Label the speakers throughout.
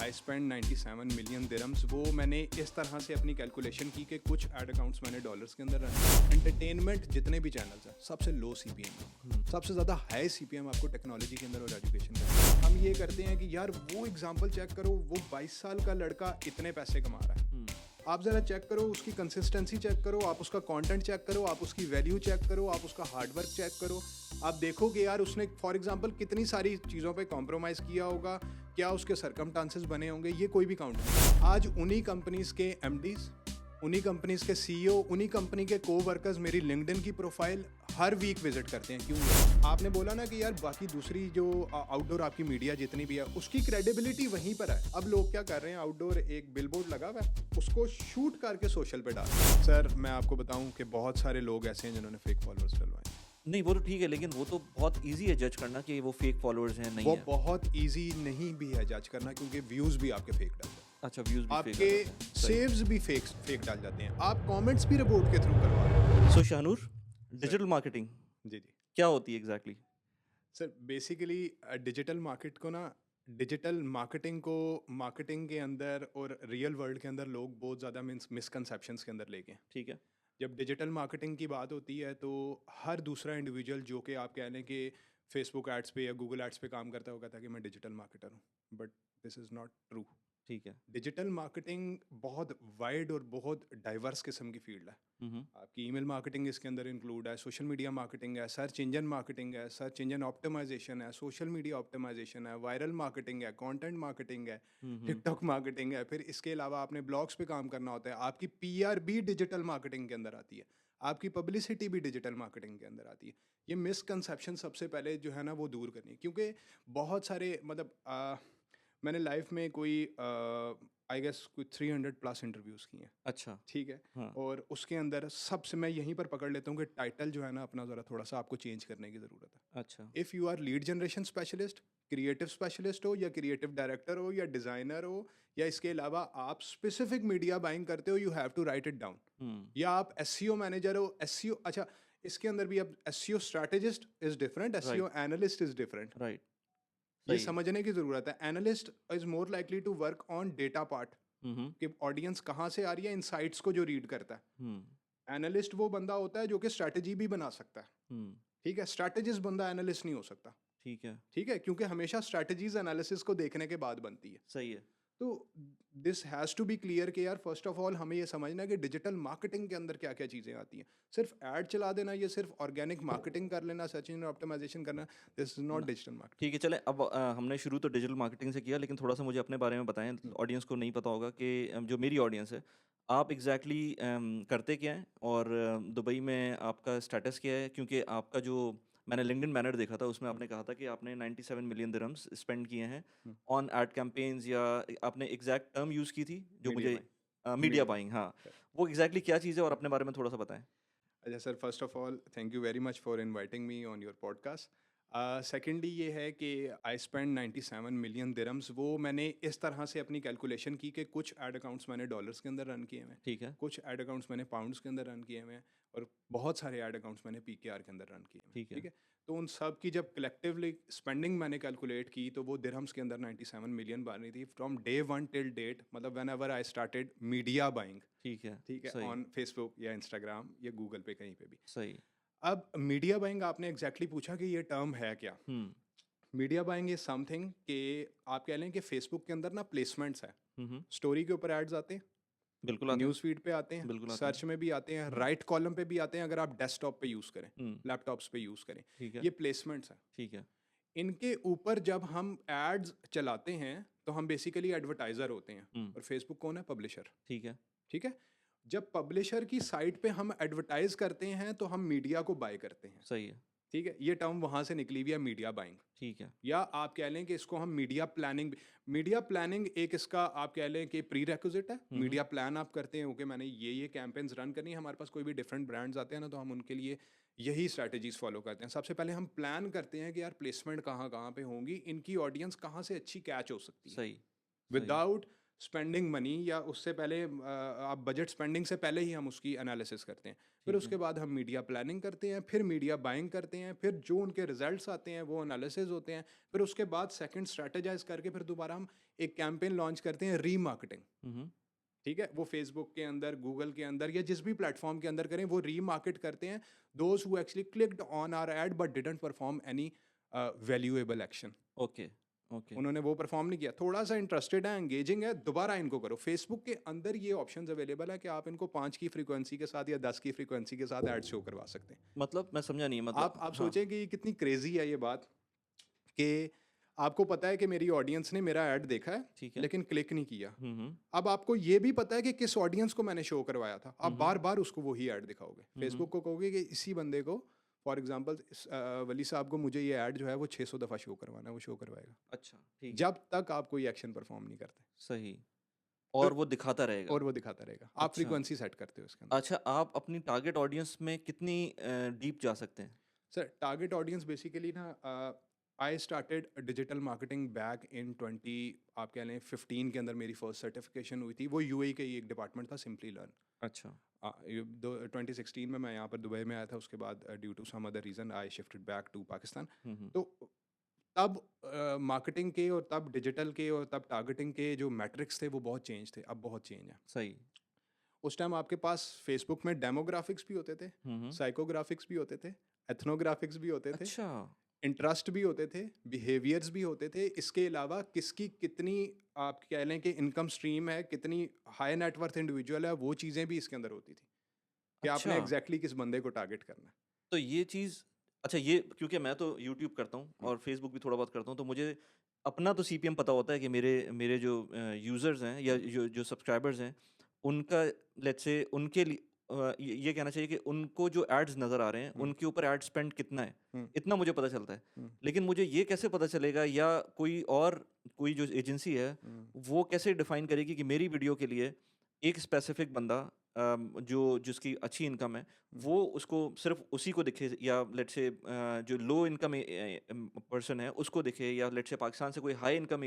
Speaker 1: I spend 97 million dirhams, वो मैंने इस तरह से अपनी कैलकुलेशन की कि कुछ एड अकाउंट्स मैंने डॉलर्स के अंदर रन। एंटरटेनमेंट जितने भी चैनल्स हैं सबसे लो CPM, सबसे ज़्यादा हाई CPM आपको टेक्नोलॉजी के अंदर और एजुकेशन का। हम ये करते हैं कि यार वो एग्जांपल चेक करो, वो 22 साल का लड़का इतने पैसे कमा रहा है, आप ज़रा चेक करो, उसकी कंसिस्टेंसी चेक करो, आप उसका कंटेंट चेक करो, आप उसकी वैल्यू चेक करो, आप उसका हार्डवर्क चेक करो, आप देखो कि यार उसने फॉर एग्जांपल कितनी सारी चीज़ों पे कॉम्प्रोमाइज़ किया होगा, क्या उसके सरकमस्टांसेस बने होंगे, ये कोई भी काउंट नहीं। आज उन्हीं कंपनीज़ के MDs, उन्हीं कंपनीज़ के CEO, उन्हीं कंपनी के कोवर्कर्स मेरी लिंक्डइन की प्रोफाइल हर वीक विजिट करते हैं। क्यों? आपने बोला ना कि यार बाकी दूसरी जो आउटडोर आपकी मीडिया जितनी भी है उसकी क्रेडिबिलिटी वहीं पर है। अब लोग क्या कर रहे हैं, आउटडोर एक बिलबोर्ड लगा हुआ है, उसको शूट करके सोशल पे डाल। सर मैं आपको बताऊं कि बहुत सारे लोग ऐसे हैं जिन्होंने फेक फॉलोअर्स डलवाए।
Speaker 2: नहीं वो तो ठीक है, लेकिन वो तो बहुत इजी है जज करना कि वो फेक फॉलोअर्स हैं नहीं
Speaker 1: वो
Speaker 2: है।
Speaker 1: बहुत ईजी नहीं भी है जज करना, क्योंकि व्यूज भी आपके फेक डालते हैं,
Speaker 2: अच्छा व्यूज भी
Speaker 1: आपके
Speaker 2: फेक
Speaker 1: सेव्स भी फेक डाल जाते हैं, आप कमेंट्स भी रिपोर्ट के थ्रू करवा रहे हैं।
Speaker 2: सो शाहनूर, डिजिटल मार्केटिंग
Speaker 1: जी जी
Speaker 2: क्या होती है exactly?
Speaker 1: Sir, basically digital market को ना, डिजिटल मार्केटिंग को मार्केटिंग के अंदर और रियल वर्ल्ड के अंदर लोग बहुत ज़्यादा मिसकंसेप्शंस के अंदर लेके हैं।
Speaker 2: ठीक है।
Speaker 1: जब डिजिटल मार्केटिंग की बात होती है तो हर दूसरा इंडिविजुअल जो कि आप कह लें कि फेसबुक एड्स पे या गूगल एड्स पे काम करता होगा, था कि मैं डिजिटल मार्केटर हूँ, but this is not true.
Speaker 2: ठीक है।
Speaker 1: डिजिटल मार्केटिंग बहुत वाइड और बहुत डाइवर्स किस्म की फील्ड है। आपकी ईमेल मार्केटिंग इसके अंदर इंक्लूड है, सोशल मीडिया मार्केटिंग है, सर्च इंजन मार्केटिंग है, सर्च इंजन ऑप्टिमाइजेशन है, सोशल मीडिया ऑप्टिमाइजेशन है, वायरल मार्केटिंग है, कंटेंट मार्केटिंग है, टिकटॉक मार्केटिंग है। फिर इसके अलावा आपने ब्लॉग्स पे काम करना होता है, आपकी PR भी डिजिटल मार्केटिंग के अंदर आती है, आपकी पब्लिसिटी भी डिजिटल मार्केटिंग के अंदर आती है। ये मिसकंसेप्शन सबसे पहले जो है ना वो दूर करनी है, क्योंकि बहुत सारे मतलब मैंने लाइफ में कोई आई गेस कोई 300+ इंटरव्यूज़ किए हैं।
Speaker 2: अच्छा।
Speaker 1: ठीक है।
Speaker 2: हाँ।
Speaker 1: और उसके अंदर सबसे मैं यहीं पर पकड़ लेता हूँ कि टाइटल जो है ना अपना ज़रा थोड़ा सा आपको चेंज करने की ज़रूरत है।
Speaker 2: अच्छा।
Speaker 1: If you are lead generation specialist, creative specialist हो या क्रिएटिव डायरेक्टर हो या डिज़ाइनर हो, या इसके अलावा आप स्पेसिफिक मीडिया बाइंग करते हो, you have to write it down. या आप SEO मैनेजर हो, SEO, अच्छा इसके अंदर भी अब SEO strategist is different, SEO analyst is different.
Speaker 2: Right.
Speaker 1: ये
Speaker 2: सही है।
Speaker 1: समझने की ज़रूरत है। Analyst is more likely to work on data part,
Speaker 2: hmm.
Speaker 1: कि ऑडियंस कहाँ से आ रही है, इनसाइट्स को जो रीड करता है।
Speaker 2: हम्म।
Speaker 1: एनालिस्ट वो बंदा होता है जो कि स्ट्रैटेजी भी बना सकता है।
Speaker 2: हम्म।
Speaker 1: ठीक है, स्ट्रैटेजिस्ट बंदा एनालिस्ट नहीं हो सकता।
Speaker 2: ठीक है।
Speaker 1: ठीक है, क्योंकि हमेशा स्ट्रैटेजीज एनालिसिस को देखने के बाद बनती है।
Speaker 2: सही है।
Speaker 1: तो this has to be clear कि यार फर्स्ट ऑफ ऑल हमें ये समझना है कि डिजिटल मार्केटिंग के अंदर क्या क्या चीज़ें आती हैं। सिर्फ ऐड चला देना, ये सिर्फ ऑर्गेनिक मार्केटिंग कर लेना, सर्च इंजन ऑप्टिमाइजेशन करना, this is not digital marketing.
Speaker 2: ठीक है, चलें अब हमने शुरू तो डिजिटल मार्केटिंग से किया, लेकिन थोड़ा सा मुझे अपने बारे में बताएं, ऑडियंस को नहीं पता होगा कि जो मेरी ऑडियंस है, आप एग्जैक्टली करते क्या हैं और दुबई में आपका स्टेटस क्या है? क्योंकि आपका जो मैंने लिंक्डइन बैनर देखा था उसमें आपने कहा था कि आपने 97 मिलियन दिरहम्स स्पेंड किए हैं ऑन एड कैंपेन्स, या आपने एग्जैक्ट टर्म यूज़ की थी जो
Speaker 1: मीडिया
Speaker 2: मुझे
Speaker 1: बाइंग,
Speaker 2: मीडिया
Speaker 1: मीडिया।
Speaker 2: बाइंग, हाँ। वो एग्जैक्टली क्या चीज़ है और अपने बारे में थोड़ा सा बताएं।
Speaker 1: अच्छा sir, first of all thank you very much for inviting me on your podcast. Secondly ये है कि आई स्पेंड 97 मिलियन दिरहम्स, वो मैंने इस तरह से अपनी कैलकुलेशन की कि कुछ एड अकाउंट्स मैंने डॉलर्स के अंदर रन किए हुए हैं,
Speaker 2: ठीक है।
Speaker 1: कुछ एड अकाउंट्स मैंने पाउंड्स के अंदर रन किए हुए हैं, और बहुत सारे एड अकाउंट्स मैंने PKR के अंदर रन किए हुए हैं।
Speaker 2: ठीक है।
Speaker 1: ठीक है, तो उन सब की जब कलेक्टिवली स्पेंडिंग मैंने कैलकुलेट की तो वो दिरहम्स के अंदर 97 मिलियन बन रही थी फ्रॉम डे 1 टिल डेट, मतलब when ever I started media buying.
Speaker 2: ठीक है।
Speaker 1: ठीक है,
Speaker 2: सही।
Speaker 1: ऑन फेसबुक या इंस्टाग्राम या गूगल पे, कहीं पे भी।
Speaker 2: सही।
Speaker 1: अब मीडिया बाइंग आपने एग्जैक्टली पूछा कि ये टर्म है क्या।
Speaker 2: हम्म।
Speaker 1: मीडिया बाइंग इज समथिंग कि आप कह लें कि फेसबुक के अंदर ना प्लेसमेंट्स है,
Speaker 2: हम्म।
Speaker 1: स्टोरी के ऊपर एड्स आते हैं,
Speaker 2: बिल्कुल आते हैं।
Speaker 1: न्यूज़ फीड पे आते हैं,
Speaker 2: बिल्कुल आते हैं।
Speaker 1: सर्च में भी आते हैं, राइट कॉलम पे भी आते हैं अगर आप डेस्कटॉप पे यूज़ करें,
Speaker 2: हम्म।
Speaker 1: लैपटॉप्स पे यूज़ करें।
Speaker 2: ठीक है।
Speaker 1: ये प्लेसमेंट्स हैं।
Speaker 2: ठीक है।
Speaker 1: इनके ऊपर जब हम एड्स चलाते हैं तो हम बेसिकली एडवर्टाइजर होते हैं, और फेसबुक कौन है? पब्लिशर।
Speaker 2: ठीक है।
Speaker 1: ठीक है, जब पब्लिशर की साइट पे हम एडवर्टाइज करते हैं तो हम मीडिया को बाय करते हैं।
Speaker 2: सही है।
Speaker 1: ठीक है, ये टर्म वहां से निकली हुई है, मीडिया बाइंग।
Speaker 2: ठीक है।
Speaker 1: या आप कह लें कि इसको हम मीडिया प्लानिंग एक इसका आप कह लें कि प्री रेक्विजिट है। मीडिया प्लान आप करते हैं, ओके मैंने ये कैंपेन्स रन करनी है, हमारे पास कोई भी डिफरेंट ब्रांड्स आते हैं ना, तो हम उनके लिए यही स्ट्रैटेजीज फॉलो करते हैं। सबसे पहले हम प्लान करते हैं कि यार प्लेसमेंट कहाँ कहाँ पे होंगी, इनकी ऑडियंस कहाँ से अच्छी कैच हो सकती है,
Speaker 2: सही।
Speaker 1: विदाउट स्पेंडिंग मनी या उससे पहले आप बजट स्पेंडिंग से पहले ही हम उसकी एनालिसिस करते हैं। फिर
Speaker 2: ठीक
Speaker 1: उसके
Speaker 2: है।
Speaker 1: बाद हम मीडिया प्लानिंग करते हैं, फिर मीडिया बाइंग करते हैं, फिर जो उनके रिजल्ट्स आते हैं वो एनालिसिस होते हैं। फिर उसके बाद सेकंड स्ट्रेटेजाइज करके फिर दोबारा हम एक कैंपेन लॉन्च करते हैं रीमार्केटिंग।
Speaker 2: हुँ,
Speaker 1: ठीक है, वो फेसबुक के अंदर, गूगल के अंदर या जिस भी प्लेटफॉर्म के अंदर करें, वो रीमार्केट करते हैं those who actually clicked on our ad but didn't perform any valuable action.
Speaker 2: Okay, okay.
Speaker 1: उन्होंने वो परफॉर्म नहीं किया, थोड़ा सा इंटरेस्टेड है, एंगेजिंग है, दोबारा इनको करो। फेसबुक के अंदर ये ऑप्शंस अवेलेबल है कि आप इनको 5 की फ्रीक्वेंसी के साथ या 10 की फ्रीक्वेंसी के साथ ऐड शो करवा सकते हैं।
Speaker 2: मतलब मैं समझा नहीं मतलब
Speaker 1: आप
Speaker 2: हाँ,
Speaker 1: सोचें कि ये कितनी क्रेजी है ये बात, कि आपको पता है कि मेरी ऑडियंस ने मेरा ऐड देखा है
Speaker 2: ठीक है।
Speaker 1: लेकिन क्लिक नहीं किया।
Speaker 2: हुँ, हुँ।
Speaker 1: अब आपको ये भी पता है कि किस ऑडियंस को मैंने शो करवाया था,
Speaker 2: हुँ,
Speaker 1: आप
Speaker 2: हुँ।
Speaker 1: बार बार उसको वही ऐड दिखाओगे।
Speaker 2: हुँ, हुँ।
Speaker 1: फेसबुक को कहोगे कि इसी बंदे को, फॉर एग्जांपल वली साहब को मुझे ये ऐड जो है वो 600 दफ़ा शो करवाना है, वो शो करवाएगा
Speaker 2: अच्छा, ठीक है।
Speaker 1: जब तक आप कोई एक्शन परफॉर्म नहीं करते।
Speaker 2: सही
Speaker 1: तो
Speaker 2: और वो दिखाता रहेगा।
Speaker 1: और वो दिखाता रहेगा, आप
Speaker 2: अच्छा,
Speaker 1: फ्रीक्वेंसी सेट करते हो इसके अंदर।
Speaker 2: अच्छा आप अपनी टारगेट ऑडियंस में कितनी डीप जा सकते हैं?
Speaker 1: सर टारगेट ऑडियंस बेसिकली ना, I started digital marketing back in 20, आप कह लें 15 के अंदर मेरी फर्स्ट सर्टिफिकेशन हुई थी। वो यूएई का ही एक डिपार्टमेंट था, सिंपली लर्न।
Speaker 2: अच्छा।
Speaker 1: 2016 में मैं यहाँ पर दुबई में आया था, उसके बाद due to some other reason I shifted back to Pakistan.
Speaker 2: हुँ, हुँ।
Speaker 1: तो तब मार्केटिंग के और तब डिजिटल के और तब टारगेटिंग के जो मैट्रिक्स थे वो बहुत चेंज थे, अब बहुत चेंज है।
Speaker 2: सही।
Speaker 1: उस टाइम आपके पास फेसबुक में डेमोग्राफिक्स भी होते थे,
Speaker 2: हुँ, हुँ।
Speaker 1: साइकोग्राफिक्स भी होते थे, एथनोग्राफिक्स भी होते थे,
Speaker 2: अच्छा,
Speaker 1: इंटरेस्ट भी होते थे, बिहेवियर्स भी होते थे। इसके अलावा किसकी कितनी, आप कह लें कि इनकम स्ट्रीम है, कितनी हाई नेटवर्थ इंडिविजुअल है, वो चीज़ें भी इसके अंदर होती थी कि
Speaker 2: अच्छा।
Speaker 1: आपने एग्जैक्टली किस बंदे को टारगेट करना है।
Speaker 2: तो ये चीज़ अच्छा ये क्योंकि मैं तो यूट्यूब करता हूँ
Speaker 1: हम्म,
Speaker 2: और फेसबुक भी थोड़ा बहुत करता हूँ, तो मुझे अपना तो सीपीएम पता होता है कि मेरे मेरे जो यूज़र्स हैं या
Speaker 1: हम्म,
Speaker 2: जो जो सब्सक्राइबर्स हैं, उनका लेट्स से उनके लिए ये कहना चाहिए कि उनको जो एड्स नज़र आ रहे हैं,
Speaker 1: हम्म,
Speaker 2: उनके ऊपर एड स्पेंड कितना है,
Speaker 1: हम्म,
Speaker 2: इतना मुझे पता चलता है।
Speaker 1: हम्म,
Speaker 2: लेकिन मुझे ये कैसे पता चलेगा या कोई और कोई जो एजेंसी है,
Speaker 1: हम्म,
Speaker 2: वो कैसे डिफ़ाइन करेगी कि मेरी वीडियो के लिए एक स्पेसिफ़िक बंदा जो जिसकी अच्छी इनकम है,
Speaker 1: हम्म,
Speaker 2: वो उसको सिर्फ उसी को दिखे या लेट्स से जो लो इनकम पर्सन है उसको दिखे या लेट्स से पाकिस्तान से कोई हाई इनकम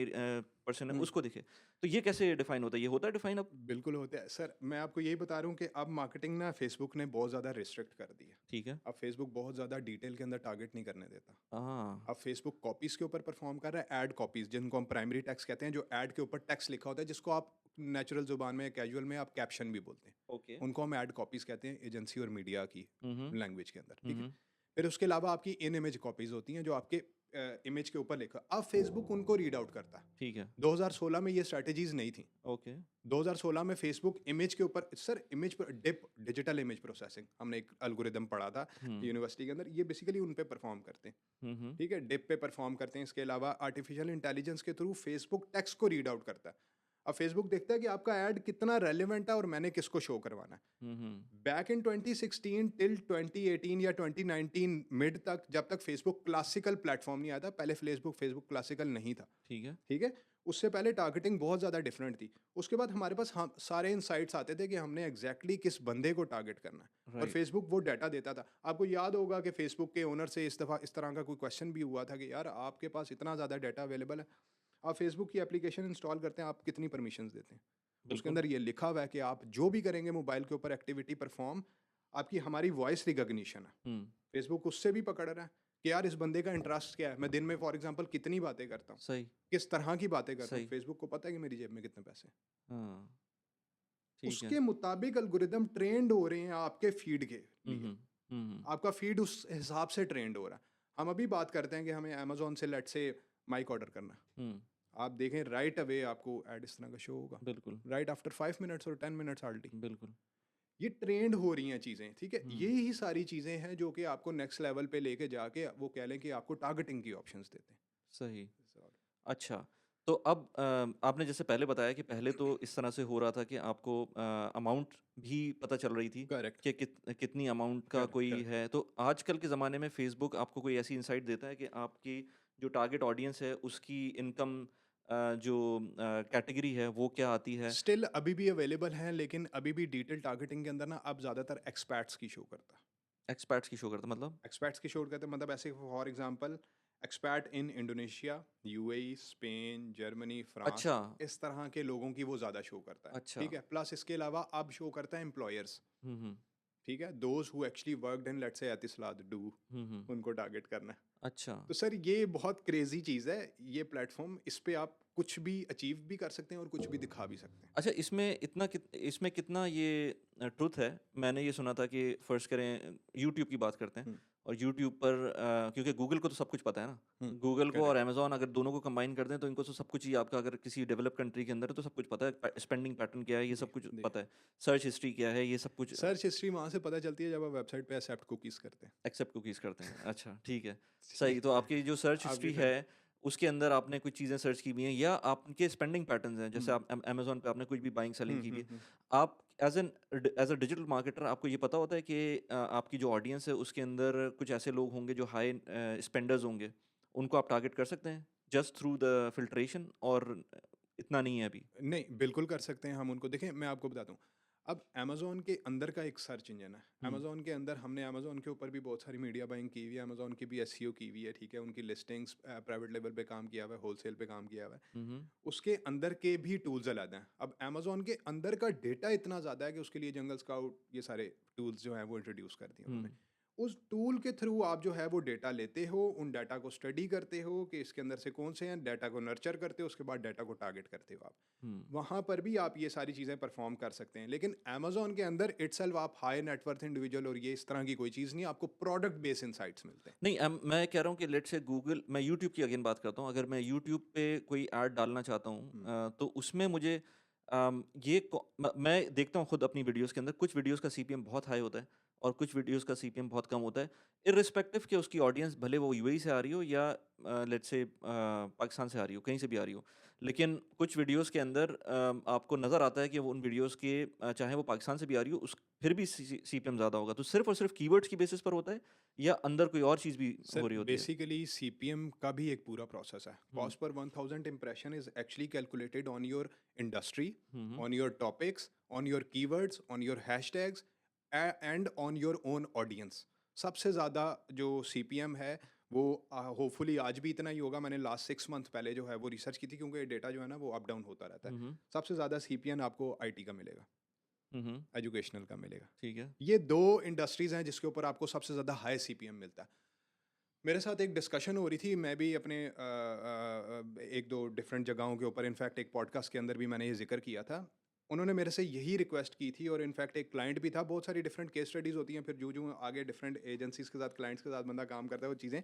Speaker 2: पर्सन है
Speaker 1: हम्म।
Speaker 2: उसको दिखे। तो ये कैसे डिफाइन होता है? ये होता है डिफाइन अब?
Speaker 1: बिल्कुल होता है सर, मैं आपको यही बता रहा हूँ कि अब मार्केटिंग ना फेसबुक ने बहुत ज़्यादा रिस्ट्रिक्ट कर दी है।
Speaker 2: ठीक है।
Speaker 1: अब फेसबुक बहुत ज़्यादा डिटेल के अंदर टारगेट नहीं करने देता।
Speaker 2: हाँ।
Speaker 1: अब फेसबुक कॉपीज़ के ऊपर परफॉर्म कर रहा है, ऐड कॉपीज़ जिनको हम प्राइमरी टेक्स्ट कहते हैं, जो ऐड के ऊपर टेक्स्ट लिखा होता है, जिसको आप नेचुरल ज़ुबान में, कैजुअल में आप कैप्शन भी बोलते हैं।
Speaker 2: ओके।
Speaker 1: उनको हम ऐड कॉपीज़ कहते हैं एजेंसी और मीडिया की
Speaker 2: हम्म हम्म
Speaker 1: लैंग्वेज के अंदर, ठीक है।
Speaker 2: हम्म
Speaker 1: फिर उसके अलावा आपकी इन इमेज कॉपीज़ होती हैं जो आपके इमेज के ऊपर लिखा, अब फेसबुक उनको रीड आउट करता है।
Speaker 2: ठीक है।
Speaker 1: 2016 में ये स्ट्रैटेजीज नहीं थी।
Speaker 2: ओके।
Speaker 1: 2016 में फेसबुक इमेज के ऊपर, सर इमेज पर डिप, डिजिटल इमेज प्रोसेसिंग, हमने एक एल्गोरिदम पढ़ा था
Speaker 2: हम्म
Speaker 1: यूनिवर्सिटी के अंदर, ये बेसिकली उन पे परफॉर्म करते हैं।
Speaker 2: हम्म।
Speaker 1: ठीक है, डिप पे परफॉर्म करते हैं। इसके अलावा आर्टिफिशियल इंटेलिजेंस के थ्रू फेसबुक टेक्स्ट को रीड आउट करता है। अब फेसबुक देखता है कि आपका ऐड कितना रेलिवेंट है और मैंने किसको शो करवाना है।
Speaker 2: हम्म।
Speaker 1: बैक इन 2016 टिल 2018 या 2019 मिड तक, जब तक फेसबुक क्लासिकल प्लेटफॉर्म नहीं आया था, पहले फेसबुक क्लासिकल नहीं था,
Speaker 2: ठीक है।
Speaker 1: ठीक है। उससे पहले टारगेटिंग बहुत ज़्यादा डिफरेंट थी। उसके बाद हमारे पास हम सारे इनसाइट्स आते थे कि हमने एग्जैक्टली किस बंदे को टारगेट करना है, और
Speaker 2: राइट।
Speaker 1: फेसबुक वो डाटा देता था। आपको याद होगा कि फेसबुक के ओनर से इस दफ़ा इस तरह का कोई क्वेश्चन भी हुआ था कि यार आपके पास इतना ज़्यादा डाटा अवेलेबल है, आप फेसबुक की एप्लीकेशन इंस्टॉल करते हैं, आप कितनी परमिशंस देते हैं? उसके
Speaker 2: बिल्कुल।
Speaker 1: अंदर ये लिखा हुआ है कि आप जो भी करेंगे मोबाइल के ऊपर एक्टिविटी परफॉर्म, आपकी हमारी वॉइस रिकॉग्निशन है।
Speaker 2: हम्म।
Speaker 1: फेसबुक उससे भी पकड़ रहा है कि यार इस बंदे का इंटरेस्ट क्या है, मैं दिन में फॉर एग्जांपल कितनी बातें करता हूँ,
Speaker 2: सही।
Speaker 1: किस तरह की बातें करता हूँ।
Speaker 2: सही।
Speaker 1: फेसबुक को पता है कि मेरी जेब में कितने पैसे हैं।
Speaker 2: हाँ। ठीक है।
Speaker 1: उसके मुताबिक एल्गोरिदम ट्रेंड हो रहे हैं आपके फीड के लिए।
Speaker 2: हम्म हम्म।
Speaker 1: आपका फीड उस हिसाब से ट्रेंड हो रहा है। हम अभी बात करते हैं कि हमें अमेजोन से लेट से माइक ऑर्डर करना है,
Speaker 2: हम्म।
Speaker 1: आप देखें राइट अवे आपको ऐड इस तरह का शो होगा,
Speaker 2: बिल्कुल।
Speaker 1: राइट आफ्टर 5 मिनट्स और 10 मिनट्स हार्डली।
Speaker 2: बिल्कुल।
Speaker 1: ये ट्रेंड हो रही हैं चीज़ें, ठीक है।
Speaker 2: हम्म।
Speaker 1: ये ही सारी चीज़ें हैं जो कि आपको नेक्स्ट लेवल पे लेके जाके वो कह लें कि आपको टारगेटिंग की ऑप्शंस देते हैं।
Speaker 2: सही।
Speaker 1: So,
Speaker 2: अच्छा, तो अब आपने जैसे पहले बताया कि पहले तो इस तरह से हो रहा था कि आपको अमाउंट भी पता चल रही थी
Speaker 1: करेक्ट,
Speaker 2: कि कितनी अमाउंट का
Speaker 1: करेक्ट,
Speaker 2: कोई
Speaker 1: करेक्ट।
Speaker 2: है। तो आजकल के ज़माने में फ़ेसबुक आपको कोई ऐसी इनसाइट देता है कि आपकी जो टारगेट ऑडियंस है उसकी इनकम जो कैटेगरी है वो क्या आती है?
Speaker 1: स्टिल अभी भी अवेलेबल हैं, लेकिन अभी भी डिटेल टारगेटिंग के अंदर ना अब ज़्यादातर एक्सपैट्स की शो करता है।
Speaker 2: एक्सपैट्स की शो करता है मतलब?
Speaker 1: एक्सपैट्स की शो करते हैं, मतलब ऐसे for example expat in Indonesia, UAE, Spain, Germany, France,
Speaker 2: अच्छा,
Speaker 1: इस तरह के लोगों की वो ज़्यादा शो करता है।
Speaker 2: अच्छा।
Speaker 1: ठीक है, प्लस इसके अलावा अब शो करता है एम्प्लॉयर्स।
Speaker 2: हुँ, हुँ।
Speaker 1: ठीक है, those who actually worked in let's say Etisalat do,
Speaker 2: हुँ, हुँ।
Speaker 1: उनको टारगेट करना है।
Speaker 2: अच्छा।
Speaker 1: तो सर ये बहुत क्रेजी चीज़ है ये प्लेटफॉर्म, इस पे आप कुछ भी अचीव भी कर सकते हैं और कुछ भी दिखा भी सकते हैं।
Speaker 2: अच्छा, इसमें कितना ये ट्रुथ है, मैंने ये सुना था कि फ़र्ज़ करें यूट्यूब की बात करते हैं
Speaker 1: हम्म,
Speaker 2: और यूट्यूब पर क्योंकि गूगल को तो सब कुछ पता है ना, गूगल को और
Speaker 1: करेक्ट।
Speaker 2: अमेज़न अगर दोनों को कंबाइन कर दें तो इनको तो सब कुछ ही आपका अगर किसी डेवलप्ड कंट्री के अंदर है तो सब कुछ पता है, स्पेंडिंग पैटर्न क्या है, ये सब कुछ
Speaker 1: देखिए,
Speaker 2: पता है, सर्च हिस्ट्री क्या है, ये सब कुछ
Speaker 1: सर्च हिस्ट्री वहाँ से पता चलती है जब आप वेबसाइट पे एक्सेप्ट कुकीज़ करते हैं।
Speaker 2: एक्सेप्ट कुकीज़ करते हैं। अच्छा, ठीक है,
Speaker 1: ठीक
Speaker 2: सही।
Speaker 1: है,
Speaker 2: तो आपकी जो सर्च
Speaker 1: आपकी
Speaker 2: हिस्ट्री
Speaker 1: सर्च।
Speaker 2: है, उसके अंदर आपने कुछ चीज़ें सर्च की हुई हैं या आपके स्पेंडिंग पैटर्न्स हैं, जैसे
Speaker 1: हम्म,
Speaker 2: आप अमेज़न पे आपने कुछ भी बाइंग सेलिंग की हुई है।
Speaker 1: हम्म।
Speaker 2: आप एज़ अ डिजिटल मार्केटर आपको ये पता होता है कि आपकी जो ऑडियंस है, उसके अंदर कुछ ऐसे लोग होंगे जो हाई स्पेंडर्स होंगे, उनको आप टारगेट कर सकते हैं जस्ट थ्रू द फ़िल्ट्रेशन और इतना नहीं है अभी?
Speaker 1: नहीं, बिल्कुल कर सकते हैं हम उनको। देखें, मैं आपको बताता हूँ, अब अमेज़न के अंदर का एक सर्च इंजन है।
Speaker 2: हुँ,
Speaker 1: अमेज़न के अंदर हमने अमेज़न के ऊपर भी बहुत सारी मीडिया बाइंग की हुई है, अमेज़न की भी एसईओ की हुई है, ठीक है? उनकी लिस्टिंग्स प्राइवेट लेवल पे काम किया हुआ है, होलसेल पे काम किया हुआ है।
Speaker 2: हुँ, हुँ,
Speaker 1: उसके अंदर के भी टूल्स अलग हैं। अब अमेज़न के अंदर का डेटा इतना ज़्यादा है कि उसके लिए जंगल स्काउट, ये सारे टूल्स जो हैं वो इंट्रोड्यूस कर दिए
Speaker 2: हुँ,
Speaker 1: उन्होंने। उस टूल के थ्रू आप जो है वो डेटा लेते हो, उन डेटा को स्टडी करते हो कि इसके अंदर से कौन से हैं, डेटा को नर्चर करते हो, उसके बाद डेटा को टारगेट करते हो आप।
Speaker 2: हुँ।
Speaker 1: वहाँ पर भी आप ये सारी चीज़ें परफॉर्म कर सकते हैं। लेकिन अमेज़न के अंदर इटसेल्फ आप हाई नेटवर्थ इंडिविजुअल और ये इस तरह की कोई चीज़ नहीं है, आपको प्रोडक्ट बेस्ड इनसाइट्स मिलते हैं।
Speaker 2: नहीं मैं कह रहा हूँ कि लेट्स से गूगल मैं यूट्यूब की अगेन बात करता हूँ। अगर मैं यूट्यूब पे कोई ऐड डालना चाहता हूँ
Speaker 1: हुँ,
Speaker 2: तो उसमें मुझे ये मैं देखता हूँ खुद अपनी वीडियोज़ के अंदर कुछ वीडियोज़ का सीपीएम बहुत हाई होता है और कुछ वीडियोज़ का सीपीएम बहुत कम होता है। इर्रिस्पेक्टिव कि उसकी ऑडियंस भले वो यूएई से आ रही हो या लेट्स से पाकिस्तान से आ रही हो, कहीं से भी आ रही हो। लेकिन कुछ वीडियोज़ के अंदर आपको नज़र आता है कि वो उन वीडियोज़ के चाहे वो पाकिस्तान से भी आ रही हो, उस फिर भी सीपीएम ज़्यादा होगा। तो सिर्फ़ और सिर्फ़ कीवर्ड्स की बेसिस पर होता है या अंदर कोई और चीज़ भी हो
Speaker 1: सर
Speaker 2: रही होती है?
Speaker 1: बेसिकली सीपीएम का भी एक पूरा प्रोसेस है।
Speaker 2: हुँ,
Speaker 1: cost per 1000 impression is actually calculated on your industry,
Speaker 2: hmm, hmm,
Speaker 1: on your topics, on your keywords, on your hashtags and on your own audience. सबसे ज़्यादा जो सीपीएम है वो होपफुली आज भी इतना ही होगा। मैंने लास्ट 6 मंथ पहले जो है वो रिसर्च की थी, क्योंकि डेटा जो है ना वो अप डाउन होता रहता है।
Speaker 2: हुँ, हुँ,
Speaker 1: सबसे ज़्यादा सीपीएम आपको आईटी का मिलेगा,
Speaker 2: हुँ, हुँ,
Speaker 1: एजुकेशनल का मिलेगा।
Speaker 2: ठीक है।
Speaker 1: ये दो इंडस्ट्रीज़ हैं जिसके ऊपर आपको सबसे ज़्यादा हाई सीपीएम मिलता है। मेरे साथ एक डिस्कशन हो रही थी, मैं भी अपने एक दो डिफरेंट जगहों के ऊपर, इनफैक्ट एक पॉडकास्ट के अंदर भी मैंने ये जिक्र किया था। उन्होंने मेरे से यही रिक्वेस्ट की थी और इनफैक्ट एक क्लाइंट भी था। बहुत सारी डिफरेंट केस स्टडीज़ होती हैं, फिर जो आगे डिफरेंट एजेंसीज़ के साथ, क्लाइंट्स के साथ बंदा काम करता है, वो चीज़ें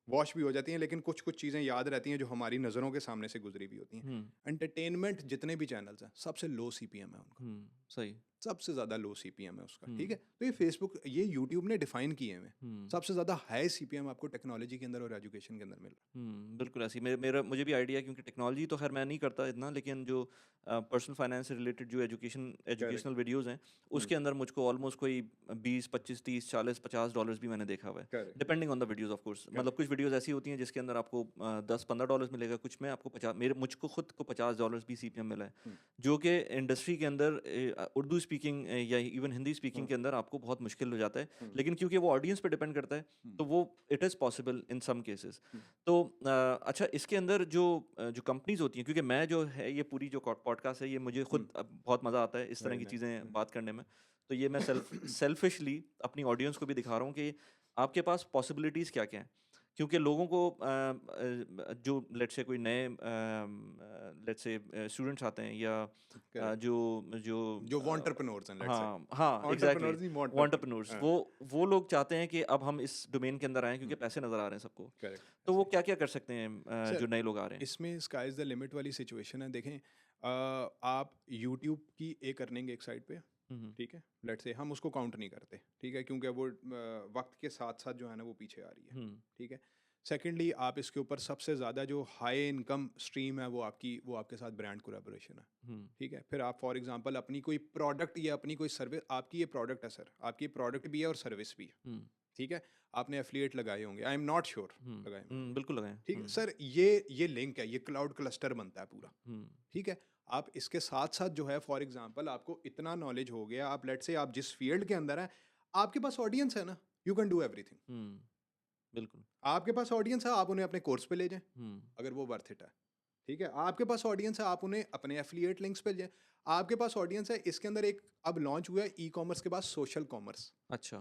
Speaker 1: वॉश भी हो जाती हैं, लेकिन कुछ कुछ चीज़ें याद रहती हैं जो हमारी नज़रों के सामने से गुजरी भी होती हैं।
Speaker 2: हुँ,
Speaker 1: एंटरटेनमेंट जितने भी चैनल्स हैं, सबसे लो सीपीएम है उनका,
Speaker 2: हुँ, सही।
Speaker 1: सबसे ज़्यादा लो सीपीएम है उसका। ठीक
Speaker 2: हुँ,
Speaker 1: है, तो ये फेसबुक, ये यूट्यूब ने डिफाइन किए हुए हैं।
Speaker 2: हुँ,
Speaker 1: सबसे ज़्यादा हाई सीपीएम आपको टेक्नोलॉजी के अंदर और एजुकेशन के अंदर मिल रहा
Speaker 2: बिल्कुल ऐसे ही मेरा मुझे भी आइडिया है क्योंकि टेक्नोलॉजी तो ख़ैर मैं नहीं करता इतना लेकिन जो पर्सनल फाइनेंस से रिलेटेड जो
Speaker 1: है। करेक्ट।
Speaker 2: एजुकेशनल वीडियोज़ हैं, उसके अंदर मुझको ऑलमोस्ट कोई 20, 25, 30, 40, $50 भी मैंने देखा हुआ है।
Speaker 1: Correct.
Speaker 2: Depending on the videos of course मतलब
Speaker 1: करेक्ट।
Speaker 2: कुछ वीडियोज़ ऐसी होती हैं जिसके अंदर आपको $10-15 मिलेगा, कुछ में आपको 50 मेरे मुझको खुद को $50 भी सीपीएम मिला है।
Speaker 1: हुँ,
Speaker 2: जो कि इंडस्ट्री के अंदर उर्दू स्पीकिंग या इवन हिंदी स्पीकिंग
Speaker 1: हुँ,
Speaker 2: के अंदर आपको बहुत मुश्किल हो जाता है।
Speaker 1: हुँ,
Speaker 2: लेकिन क्योंकि वो ऑडियंस पे डिपेंड करता है,
Speaker 1: हुँ,
Speaker 2: तो वो it is possible in some cases.
Speaker 1: हुँ,
Speaker 2: तो अच्छा इसके अंदर जो कंपनीज़ होती हैं क्योंकि मैं जो है ये पूरी जो पॉडकास्ट है ये मुझे
Speaker 1: हुँ,
Speaker 2: खुद बहुत मज़ा आता है इस तरह
Speaker 1: वेरी
Speaker 2: की
Speaker 1: नाइस।
Speaker 2: चीज़ें
Speaker 1: हुँ,
Speaker 2: बात करने में। तो ये मैं सेल्फिशली अपनी ऑडियंस को भी दिखा रहा हूँ कि आपके पास पॉसिबिलिटीज़ क्या-क्या हैं। क्योंकि लोगों को जो लेट्स से कोई नए लेट्स से स्टूडेंट्स आते हैं या
Speaker 1: करेक्ट।
Speaker 2: जो जो
Speaker 1: जो एंटरप्रेन्योर्स हैं, लेट्स से।
Speaker 2: हाँ, हाँ, एग्ज़ैक्टली
Speaker 1: एंटरप्रेन्योर्स नहीं,
Speaker 2: एंटरप्रेन्योर्स
Speaker 1: हाँ,
Speaker 2: वो लोग चाहते हैं कि अब हम इस डोमेन के अंदर आएँ क्योंकि
Speaker 1: हुँ,
Speaker 2: पैसे नज़र आ रहे हैं सबको।
Speaker 1: करेक्ट,
Speaker 2: तो वो
Speaker 1: ऐसे ही।
Speaker 2: क्या-क्या कर सकते हैं
Speaker 1: सर,
Speaker 2: जो नए लोग आ रहे हैं?
Speaker 1: इसमें स्काई इज़ द लिमिट वाली सिचुएशन है। देखें, आप यूट्यूब की एक अर्निंग एक साइड पे,
Speaker 2: हुँ, हुँ,
Speaker 1: ठीक है? लेट्स से हम उसको काउंट नहीं करते, ठीक है? क्योंकि वो वक़्त के साथ-साथ जो है ना वो पीछे आ रही है,
Speaker 2: हुँ,
Speaker 1: ठीक है? सेकेंडली, आप इसके ऊपर सबसे ज़्यादा जो हाई इनकम स्ट्रीम है वो आपके साथ ब्रांड कोलैबोरेशन है।
Speaker 2: हुँ,
Speaker 1: ठीक है, फिर आप फॉर एग्जांपल अपनी कोई प्रोडक्ट या अपनी कोई सर्विस, आपकी ये प्रोडक्ट है सर, आपकी प्रोडक्ट भी है और सर्विस भी है।
Speaker 2: हुँ,
Speaker 1: ठीक है, आपने एफिलिएट लगाए होंगे, आई एम नॉट श्योर
Speaker 2: हुँ,
Speaker 1: लगाए होंगे।
Speaker 2: हुँ, बिल्कुल लगाएँ।
Speaker 1: ठीक है
Speaker 2: हुँ,
Speaker 1: सर, ये लिंक है, ये क्लाउड क्लस्टर बनता है पूरा।
Speaker 2: हुँ,
Speaker 1: ठीक है, आप इसके साथ साथ जो है फॉर एग्जांपल आपको इतना नॉलेज हो गया, आप लेट्स से आप जिस फील्ड के अंदर हैं, आपके पास ऑडियंस है ना, यू कैन डू एवरीथिंग।
Speaker 2: हुँ, बिल्कुल।
Speaker 1: आपके पास ऑडियंस है, आप उन्हें अपने कोर्स पे ले जाएं
Speaker 2: हुँ,
Speaker 1: अगर वो वर्थ इट है। ठीक है, आपके पास ऑडियंस है, आप उन्हें अपने एफिलिएट लिंक्स पे ले जाएं। आपके पास ऑडियंस है, इसके अंदर एक अब लॉन्च हुआ है ई कॉमर्स के बाद सोशल कॉमर्स।
Speaker 2: अच्छा,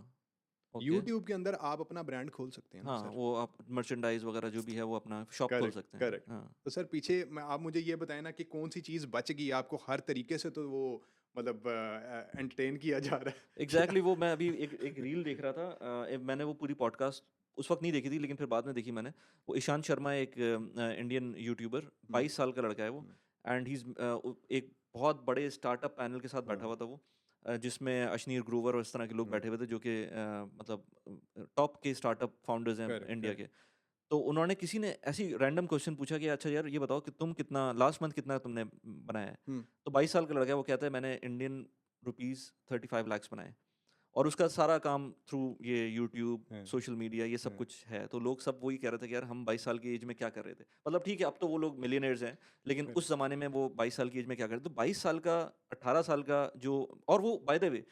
Speaker 2: ओके।
Speaker 1: यूट्यूब के अंदर आप अपना ब्रांड खोल सकते हैं ना
Speaker 2: हाँ,
Speaker 1: सर।
Speaker 2: वो आप मर्चेंडाइज़ वगैरह जो भी है वो अपना शॉप खोल
Speaker 1: करेक्ट,
Speaker 2: सकते हैं।
Speaker 1: करेक्ट।
Speaker 2: हाँ।
Speaker 1: तो सर पीछे मैं आप मुझे ये बताएं ना कि कौन सी चीज़ बच गई आपको हर तरीके से, तो वो मतलब एंटरटेन किया जा रहा है क्या?
Speaker 2: एग्ज़ैक्टली वो मैं अभी एक एक रील देख रहा था मैंने वो पूरी पॉडकास्ट उस वक़्त नहीं देखी थी लेकिन फिर बाद में देखी मैंने। वो ईशान शर्मा एक इंडियन यूट्यूबर
Speaker 1: हम्म,
Speaker 2: 22 साल का लड़का है वो
Speaker 1: हम्म,
Speaker 2: एंड ही इज़ एक बहुत बड़े स्टार्टअप पैनल के साथ बैठा
Speaker 1: हाँ,
Speaker 2: हुआ था वो जिसमें अशनीर ग्रोवर और इस तरह के लोग
Speaker 1: हाँ,
Speaker 2: बैठे हुए थे जो कि मतलब टॉप के स्टार्टअप फाउंडर्स हैं
Speaker 1: करेक्ट,
Speaker 2: इंडिया
Speaker 1: करेक्ट,
Speaker 2: के। तो उन्होंने किसी ने ऐसी रैंडम क्वेश्चन पूछा कि अच्छा यार ये बताओ कि तुम कितना लास्ट मंथ कितना तुमने बनाया है?
Speaker 1: हम्म,
Speaker 2: तो 22 साल का लड़का है वो कहता है मैंने इंडियन रुपीज़ 35 लाख्स बनाए। और उसका सारा काम थ्रू ये यूट्यूब,
Speaker 1: हाँ,
Speaker 2: सोशल मीडिया ये सब
Speaker 1: हाँ,
Speaker 2: कुछ है। तो लोग सब वही कह रहे थे कि यार हम 22 साल की एज में क्या कर रहे थे? मतलब ठीक है अब तो वो लोग मिलियनेयर्स हैं, लेकिन
Speaker 1: करेक्ट,
Speaker 2: उस ज़माने में वो 22 साल की एज में क्या कर रहे थे? तो 22 साल का, 18 साल का जो और वो बाय द वे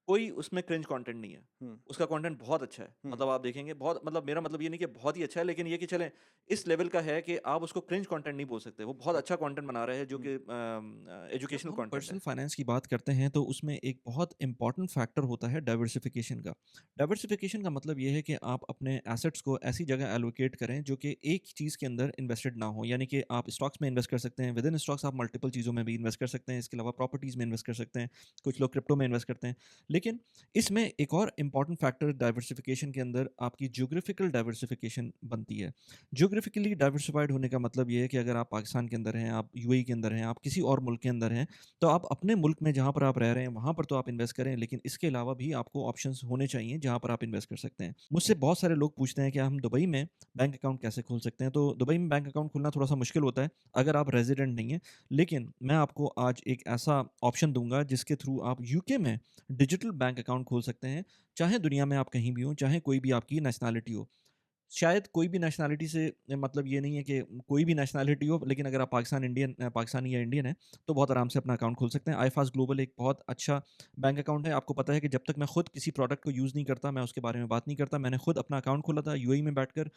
Speaker 2: कोई उसमें क्रिंज कंटेंट नहीं है।
Speaker 1: हम्म,
Speaker 2: उसका कंटेंट बहुत अच्छा है।
Speaker 1: हम्म,
Speaker 2: मतलब आप देखेंगे बहुत मतलब मेरा मतलब ये नहीं कि बहुत ही अच्छा है, लेकिन ये कि चलें इस लेवल का है कि आप उसको क्रिंज कंटेंट नहीं बोल सकते। वो बहुत
Speaker 1: हम्म,
Speaker 2: अच्छा कंटेंट बना रहा है जो
Speaker 1: हम्म,
Speaker 2: कि
Speaker 3: जब
Speaker 2: एजुकेशनल
Speaker 3: हम
Speaker 2: कंटेंट
Speaker 3: पर्सनल
Speaker 2: है।
Speaker 3: फाइनेंस की बात करते हैं तो उसमें एक बहुत इंपॉर्टेंट फैक्टर होता है डाइवर्सिफिकेशन का। डाइवर्सिफिकेशन का मतलब ये है कि आप अपने एसेट्स को ऐसी जगह एलोकेट करें जो कि एक चीज़ के अंदर इन्वेस्टेड ना हो, यानी कि आप स्टॉक्स में इन्वेस्ट कर सकते हैं, विद इन स्टॉक्स आप मल्टीपल चीज़ों में भी इन्वेस्ट कर सकते हैं, इसके अलावा प्रॉपर्टीज़ में इन्वेस्ट कर सकते हैं, कुछ लोग क्रिप्टो में इन्वेस्ट करते हैं। लेकिन इसमें एक और इंपॉर्टेंट फैक्टर डाइवर्सिफिकेशन के अंदर आपकी ज्योग्राफिकल डाइवर्सिफिकेशन बनती है। ज्योग्राफिकली डाइवर्सिफाइड होने का मतलब ये है कि अगर आप पाकिस्तान के अंदर हैं, आप यूएई के अंदर हैं, आप किसी और मुल्क के अंदर हैं, तो आप अपने मुल्क में जहाँ पर आप रह रहे हैं वहाँ पर तो आप इन्वेस्ट करें, लेकिन इसके अलावा भी आपको ऑप्शंस होने चाहिए जहाँ पर आप इन्वेस्ट कर सकते हैं। मुझसे बहुत सारे लोग पूछते हैं कि हम दुबई में बैंक अकाउंट कैसे खोल सकते हैं? तो दुबई में बैंक अकाउंट खोलना थोड़ा सा मुश्किल होता है अगर आप रेजिडेंट नहीं हैं, लेकिन मैं आपको आज एक ऐसा ऑप्शन दूंगा जिसके थ्रू आप यूके में डिजिटल बैंक अकाउंट खोल सकते हैं, चाहे दुनिया में आप कहीं भी हों, चाहे कोई भी आपकी नेशनैलिटी हो। शायद कोई भी नेशनैलिटी से मतलब ये नहीं है कि कोई भी नेशनैलिटी हो, लेकिन अगर आप पाकिस्तानी या इंडियन हैं, तो बहुत आराम से अपना अकाउंट खोल सकते हैं। आईफास्ट ग्लोबल एक बहुत अच्छा बैंक अकाउंट है। आपको पता है कि जब तक मैं खुद किसी प्रोडक्ट को यूज़ नहीं करता, मैं उसके बारे में बात नहीं करता। मैंने खुद अपना अकाउंट खोला था यूएई में बैठकर।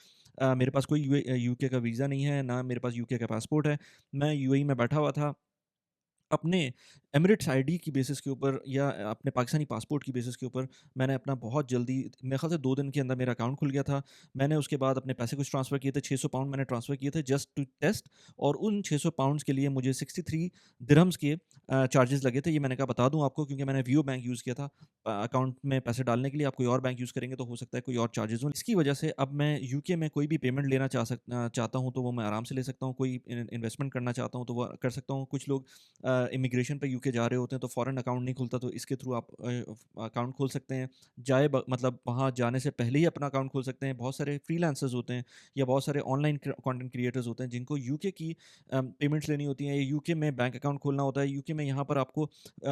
Speaker 3: मेरे पास कोई यूके का वीज़ा नहीं है, ना मेरे पास यूके का पासपोर्ट है। मैं यूएई में बैठा हुआ था। अपने एमिरेट्स आईडी की बेसिस के ऊपर या अपने पाकिस्तानी पासपोर्ट की बेसिस के ऊपर मैंने अपना बहुत जल्दी, मेरे ख़्याल से 2 दिन के अंदर मेरा अकाउंट खुल गया था। मैंने उसके बाद अपने पैसे कुछ ट्रांसफ़र किए थे, 600 पाउंड मैंने ट्रांसफ़र किए थे जस्ट टू टेस्ट, और उन 600 पाउंड्स के लिए मुझे 63 दिरहम्स के चार्जेज़ लगे थे। ये मैंने कहा बता दूँ आपको क्योंकि मैंने वियो बैंक यूज़ किया था अकाउंट में पैसे डालने के लिए। आप कोई और बैंक यूज़ करेंगे तो हो सकता है कोई और चार्जेज़ हों। इसकी वजह से अब मैं यूके में कोई भी पेमेंट लेना चाहता हूँ तो वो मैं आराम से ले सकता हूँ। कोई इन्वेस्टमेंट करना चाहता हूँ तो वो कर सकता हूँ। कुछ लोग इमिग्रेशन पे यूके जा रहे होते हैं तो फ़ॉरेन अकाउंट नहीं खुलता, तो इसके थ्रू आप अकाउंट खोल सकते हैं। मतलब वहाँ जाने से पहले ही अपना अकाउंट खोल सकते हैं। बहुत सारे फ्रीलांसर्स होते हैं या बहुत सारे ऑनलाइन कंटेंट क्रिएटर्स होते हैं जिनको यूके की पेमेंट्स लेनी होती हैं या यूके में बैंक अकाउंट खोलना होता है। यूके में यहाँ पर आपको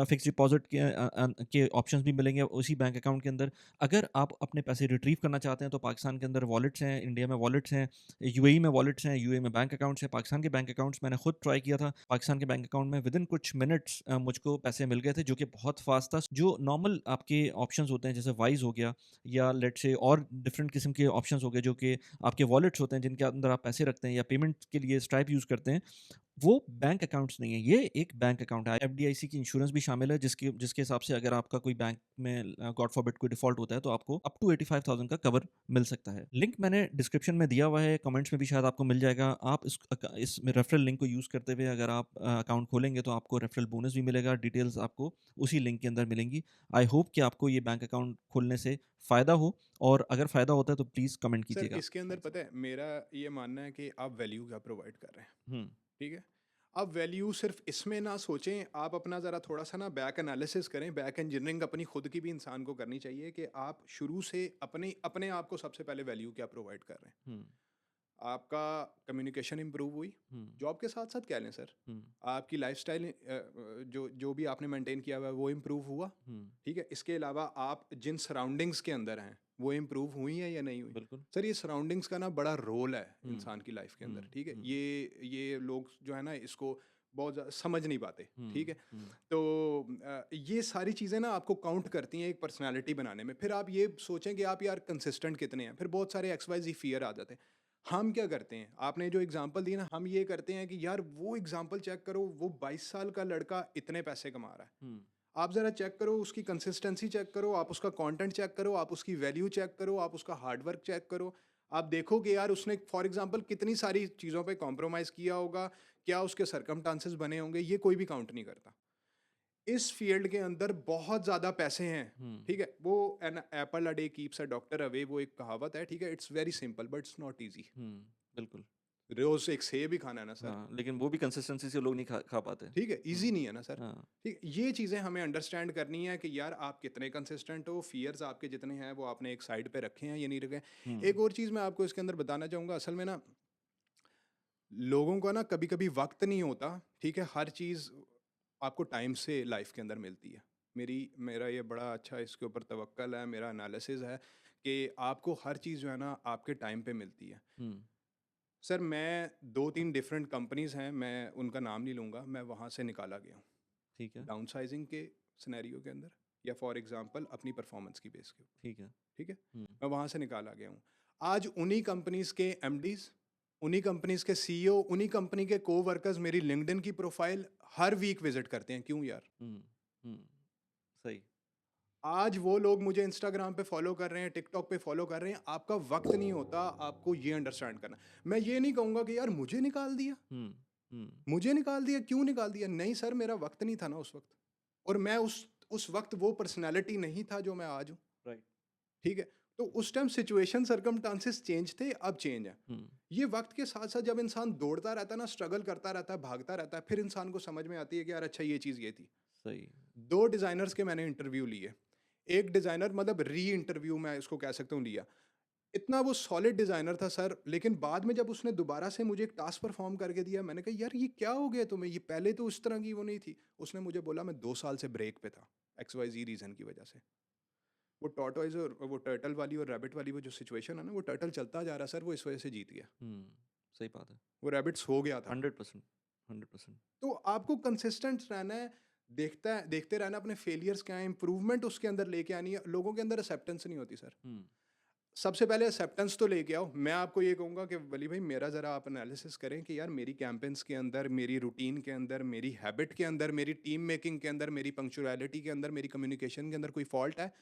Speaker 3: फिक्स डिपॉजिट के ऑप्शंस भी मिलेंगे उसी बैंक अकाउंट के अंदर। अगर आप अपने पैसे रिट्रीव करना चाहते हैं तो पाकिस्तान के अंदर वॉलेट्स हैं, इंडिया में वॉलेट्स हैं, यूएई में वॉलेट्स हैं, यूएई में बैंक अकाउंट्स हैं। पाकिस्तान के बैंक अकाउंट्स मैंने खुद ट्राई किया था। पाकिस्तान के बैंक अकाउंट में विदिन कुछ मिनट्स मुझको पैसे मिल गए थे जो कि बहुत फास्ट था। जो नॉर्मल आपके ऑप्शंस होते हैं जैसे वाइज हो गया या लेट्स से और डिफरेंट किस्म के ऑप्शंस हो गए जो कि आपके वॉलेट्स होते हैं जिनके अंदर आप पैसे रखते हैं या पेमेंट के लिए स्ट्राइप यूज़ करते हैं, वो बैंक अकाउंट्स नहीं है, ये एक बैंक अकाउंट है। एफडीआईसी की इंश्योरेंस भी शामिल है जिसके जिसके हिसाब से अगर आपका कोई बैंक में गॉड फॉरबिड कोई डिफ़ॉल्ट होता है तो आपको अप टू 85,000 का कवर मिल सकता है। लिंक मैंने डिस्क्रिप्शन में दिया हुआ है, कमेंट्स में भी शायद आपको मिल जाएगा। आप इस रेफरल लिंक को यूज़ करते हुए अगर आप अकाउंट खोलेंगे तो आपको रेफरल बोनस भी मिलेगा। डिटेल्स आपको उसी लिंक के अंदर मिलेंगी। आई होप कि आपको ये बैंक अकाउंट खोलने से फ़ायदा हो, और अगर फ़ायदा होता है तो प्लीज़ कमेंट
Speaker 1: सर
Speaker 3: कीजिएगा।
Speaker 1: इसके अंदर
Speaker 3: थैंक्स।
Speaker 1: पता है मेरा ये मानना है कि आप वैल्यू क्या प्रोवाइड कर रहे हैं।
Speaker 2: हुँ,
Speaker 1: ठीक है, आप वैल्यू सिर्फ इसमें ना सोचें, आप अपना ज़रा थोड़ा सा ना बैक एनालिसिस करें। बैक इंजीनियरिंग अपनी खुद की भी इंसान को करनी चाहिए कि आप शुरू से अपने अपने आप को सबसे पहले वैल्यू क्या प्रोवाइड कर रहे हैं।
Speaker 2: हुँ,
Speaker 1: आपका कम्युनिकेशन इंप्रूव हुई,
Speaker 2: हुँ,
Speaker 1: जॉब के साथ साथ कह लें सर,
Speaker 2: हुँ,
Speaker 1: आपकी लाइफस्टाइल जो जो भी आपने मेंटेन किया हुआ है वो इम्प्रूव हुआ।
Speaker 2: हुँ,
Speaker 1: ठीक है, इसके अलावा आप जिन सराउंडिंग्स के अंदर हैं वो इम्प्रूव हुई हैं या नहीं हुई।
Speaker 2: बिल्कुल।
Speaker 1: सर ये सराउंडिंग्स का ना बड़ा रोल है
Speaker 2: हुँ,
Speaker 1: इंसान की लाइफ के
Speaker 2: हुँ,
Speaker 1: अंदर। ठीक है,
Speaker 2: हुँ,
Speaker 1: ये लोग जो है ना इसको बहुत समझ नहीं पाते, ठीक है।
Speaker 2: हम्म,
Speaker 1: तो ये सारी चीज़ें ना आपको काउंट करती हैं एक पर्सनालिटी बनाने में। फिर आप ये सोचें कि आप यार कंसिस्टेंट कितने हैं, फिर बहुत सारे XYZ फियर आ जाते हैं। हम क्या करते हैं, आपने जो एग्जांपल दी ना, हम ये करते हैं कि यार वो एग्जांपल चेक करो, वो 22 साल का लड़का इतने पैसे कमा रहा है।
Speaker 2: हम्म,
Speaker 1: आप ज़रा चेक करो, उसकी कंसिस्टेंसी चेक करो, आप उसका कंटेंट चेक करो, आप उसकी वैल्यू चेक करो, आप उसका हार्ड वर्क चेक करो। आप देखो कि यार उसने फॉर एग्जांपल कितनी सारी चीज़ों पे कॉम्प्रोमाइज़ किया होगा, क्या उसके सरकमस्टांसेस बने होंगे, ये कोई भी काउंट नहीं करता। इस फील्ड के अंदर बहुत ज़्यादा पैसे हैं,
Speaker 2: हम्म,
Speaker 1: ठीक है। वो an apple a day keeps a doctor away, वो एक कहावत है, ठीक है। It's very simple but it's not easy.
Speaker 2: बिल्कुल।
Speaker 1: रोज़ एक सेब ही खाना है ना सर,
Speaker 2: हाँ, लेकिन वो भी कंसिस्टेंसी से लोग नहीं खा पाते।
Speaker 1: ठीक है, ईजी नहीं है ना सर।
Speaker 2: हाँ।
Speaker 1: ठीक है, ये चीज़ें हमें अंडरस्टैंड करनी है कि यार आप कितने कंसिस्टेंट हो, फियर्स आपके जितने हैं वो आपने एक साइड पे रखे हैं या नहीं रखे हैं।
Speaker 2: हम्म,
Speaker 1: एक और चीज़ मैं आपको इसके अंदर बताना चाहूँगा, असल में ना लोगों का ना कभी कभी वक्त नहीं होता, ठीक है। हर चीज़ आपको टाइम से लाइफ के अंदर मिलती है। मेरा ये बड़ा अच्छा इसके ऊपर तवक्कल है, मेरा एनालिसिस है कि आपको हर चीज़ जो है ना आपके टाइम पे मिलती है।
Speaker 2: हम्म,
Speaker 1: सर मैं 2-3 डिफरेंट कंपनीज़ हैं, मैं उनका नाम नहीं लूँगा, मैं वहाँ से निकाला गया हूँ
Speaker 2: ठीक है,
Speaker 1: डाउनसाइजिंग के सिनेरियो के अंदर, या फॉर एग्जांपल अपनी परफॉर्मेंस की बेस के ऊपर,
Speaker 2: ठीक है।
Speaker 1: ठीक है।
Speaker 2: हम्म,
Speaker 1: मैं वहाँ से निकाला गया हूँ। आज उन्हीं कंपनीज़ के एमडीज़, उन्हीं कंपनीज़ के सीईओ, उन्हीं कंपनी के कोवर्कर्स मेरी लिंक्डइन की प्रोफाइल हर वीक विजिट करते हैं। क्यों यार?
Speaker 2: हम्म, हम्म, सही।
Speaker 1: आज वो लोग मुझे इंस्टाग्राम पे फॉलो कर रहे हैं, टिकटॉक पे फॉलो कर रहे हैं। आपका वक्त नहीं होता, आपको ये अंडरस्टैंड करना। मैं ये नहीं कहूँगा कि यार मुझे निकाल दिया,
Speaker 2: हम्म, हम्म,
Speaker 1: मुझे निकाल दिया, क्यों निकाल दिया? नहीं सर, मेरा वक्त नहीं था ना उस वक्त, और मैं उस वक्त वो पर्सनैलिटी नहीं था जो मैं आज हूँ,
Speaker 2: राइट।
Speaker 1: ठीक है। तो उस टाइम सिचुएशन सर्कमस्टांसेस चेंज थे, अब चेंज है।
Speaker 2: हम्म,
Speaker 1: ये वक्त के साथ साथ जब इंसान दौड़ता रहता है ना, स्ट्रगल करता रहता है, भागता रहता है, फिर इंसान को समझ में आती है कि यार अच्छा ये चीज़ ये थी।
Speaker 2: सही।
Speaker 1: 2 डिज़ाइनर्स के मैंने इंटरव्यू लिए। एक डिज़ाइनर मतलब री इंटरव्यू मैं इसको कह सकता हूँ लिया। इतना वो सॉलिड डिज़ाइनर था सर, लेकिन बाद में जब उसने दोबारा से मुझे एक टास्क परफ़ॉर्म करके दिया, मैंने कहा यार ये क्या हो गया तुम्हें? ये पहले तो उस तरह की वो नहीं थी। उसने मुझे बोला मैं 2 साल से ब्रेक पे था, XYZ रीज़न की वजह से। वो टॉर्टोइज़ और वो टर्टल वाली और रैबिट वाली वो जो सिचुएशन है ना, वो टर्टल चलता जा रहा है सर, वो इस वजह से जीत गया।
Speaker 2: हम्म, सही बात है।
Speaker 1: वो रैबिट सो गया था।
Speaker 2: 100%, 100%।
Speaker 1: तो आपको कंसिस्टेंट रहना है, देखते रहना अपने फेलियर्स क्या हैं, इम्प्रूवमेंट उसके अंदर लेके आनी है। लोगों के अंदर एक्सेप्टेंस नहीं होती सर।
Speaker 2: हम्म,
Speaker 1: सबसे पहले एक्सेप्टेंस तो लेके आओ। मैं आपको ये कहूँगा कि वली भाई मेरा ज़रा आप एनालिसिस करें कि यार मेरी कैंपेन्स के अंदर, मेरी रूटीन के अंदर, मेरी हैबिट के अंदर, मेरी टीम मेकिंग के अंदर, मेरी पंक्चुअलिटी के अंदर, मेरी कम्युनिकेशन के अंदर कोई फॉल्ट है।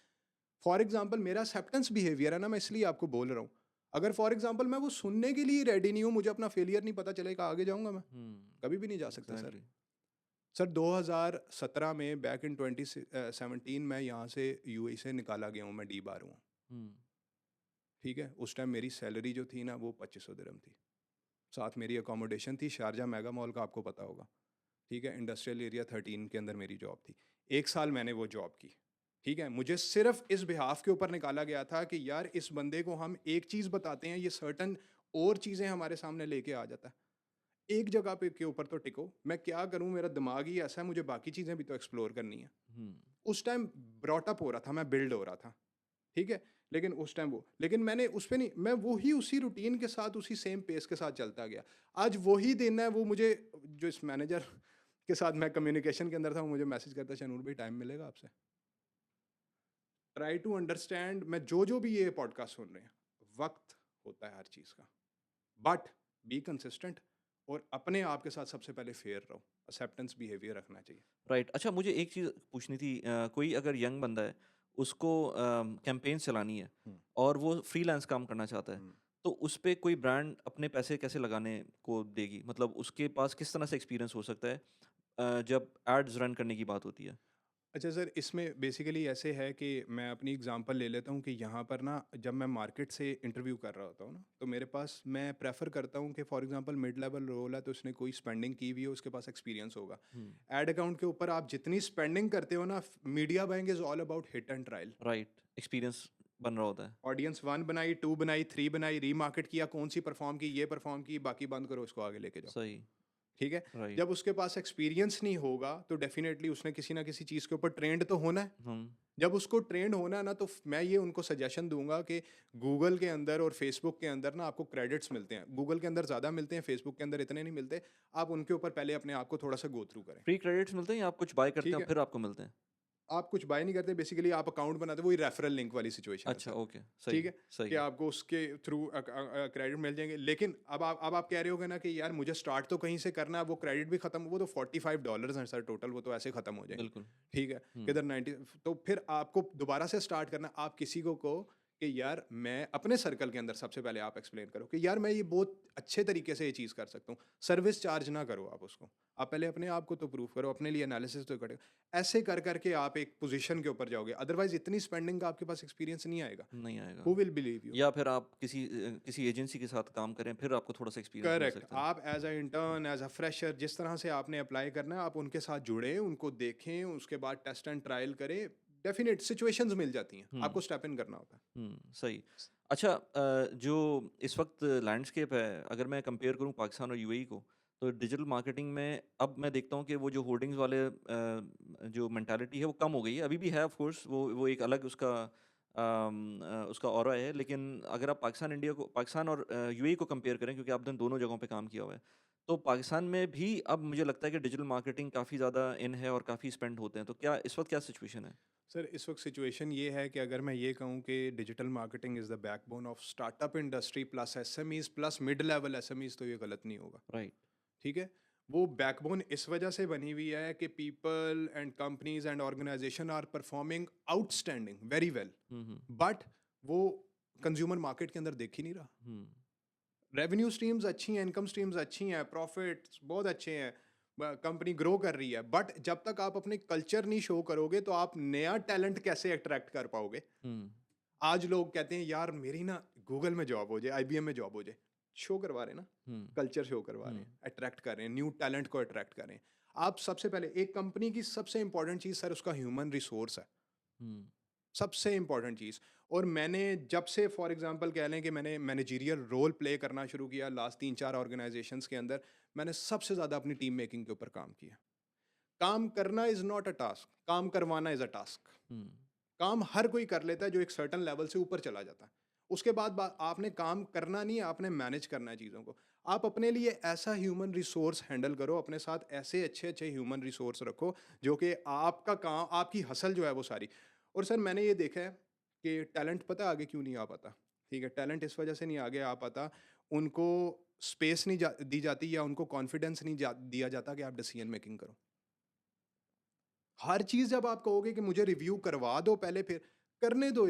Speaker 1: फॉर एग्जाम्पल मेरा एक्सेप्टेंस बिहेवियर है ना, मैं इसलिए आपको बोल रहा हूँ। अगर फॉर एग्जाम्पल मैं वो सुनने के लिए रेडी नहीं हूँ, मुझे अपना फेलियर नहीं पता चलेगा, आगे जाऊँगा मैं? कभी भी नहीं जा सकता सर।
Speaker 2: एग्जैक्टली।
Speaker 1: सर 2017 में बैक इन 2017 मैं यहाँ से यूएई से निकाला गया हूँ, मैं डी बार हूँ,
Speaker 2: हम्म,
Speaker 1: ठीक है। उस टाइम मेरी सैलरी जो थी ना वो 2500 दिरहम थी। साथ मेरी अकोमोडेशन थी, शारजा मेगा मॉल का आपको पता होगा, ठीक है। इंडस्ट्रियल एरिया 13 के अंदर मेरी जॉब थी। 1 साल मैंने वो जॉब की, ठीक है। मुझे सिर्फ इस बिहाफ के ऊपर निकाला गया था कि यार इस बंदे को हम एक चीज़ बताते हैं, ये सर्टन और चीज़ें हमारे सामने लेके आ जाता है। एक जगह पे के ऊपर तो टिको। मैं क्या करूँ, मेरा दिमाग ही ऐसा है, मुझे बाकी चीज़ें भी तो एक्सप्लोर करनी है।
Speaker 2: हम्म,
Speaker 1: उस टाइम ब्रॉट अप हो रहा था, मैं बिल्ड हो रहा था, ठीक है। लेकिन उस टाइम वो, लेकिन मैंने उस पे नहीं, मैं वही उसी रूटीन के साथ उसी सेम पेस के साथ चलता गया। आज वही दिन है, वो मुझे जो इस मैनेजर के साथ मैं कम्युनिकेशन के अंदर था, वो मुझे मैसेज करता है, शनूर भाई टाइम मिलेगा आपसे? ट्राई टू अंडरस्टैंड, मैं जो भी ये पॉडकास्ट सुन रहे हैं, वक्त होता है हर चीज़ का, बट बी कंसिस्टेंट और अपने आप के साथ सबसे पहले फेयर रहो। एक्सेप्टेंस बिहेवियर रखना चाहिए।
Speaker 2: राइट। अच्छा, मुझे एक चीज़ पूछनी थी। कोई अगर यंग बंदा है, उसको कैंपेन चलानी है
Speaker 1: हम्म,
Speaker 2: और वो फ्रीलांस काम करना चाहता है,
Speaker 1: हम्म।
Speaker 2: तो उस पे कोई ब्रांड अपने पैसे कैसे लगाने को देगी? मतलब उसके पास किस तरह से एक्सपीरियंस हो सकता है जब एड्स रन करने की बात होती है?
Speaker 1: अच्छा सर, इसमें बेसिकली ऐसे है कि मैं अपनी एग्जांपल ले लेता हूँ कि यहाँ पर ना जब मैं मार्केट से इंटरव्यू कर रहा होता हूँ ना, तो मेरे पास, मैं प्रेफर करता हूँ कि for example mid level role है तो उसने कोई स्पेंडिंग की हुई है, उसके पास एक्सपीरियंस होगा।
Speaker 2: हम्म,
Speaker 1: एड अकाउंट के ऊपर आप जितनी स्पेंडिंग करते हो ना, media buying is all about hit and trial.
Speaker 2: Right, experience बन रहा होता है।
Speaker 1: ऑडियंस 1 बनाई, 2 बनाई, 3 बनाई, रीमार्केट किया, कौन सी परफॉर्म की, ये परफॉर्म की, बाकी बंद करो, इसको आगे लेके जाओ।
Speaker 2: सही।
Speaker 1: ठीक है।
Speaker 2: राइट।
Speaker 1: जब उसके पास एक्सपीरियंस नहीं होगा तो डेफिनेटली उसने किसी ना किसी चीज़ के ऊपर ट्रेंड तो होना है। जब उसको ट्रेंड होना है ना, तो मैं ये उनको सजेशन दूंगा कि गूगल के अंदर और फेसबुक के अंदर ना आपको क्रेडिट्स मिलते हैं। गूगल के अंदर ज़्यादा मिलते हैं, फेसबुक के अंदर इतने नहीं मिलते। आप उनके ऊपर पहले अपने आप को थोड़ा सा गो थ्रू करें।
Speaker 2: फ्री क्रेडिट्स मिलते हैं या आप कुछ बाय करते
Speaker 1: ठीक
Speaker 2: हैं
Speaker 1: है,
Speaker 2: फिर आपको मिलते हैं?
Speaker 1: आप कुछ बाय नहीं करते, बेसिकली आप अकाउंट बनाते, वही रेफरल लिंक वाली सिचुएशन है
Speaker 2: अच्छा,
Speaker 1: सर।
Speaker 2: ओके, सही
Speaker 1: ठीक है,
Speaker 2: है, सही
Speaker 1: कि
Speaker 2: है।
Speaker 1: आपको उसके थ्रू क्रेडिट मिल जाएंगे। लेकिन अब आप कह रहे होगे ना कि यार मुझे स्टार्ट तो कहीं से करना है, वो क्रेडिट भी खत्म, वो तो $45 हैं सर टोटल, वो तो ऐसे खत्म हो जाएंगे।
Speaker 2: बिल्कुल।
Speaker 1: ठीक है,
Speaker 2: हुँ,
Speaker 1: किधर 90, तो फिर आपको दोबारा से स्टार्ट करना। आप किसी को कहो कि यार मैं अपने सर्कल के अंदर, सबसे पहले आप एक्सप्लेन करो कि यार मैं ये बहुत अच्छे तरीके से ये चीज़ कर सकता हूँ। सर्विस चार्ज ना करो आप उसको, आप पहले अपने आप को तो प्रूव करो, अपने लिए एनालिसिस तो करो। ऐसे कर करके आप एक पोजीशन के ऊपर जाओगे, अदरवाइज इतनी स्पेंडिंग का आपके पास एक्सपीरियंस नहीं आएगा।
Speaker 2: नहीं आएगा।
Speaker 1: Who will believe you?
Speaker 2: या फिर आप किसी एजेंसी के साथ काम करें, फिर आपको थोड़ा-सा एक्सपीरियंस मिल
Speaker 1: करेक्ट।
Speaker 2: सकता है।
Speaker 1: आप as a intern, as a fresher, जिस तरह से आपने अप्लाई करना है, आप उनके साथ जुड़े, उनको देखें, उसके बाद टेस्ट एंड ट्रायल करें। डेफिनेट सिचुएशंस मिल जाती हैं,
Speaker 2: हुँ,
Speaker 1: आपको स्टेप इन करना होता है।
Speaker 2: सही। अच्छा, जो इस वक़्त लैंडस्केप है, अगर मैं कंपेयर करूँ पाकिस्तान और यूएई को, तो डिजिटल मार्केटिंग में अब मैं देखता हूँ कि वो जो होर्डिंग्स वाले जो मेंटालिटी है वो कम हो गई है। अभी भी है ऑफ़ कोर्स, वो एक अलग उसका ऑरा है, लेकिन अगर आप पाकिस्तान और यूएई को कंपेयर करें, क्योंकि आपने दोनों जगहों पे काम किया हुआ है, तो पाकिस्तान में भी अब मुझे लगता है कि डिजिटल मार्केटिंग काफ़ी ज़्यादा इन है और काफ़ी स्पेंड होते हैं। तो क्या इस वक़्त क्या सिचुएशन है?
Speaker 1: सर इस वक्त सिचुएशन ये है कि अगर मैं ये कहूँ कि digital marketing is the backbone of startup industry plus SMEs plus mid level SMEs, तो ये गलत नहीं होगा।
Speaker 2: राइट।
Speaker 1: ठीक है, वो बैकबोन इस वजह से बनी हुई है कि people and companies and organisation are performing outstanding very well,
Speaker 2: हुँ, हुँ,
Speaker 1: बट वो कंज्यूमर मार्केट के अंदर देख ही नहीं रहा।
Speaker 2: हुँ,
Speaker 1: रेवेन्यू स्ट्रीम्स अच्छी हैं, इनकम स्ट्रीम्स अच्छी हैं, प्रॉफिट्स बहुत अच्छे हैं, कंपनी ग्रो कर रही है, बट जब तक आप अपने कल्चर नहीं शो करोगे तो आप नया टैलेंट कैसे अट्रैक्ट कर पाओगे?
Speaker 2: हुँ,
Speaker 1: आज लोग कहते हैं यार मेरी ना गूगल में जॉब हो जाए, आईबीएम में जॉब हो जाए। शो करवा रहे हैं ना,
Speaker 2: हुँ,
Speaker 1: कल्चर शो करवा रहे
Speaker 2: हुँ,
Speaker 1: हैं, अट्रैक्ट कर रहे हैं, न्यू टैलेंट को अट्रैक्ट कर रहे हैं। आप सबसे पहले एक कंपनी की सबसे इंपॉर्टेंट चीज़ सर उसका ह्यूमन रिसोर्स है,
Speaker 2: हुँ,
Speaker 1: सबसे इंपॉर्टेंट चीज़। और मैंने जब से फॉर एग्जांपल कह लें कि मैंने मैनेजरियल रोल प्ले करना शुरू किया लास्ट 3-4 ऑर्गेनाइजेशंस के अंदर, मैंने सबसे ज़्यादा अपनी टीम मेकिंग के ऊपर काम किया। काम करना इज़ नॉट अ टास्क, काम करवाना इज़ अ टास्क।
Speaker 2: हुँ,
Speaker 1: काम हर कोई कर लेता है जो एक सर्टेन लेवल से ऊपर चला जाता है। उसके बाद आपने काम करना नहीं है, आपने मैनेज करना है चीज़ों को। आप अपने लिए ऐसा ह्यूमन रिसोर्स हैंडल करो, अपने साथ ऐसे अच्छे-अच्छे ह्यूमन रिसोर्स रखो जो कि आपका काम, आपकी हसल जो है वो सारी। और सर मैंने ये देखा है कि टैलेंट पता है आगे क्यों नहीं आ पाता? ठीक है, टैलेंट इस वजह से नहीं आगे आ पाता, उनको स्पेस नहीं दी जाती, या उनको कॉन्फिडेंस नहीं दिया जाता कि आप डिसीजन मेकिंग करो। हर चीज़ जब आप कहोगे कि मुझे रिव्यू करवा दो पहले, फिर करने दो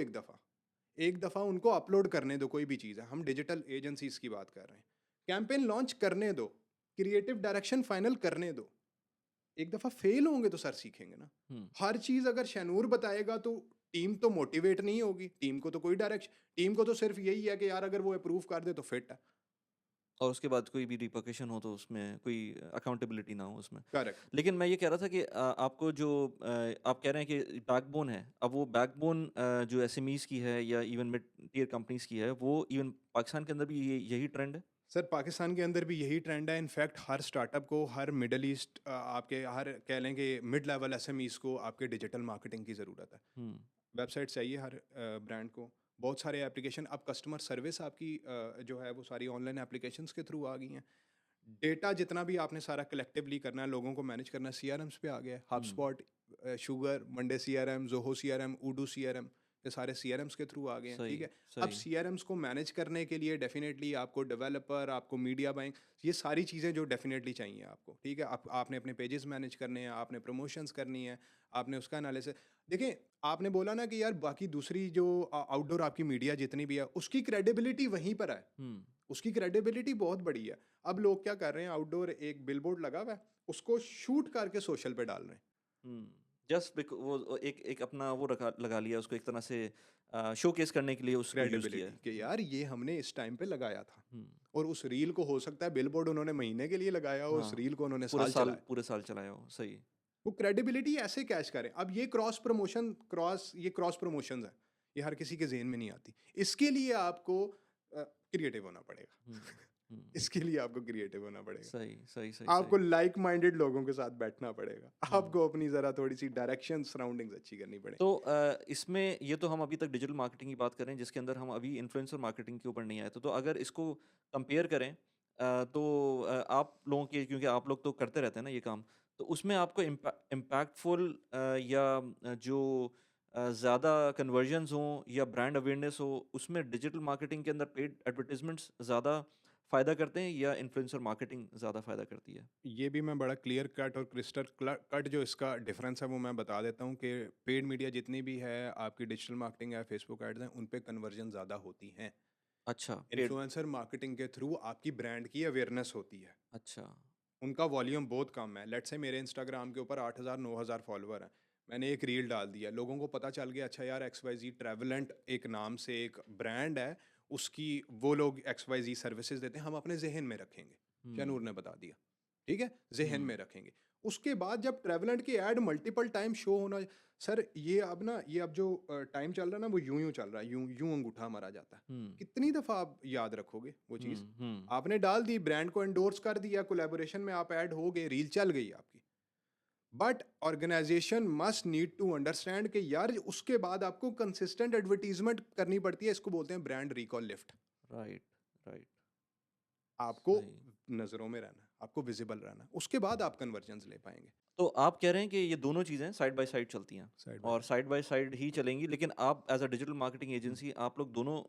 Speaker 1: एक दफ़ा उनको अपलोड करने दो, कोई भी चीज़ है, हम डिजिटल एजेंसीज की बात कर रहे हैं। कैंपेन लॉन्च करने दो, क्रिएटिव डायरेक्शन फाइनल करने दो। एक दफ़ा फेल होंगे तो सर सीखेंगे ना।
Speaker 2: हुँ।
Speaker 1: हर चीज़ अगर शैनूर बताएगा तो टीम तो मोटिवेट नहीं होगी, टीम को तो कोई डायरेक्शन, टीम को तो सिर्फ यही है कि यार अगर वो अप्रूव कर दे तो फिट है।
Speaker 2: और उसके बाद कोई भी रिपरकशन हो तो उसमें कोई अकाउंटेबिलिटी ना हो उसमें।
Speaker 1: करेक्ट।
Speaker 2: लेकिन मैं ये कह रहा था कि आपको जो आप कह रहे हैं कि बैकबोन है, अब वो बैकबोन जो एसएमईज़ की है या इवन मिड टियर कंपनीज़ की है, वो इवन पाकिस्तान के अंदर भी यही ट्रेंड है?
Speaker 1: सर पाकिस्तान के अंदर भी यही ट्रेंड है। इनफैक्ट हर स्टार्टअप को, हर मिडल ईस्ट आपके हर कह लें कि मिड लेवल एसएमईज को आपके डिजिटल मार्केटिंग की ज़रूरत है।
Speaker 2: हुँ,
Speaker 1: वेबसाइट चाहिए हर ब्रांड को, बहुत सारे एप्लीकेशन, अब कस्टमर सर्विस आपकी जो है वो सारी ऑनलाइन एप्लीकेशंस के थ्रू आ गई हैं। डेटा जितना भी आपने सारा कलेक्टिवली करना है, लोगों को मैनेज करना है, सीआरएम्स पे आ गया है।
Speaker 2: हुँ,
Speaker 1: HubSpot, Sugar, Monday CRM, Zoho CRM, Odoo CRM, ये सारे सीआरएम्स के थ्रू आ गए हैं।
Speaker 2: सही,
Speaker 1: ठीक है, अब
Speaker 2: सही।
Speaker 1: सीआरएम्स को मैनेज करने के लिए डेफिनेटली आपको डेवलपर, आपको मीडिया बाइंग, ये सारी चीज़ें जो डेफिनेटली चाहिए आपको। ठीक है, आपने अपने पेजेस मैनेज करने हैं, आपने प्रमोशंस करनी है, आपने उसका एनालिसिस। देखिए, आपने बोला ना कि यार बाकी दूसरी जो आउटडोर आपकी मीडिया जितनी भी है उसकी क्रेडिबिलिटी वहीं पर है,
Speaker 2: हुँ,
Speaker 1: उसकी क्रेडिबिलिटी बहुत बड़ी है। अब लोग क्या कर रहे हैं, आउटडोर एक बिलबोर्ड लगा हुआ है, उसको शूट करके सोशल पे डाल रहे हैं।
Speaker 2: हुँ। जस्ट वो एक एक अपना वो लगा लिया उसको एक तरह से शोकेस करने के लिए उसको यूज़ किया
Speaker 1: क्रेडिबिलिटी
Speaker 2: है।
Speaker 1: कि यार ये हमने इस टाइम पे लगाया था,
Speaker 2: हुँ,
Speaker 1: और उस रील को हो सकता है बिलबोर्ड उन्होंने महीने के लिए लगाया हो, उस
Speaker 2: हाँ,
Speaker 1: रील को उन्होंने साल चलाया।
Speaker 2: पूरे साल चलाया हो, सही।
Speaker 1: वो क्रेडिबिलिटी ऐसे कैच करें। अब ये क्रॉस प्रमोशन है, ये हर किसी के जेहन में नहीं आती। इसके लिए आपको क्रिएटिव होना पड़ेगा।
Speaker 2: हुँ,
Speaker 1: इसके लिए आपको क्रिएटिव होना पड़ेगा,
Speaker 2: सही सही सही
Speaker 1: आपको
Speaker 2: सही
Speaker 1: लाइक माइंडेड लोगों के साथ बैठना पड़ेगा, आपको अपनी ज़रा थोड़ी सी डायरेक्शन सराउंडिंग्स अच्छी करनी पड़ेगी।
Speaker 2: तो इसमें ये तो हम अभी तक डिजिटल मार्केटिंग की बात करें जिसके अंदर हम अभी इन्फ्लुएंसर मार्केटिंग के ऊपर नहीं आए तो अगर इसको कंपेयर करें तो आप लोगों के क्योंकि आप लोग तो करते रहते हैं ना ये काम तो उसमें आपको इम्पैक्टफुल या जो ज़्यादा कन्वर्जन्स हों या ब्रांड अवेयरनेस हो उसमें डिजिटल मार्केटिंग के अंदर पेड एडवर्टीजमेंट्स ज़्यादा फ़ायदा करते हैं या इन्फ्लुएंसर मार्केटिंग ज़्यादा फ़ायदा करती है?
Speaker 1: ये भी मैं बड़ा क्लियर कट और क्रिस्टल कट जो इसका डिफरेंस है वो मैं बता देता हूँ कि पेड मीडिया जितनी भी है, आपकी डिजिटल मार्केटिंग है, फेसबुक एड्स हैं, उन पे कन्वर्जन ज़्यादा होती हैं।
Speaker 2: अच्छा, पेड
Speaker 1: इन्फ्लुएंसर मार्केटिंग के थ्रू आपकी ब्रांड की अवेयरनेस होती है,
Speaker 2: अच्छा।
Speaker 1: उनका वॉल्यूम बहुत कम है। लेट्स से मेरे इंस्टाग्राम के ऊपर 8,000 9,000 फॉलोअर हैं, मैंने एक रील डाल दिया, लोगों को पता चल गया अच्छा यार XYZ ट्रैवलेंट एक नाम से एक ब्रांड है, उसकी वो लोग XYZ सर्विसेज देते हैं, हम अपने जहन में रखेंगे।
Speaker 2: हुँ,
Speaker 1: शानूर ने बता दिया, ठीक है, जहन
Speaker 2: हुँ,
Speaker 1: में रखेंगे। उसके बाद जब ट्रैवलेंट की ऐड मल्टीपल टाइम शो होना, सर ये अब ना, ये अब जो टाइम चल रहा है ना, वो यूं यूं चल रहा है, यूं यूं अंगूठा मारा जाता है।
Speaker 2: हुँ,
Speaker 1: कितनी दफ़ा आप याद रखोगे वो चीज़?
Speaker 2: हुँ, हुँ।
Speaker 1: आपने डाल दी, ब्रांड को एंडोर्स कर दिया, कोलैबोरेशन में आप ऐड हो गए, रील चल गई आपकी। But organisation must need to understand कि यार उसके बाद आपको कंसिस्टेंट एडवर्टीजमेंट करनी पड़ती है, इसको बोलते हैं brand recall lift.
Speaker 2: Right, right,
Speaker 1: आपको
Speaker 2: सही।
Speaker 1: नज़रों में रहना है, आपको विजिबल रहना है, उसके बाद आप कन्वर्जन्स ले पाएंगे।
Speaker 2: तो आप कह रहे हैं कि ये दोनों चीज़ें साइड बाय साइड चलती हैं
Speaker 1: साइड बाय
Speaker 2: और साइड बाय साइड ही चलेंगी, लेकिन आप as a digital marketing
Speaker 1: side.
Speaker 2: Agency आप लोग दोनों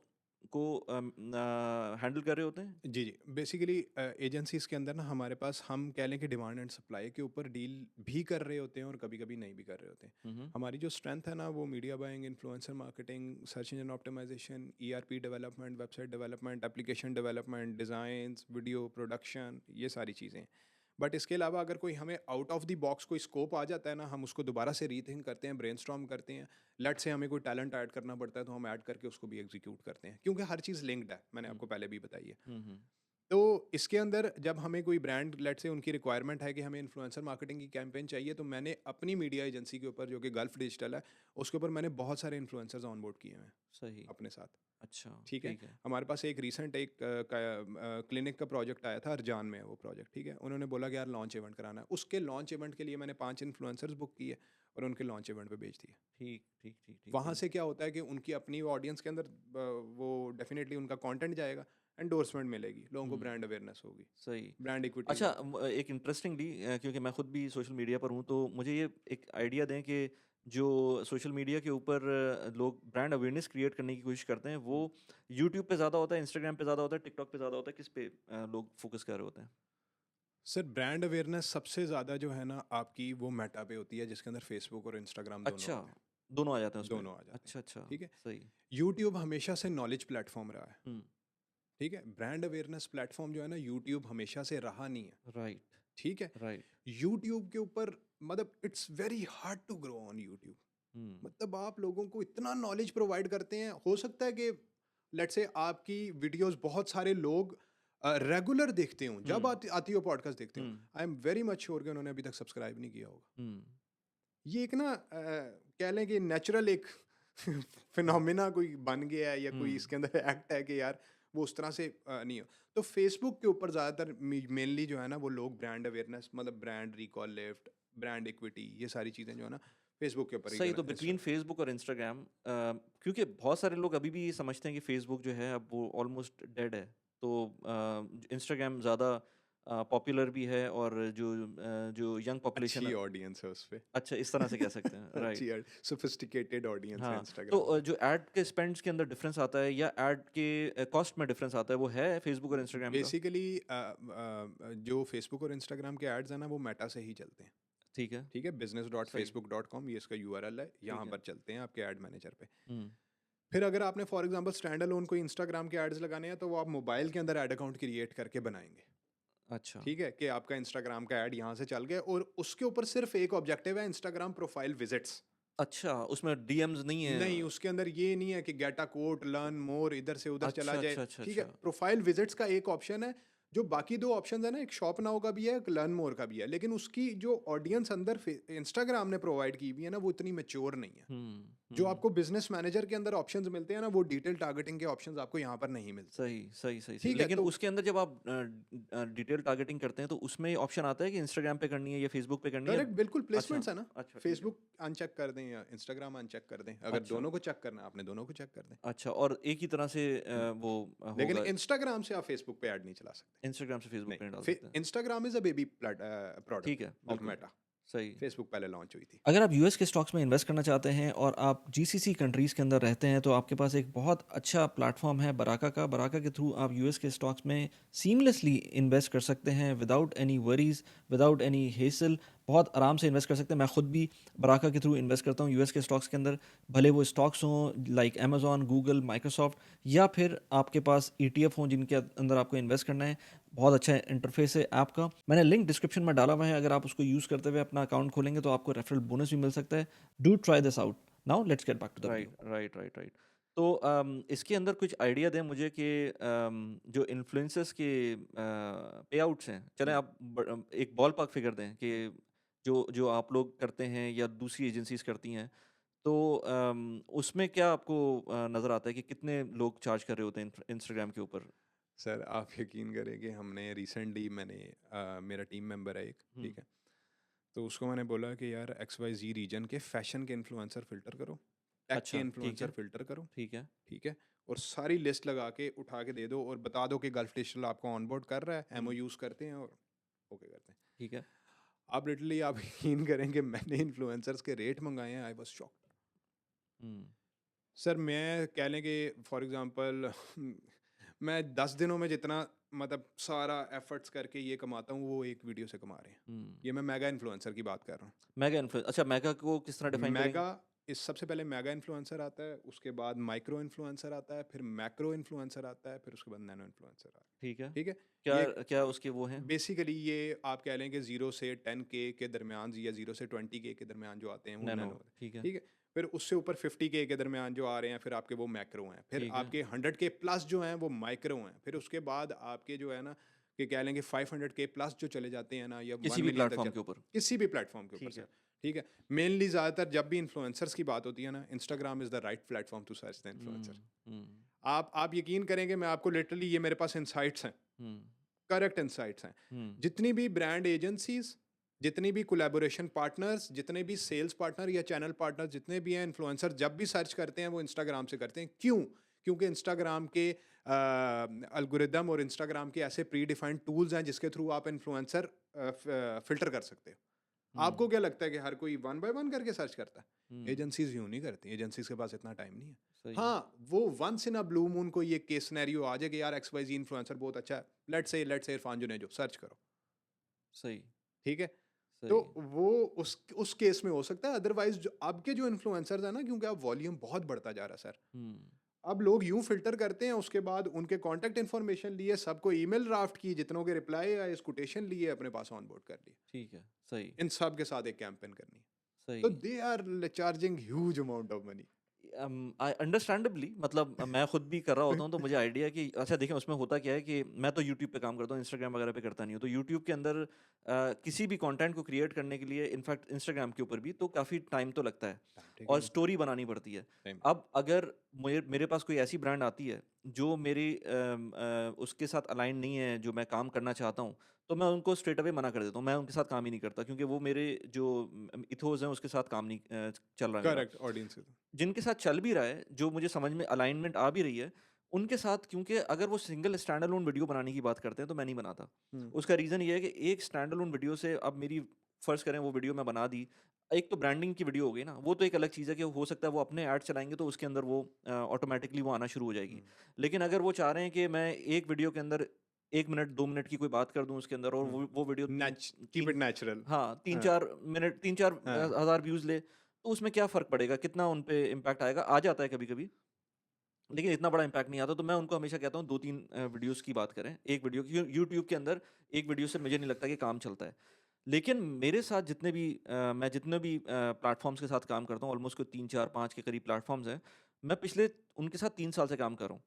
Speaker 2: को हैंडल कर रहे होते हैं?
Speaker 1: जी, जी। बेसिकली एजेंसीज़ के अंदर ना हमारे पास, हम कह लें कि डिमांड एंड सप्लाई के ऊपर डील भी कर रहे होते हैं और कभी-कभी नहीं भी कर रहे होते हैं।
Speaker 2: हुँ, हुँ।
Speaker 1: हमारी जो स्ट्रेंथ है ना, वो media buying, influencer marketing, search engine optimisation, ERP development, website development, application development, designs, video production, ये सारी चीज़ें हैं। बट इसके अलावा अगर कोई हमें आउट ऑफ द बॉक्स कोई स्कोप आ जाता है ना, हम उसको दोबारा से रीथिंक करते हैं, ब्रेनस्टॉर्म करते हैं। लेट्स से हमें कोई टैलेंट ऐड करना पड़ता है, तो हम ऐड करके उसको भी एग्जीक्यूट करते हैं, क्योंकि हर चीज़ लिंक्ड है, मैंने
Speaker 2: हुँ,
Speaker 1: आपको पहले भी बताई है।
Speaker 2: हुँ, हुँ,
Speaker 1: तो इसके अंदर जब हमें कोई ब्रांड, लेट से उनकी रिक्वायरमेंट है कि हमें इन्फ्लुएंसर मार्केटिंग की कैंपेन चाहिए, तो मैंने अपनी मीडिया एजेंसी के ऊपर, जो कि गल्फ डिजिटल है, उसके ऊपर मैंने बहुत सारे इन्फ्लुएंसर्स ऑन बोर्ड किए हुए हैं
Speaker 2: सही।
Speaker 1: अपने साथ।
Speaker 2: अच्छा,
Speaker 1: ठीक है,
Speaker 2: ठीक है।
Speaker 1: हमारे पास एक रीसेंट एक क्लिनिक का प्रोजेक्ट आया था, अरजान में है वो प्रोजेक्ट, ठीक है, उन्होंने बोला कि यार लॉन्च इवेंट कराना है, उसके लॉन्च इवेंट के लिए मैंने 5 इन्फ्लुएंसर्स बुक किए और उनके लॉन्च इवेंट पे भेज दिए।
Speaker 2: ठीक, ठीक, ठीक, ठीक,
Speaker 1: वहाँ
Speaker 2: ठीक।
Speaker 1: से क्या होता है कि उनकी अपनी ऑडियंस के अंदर वो डेफिनेटली उनका कंटेंट जाएगा, एंडोर्समेंट मिलेगी, लोगों को
Speaker 2: हुँ,
Speaker 1: ब्रांड अवेयरनेस होगी,
Speaker 2: सही।
Speaker 1: ब्रांड इक्विटीज
Speaker 2: अच्छा
Speaker 1: होगी।
Speaker 2: एक इंटरेस्टिंगली क्योंकि मैं खुद भी सोशल मीडिया पर हूँ तो मुझे ये एक आइडिया दें कि जो सोशल मीडिया के ऊपर लोग ब्रांड अवेयरनेस क्रिएट करने की कोशिश करते हैं वो यूट्यूब पे ज़्यादा होता है, इंस्टाग्राम पे ज़्यादा होता है, टिकटॉक पे ज़्यादा होता है, किस पे लोग फोकस कर रहे होते हैं?
Speaker 1: सर ब्रांड अवेयरनेस सबसे ज़्यादा जो है ना आपकी, वो मेटा पे होती है, जिसके अंदर फेसबुक और इंस्टाग्राम दोनों
Speaker 2: अच्छा,
Speaker 1: आते हैं।
Speaker 2: दोनों आ जाते हैं उसमें?
Speaker 1: दोनों आ जाते हैं,
Speaker 2: अच्छा, अच्छा,
Speaker 1: ठीक है।
Speaker 2: सही।
Speaker 1: यूट्यूब हमेशा से नॉलेज प्लेटफॉर्म रहा है,
Speaker 2: हुँ,
Speaker 1: ठीक है। ब्रांड अवेयरनेस प्लेटफॉर्म जो है ना, यूट्यूब हमेशा से रहा नहीं है,
Speaker 2: राइट,
Speaker 1: ठीक है।
Speaker 2: राइट।
Speaker 1: यूट्यूब के ऊपर मतलब it's very hard to grow on YouTube.
Speaker 2: हुँ,
Speaker 1: मतलब आप लोगों को इतना नॉलेज प्रोवाइड करते हैं, हो सकता है कि लेट्स से आपकी वीडियोस बहुत सारे लोग रेगुलर देखते हों, जब
Speaker 2: हुँ,
Speaker 1: आती हो पॉडकास्ट देखते हो,
Speaker 2: हुँ,
Speaker 1: I am very much sure कि उन्होंने अभी तक सब्सक्राइब नहीं किया होगा।
Speaker 2: हुँ,
Speaker 1: ये एक ना कह लें कि नेचुरल एक फिनोमिना कोई बन गया है, या कोई
Speaker 2: हुँ,
Speaker 1: इसके अंदर एक्ट है कि यार वो उस तरह से नहीं हो। तो फेसबुक के ऊपर ज़्यादातर मेनली जो है ना, वो लोग ब्रांड अवेयरनेस, मतलब brand recall lift, brand equity, ये सारी चीज़ें जो है ना, फेसबुक के ऊपर ही
Speaker 2: सही तो बिटवीन फेसबुक और इंस्टाग्राम क्योंकि बहुत सारे लोग अभी भी ये समझते हैं कि फेसबुक जो है अब वो ऑलमोस्ट डेड है तो इंस्टाग्राम ज़्यादा पॉपुलर भी है और जो यंग पॉपुलेशन
Speaker 1: अच्छी
Speaker 2: है
Speaker 1: ऑडियंस है उस पे।
Speaker 2: अच्छा इस तरह से कह सकते हैं राइट
Speaker 1: अच्छी सोफिस्टिकेटेड ऑडियंस है
Speaker 2: हाँ तो
Speaker 1: इंस्टाग्राम पे।
Speaker 2: जो ऐड के स्पेंड्स के अंदर डिफरेंस आता है या ऐड के कॉस्ट में डिफरेंस आता है वो है फेसबुक और इंस्टाग्राम का
Speaker 1: बेसिकली जो फेसबुक और इंस्टाग्राम के एड्स हैं ना, वो मेटा से ही चलते हैं,
Speaker 2: ठीक है
Speaker 1: ठीक है।
Speaker 2: सही
Speaker 1: business.facebook.com ये इसका URL है, यहाँ
Speaker 2: ठीक है
Speaker 1: पर चलते हैं आपके ऐड मैनेजर पे।
Speaker 2: हम्म
Speaker 1: फिर अगर आपने फॉर एग्जांपल स्टैंड अलोन कोई इंस्टाग्राम के एड्स लगाने हैं, तो वो आप मोबाइल के अंदर ऐड अकाउंट क्रिएट करके बनाएंगे,
Speaker 2: अच्छा
Speaker 1: ठीक है, कि आपका इंस्टाग्राम का ऐड यहाँ से चल गया और उसके ऊपर सिर्फ एक ऑब्जेक्टिव है, इंस्टाग्राम प्रोफाइल विजिट्स।
Speaker 2: अच्छा उसमें डीएम्स नहीं है
Speaker 1: नहीं, उसके अंदर ये नहीं है कि get a quote, learn more, इधर से उधर चला
Speaker 2: अच्छा
Speaker 1: जाए,
Speaker 2: अच्छा अच्छा
Speaker 1: ठीक है।
Speaker 2: अच्छा
Speaker 1: प्रोफाइल विजिट्स का एक ऑप्शन है, जो बाकी दो ऑप्शन है ना, एक शॉप नाउ का भी है, एक लर्न मोर का भी है, लेकिन उसकी जो ऑडियंस अंदर इंस्टाग्राम ने प्रोवाइड की हुई है ना, वो इतनी मेच्योर नहीं है। जो आपको बिजनेस मैनेजर के अंदर ऑप्शंस मिलते हैं ना, वो डिटेल टारगेटिंग के ऑप्शंस आपको यहाँ पर नहीं मिलते।
Speaker 2: सही सही सही सही
Speaker 1: ठीक है,
Speaker 2: लेकिन
Speaker 1: तो
Speaker 2: उसके अंदर जब आप डिटेल टारगेटिंग करते हैं तो उसमें ऑप्शन आता है कि इंस्टाग्राम पे करनी है या फेसबुक पे करनी है।
Speaker 1: करेक्ट, बिल्कुल
Speaker 2: अच्छा
Speaker 1: प्लेसमेंट्स है ना।
Speaker 2: अच्छा ठीक है।
Speaker 1: फेसबुक अनचेक कर दें या इंस्टाग्राम अनचेक कर दें, अगर
Speaker 2: अच्छा
Speaker 1: दोनों को चेक करना है आपने दोनों को चेक कर दें।
Speaker 2: अच्छा और एक ही तरह से वो
Speaker 1: लेकिन
Speaker 2: होगा।
Speaker 1: इंस्टाग्राम से आप फेसबुक पे ऐड नहीं चला सकते।
Speaker 2: इंस्टाग्राम से फेसबुक पे नहीं डाल
Speaker 1: नहीं,
Speaker 2: सकते।
Speaker 1: Instagram is a baby product
Speaker 2: ठीक है
Speaker 1: ऑफ
Speaker 2: बिल्कुल
Speaker 1: मेटा।
Speaker 2: सही।
Speaker 1: फेसबुक पहले लॉन्च हुई थी।
Speaker 3: अगर आप यूएस के स्टॉक्स में इन्वेस्ट करना चाहते हैं और आप जीसीसी कंट्रीज़ के अंदर रहते हैं तो आपके पास एक बहुत अच्छा प्लेटफॉर्म है बराका का। बराका के थ्रू आप यूएस के स्टॉक्स में सीमलेसली इन्वेस्ट कर सकते हैं without any worries, without any hassle. बहुत आराम से इन्वेस्ट कर सकते हैं। मैं खुद भी बराका के थ्रू इन्वेस्ट करता हूँ यूएस के स्टॉक्स के अंदर, भले वो स्टॉक्स हों लाइक अमेजॉन, गूगल, माइक्रोसॉफ्ट, या फिर आपके पास ईटीएफ हों जिनके अंदर आपको इन्वेस्ट करना है। बहुत अच्छा इंटरफेस है ऐप का। मैंने लिंक डिस्क्रिप्शन में डाला हुआ है, अगर आप उसको यूज़ करते हुए अपना अकाउंट खोलेंगे तो आपको रेफरल बोनस भी मिल सकता है। Do try this out. Now let's get back to the video.
Speaker 2: Right right right right. तो इसके अंदर कुछ आइडिया दें मुझे कि जो इन्फ्लुएंसर्स के पे आउट्स हैं, चलें आप एक बॉल पार्क फिगर दें कि जो जो आप लोग करते हैं या दूसरी एजेंसीज करती हैं, तो उसमें क्या आपको नज़र आता है कि कितने लोग चार्ज कर रहे होते हैं इंस्टाग्राम के ऊपर?
Speaker 1: सर आप यकीन करेंगे, हमने रिसेंटली मेरा टीम मेंबर है एक, ठीक है, तो उसको मैंने बोला कि यार XYZ रीजन के फैशन के इन्फ्लुएंसर फिल्टर करो, टेक के
Speaker 2: अच्छा ठीक है
Speaker 1: इन्फ्लुएंसर फिल्टर करो,
Speaker 2: ठीक है
Speaker 1: ठीक है, और सारी लिस्ट लगा के उठा के दे दो और बता दो कि गल्फ डिजिटल आपको ऑनबोर्ड कर रहा है, एमओ यूज़ करते हैं और ओके करते हैं।
Speaker 2: ठीक है।
Speaker 1: आप लिटरली आप यकीन करेंगे, मैंने इन्फ्लुएंसर्स के रेट मंगाए हैं, I was shocked.
Speaker 2: Hmm
Speaker 1: sir मैं कह लें कि फॉर एग्जांपल मैं 10 दिनों में जितना मतलब सारा एफर्ट्स करके ये कमाता हूँ, वो एक वीडियो से कमा रहे हैं। ये मैं मेगा इन्फ्लुएंसर की बात कर रहा हूँ।
Speaker 2: मेगा इन्फ्लुएंसर, अच्छा मेगा को किस तरह डिफाइन करेंगे?
Speaker 1: मेगा इस सबसे पहले मेगा इन्फ्लुएंसर आता है, उसके बाद माइक्रो इन्फ्लुएंसर आता है, फिर मैक्रो इन्फ्लुएंसर आता है, फिर उसके बाद नैनो इन्फ्लुएंसर आता है।
Speaker 2: ठीक है।
Speaker 1: ठीक है,
Speaker 2: क्या
Speaker 1: ये
Speaker 2: क्या उसके वो हैं?
Speaker 1: बेसिकली ये आप कह लें कि 0 से 10K के दरमियान या 0 से 20K के दरमियान जो आते हैं वो
Speaker 2: नैनो
Speaker 1: नैनो होते हैं।
Speaker 2: ठीक है
Speaker 1: ठीक है, फिर उससे ऊपर 50K के दरमियान जो आ रहे हैं, फिर आपके वो मैक्रो हैं, फिर
Speaker 2: ठीक है
Speaker 1: आपके 100K प्लस जो हैं वो माइक्रो हैं, फिर उसके बाद आपके जो है ना कि कह लेंगे 500K प्लस जो चले जाते हैं ना, या 1
Speaker 2: किसी भी
Speaker 1: मिलियन तक
Speaker 2: प्लेटफॉर्म के ऊपर।
Speaker 1: किसी भी प्लेटफॉर्म के ऊपर
Speaker 2: ठीक है
Speaker 1: से। ठीक है, मेनली ज़्यादातर जब भी इन्फ्लुएंसर्स की बात होती है ना, Instagram is the right platform to search the influencer.
Speaker 2: Hmm
Speaker 1: आप यकीन करेंगे, मैं आपको लिटरली ये मेरे पास इंसाइट्स हैं,
Speaker 2: हम्म
Speaker 1: करेक्ट इंसाइट्स हैं।
Speaker 2: हम्म
Speaker 1: जितनी भी ब्रांड एजेंसीज, जितनी भी कोलैबोरेशन पार्टनर्स, जितने भी सेल्स पार्टनर या चैनल पार्टनर जितने भी हैं, इन्फ्लुएंसर जब भी सर्च करते हैं वो इंस्टाग्राम से करते हैं। क्यों? क्योंकि इंस्टाग्राम के अल्गोरिदम और इंस्टाग्राम के ऐसे प्री डिफाइंड टूल्स हैं जिसके थ्रू आप इन्फ्लुएंसर फिल्टर कर सकते हो। आपको क्या लगता है कि हर कोई 1 बाय 1 करके सर्च करता है? एजेंसीज यूं नहीं करती, एजेंसीज के पास इतना टाइम नहीं है।
Speaker 2: सही
Speaker 1: हाँ, वो once in a blue moon को ये केस सिनेरियो आ जाए कि यार XYZ इन्फ्लुएंसर बहुत अच्छा है, let's say Irfan Junejo, search करो।
Speaker 2: सही
Speaker 1: ठीक है,
Speaker 2: सही
Speaker 1: तो वो उस केस में हो सकता है। अदरवाइज जो अब के जो इन्फ्लुएंसर्स हैं ना, क्योंकि अब वॉल्यूम बहुत बढ़ता जा रहा है सर, अब लोग यूं फिल्टर करते हैं, उसके बाद उनके कांटेक्ट इन्फॉर्मेशन लिए, सबको ईमेल ड्राफ्ट की, जितनों के रिप्लाई आए, कोटेशन लिए, अपने पास ऑन बोर्ड कर लिए,
Speaker 2: ठीक है सही
Speaker 1: इन सब के साथ एक कैंपेन करनी है।
Speaker 2: सही।
Speaker 1: तो they are charging huge amount of money.
Speaker 2: Understandably मतलब मैं खुद भी कर रहा होता हूँ तो मुझे आइडिया कि अच्छा देखें उसमें होता क्या है कि मैं तो यूट्यूब पे काम करता हूँ, इंस्टाग्राम वगैरह पे करता नहीं हूँ। तो यूट्यूब के अंदर किसी भी कंटेंट को क्रिएट करने के लिए, इनफैक्ट इंस्टाग्राम के ऊपर भी, तो काफ़ी टाइम तो लगता है और स्टोरी बनानी पड़ती है। अब अगर मेरे पास कोई ऐसी ब्रांड आती है जो मेरी उसके साथ अलाइन नहीं है जो मैं काम करना चाहता हूँ, तो मैं उनको स्ट्रेट अवे मना कर देता हूँ। मैं उनके साथ काम ही नहीं करता क्योंकि वो मेरे जो इथोस हैं उसके साथ काम नहीं चल रहा है मेरा।
Speaker 1: करेक्ट, ऑडियंस
Speaker 2: जिनके साथ चल भी रहा है, जो मुझे समझ में अलाइनमेंट आ भी रही है, उनके साथ, क्योंकि अगर वो सिंगल स्टैंड अलोन वीडियो बनाने की बात करते हैं तो मैं नहीं बनाता। उसका रीज़न ये है कि एक स्टैंड अलोन वीडियो से, अब मेरी फ़र्ज़ करें वो वीडियो मैं बना दी, एक तो ब्रांडिंग की वीडियो हो गई ना, वो तो एक अलग चीज़ है कि हो सकता है वो अपने ऐड चलाएँगे तो उसके अंदर वो ऑटोमैटिकली वो आना शुरू हो जाएगी। लेकिन अगर वो चाह रहे हैं कि मैं एक वीडियो के अंदर 1 मिनट 2 मिनट की कोई बात कर दूँ उसके अंदर और वो वीडियो
Speaker 1: कीप इट नेचुरल,
Speaker 2: हाँ 3-4 मिनट 3-4 हज़ार व्यूज़ ले, तो उसमें क्या फ़र्क पड़ेगा? कितना उन पे इम्पैक्ट आएगा? आ जाता है कभी-कभी, लेकिन इतना बड़ा इम्पैक्ट नहीं आता। तो मैं उनको हमेशा कहता हूँ 2-3 वीडियोज़ की बात करें। एक वीडियो की यूट्यूब के अंदर एक वीडियो से मुझे नहीं लगता कि काम चलता है। लेकिन मेरे साथ मैं जितने भी प्लेटफ़ॉर्म्स के साथ काम करता हूँ, ऑलमोस्ट कोई 3-4-5 के करीब प्लेटफ़ॉर्म्स हैं। मैं पिछले उनके साथ 3 साल से काम कर रहा हूँ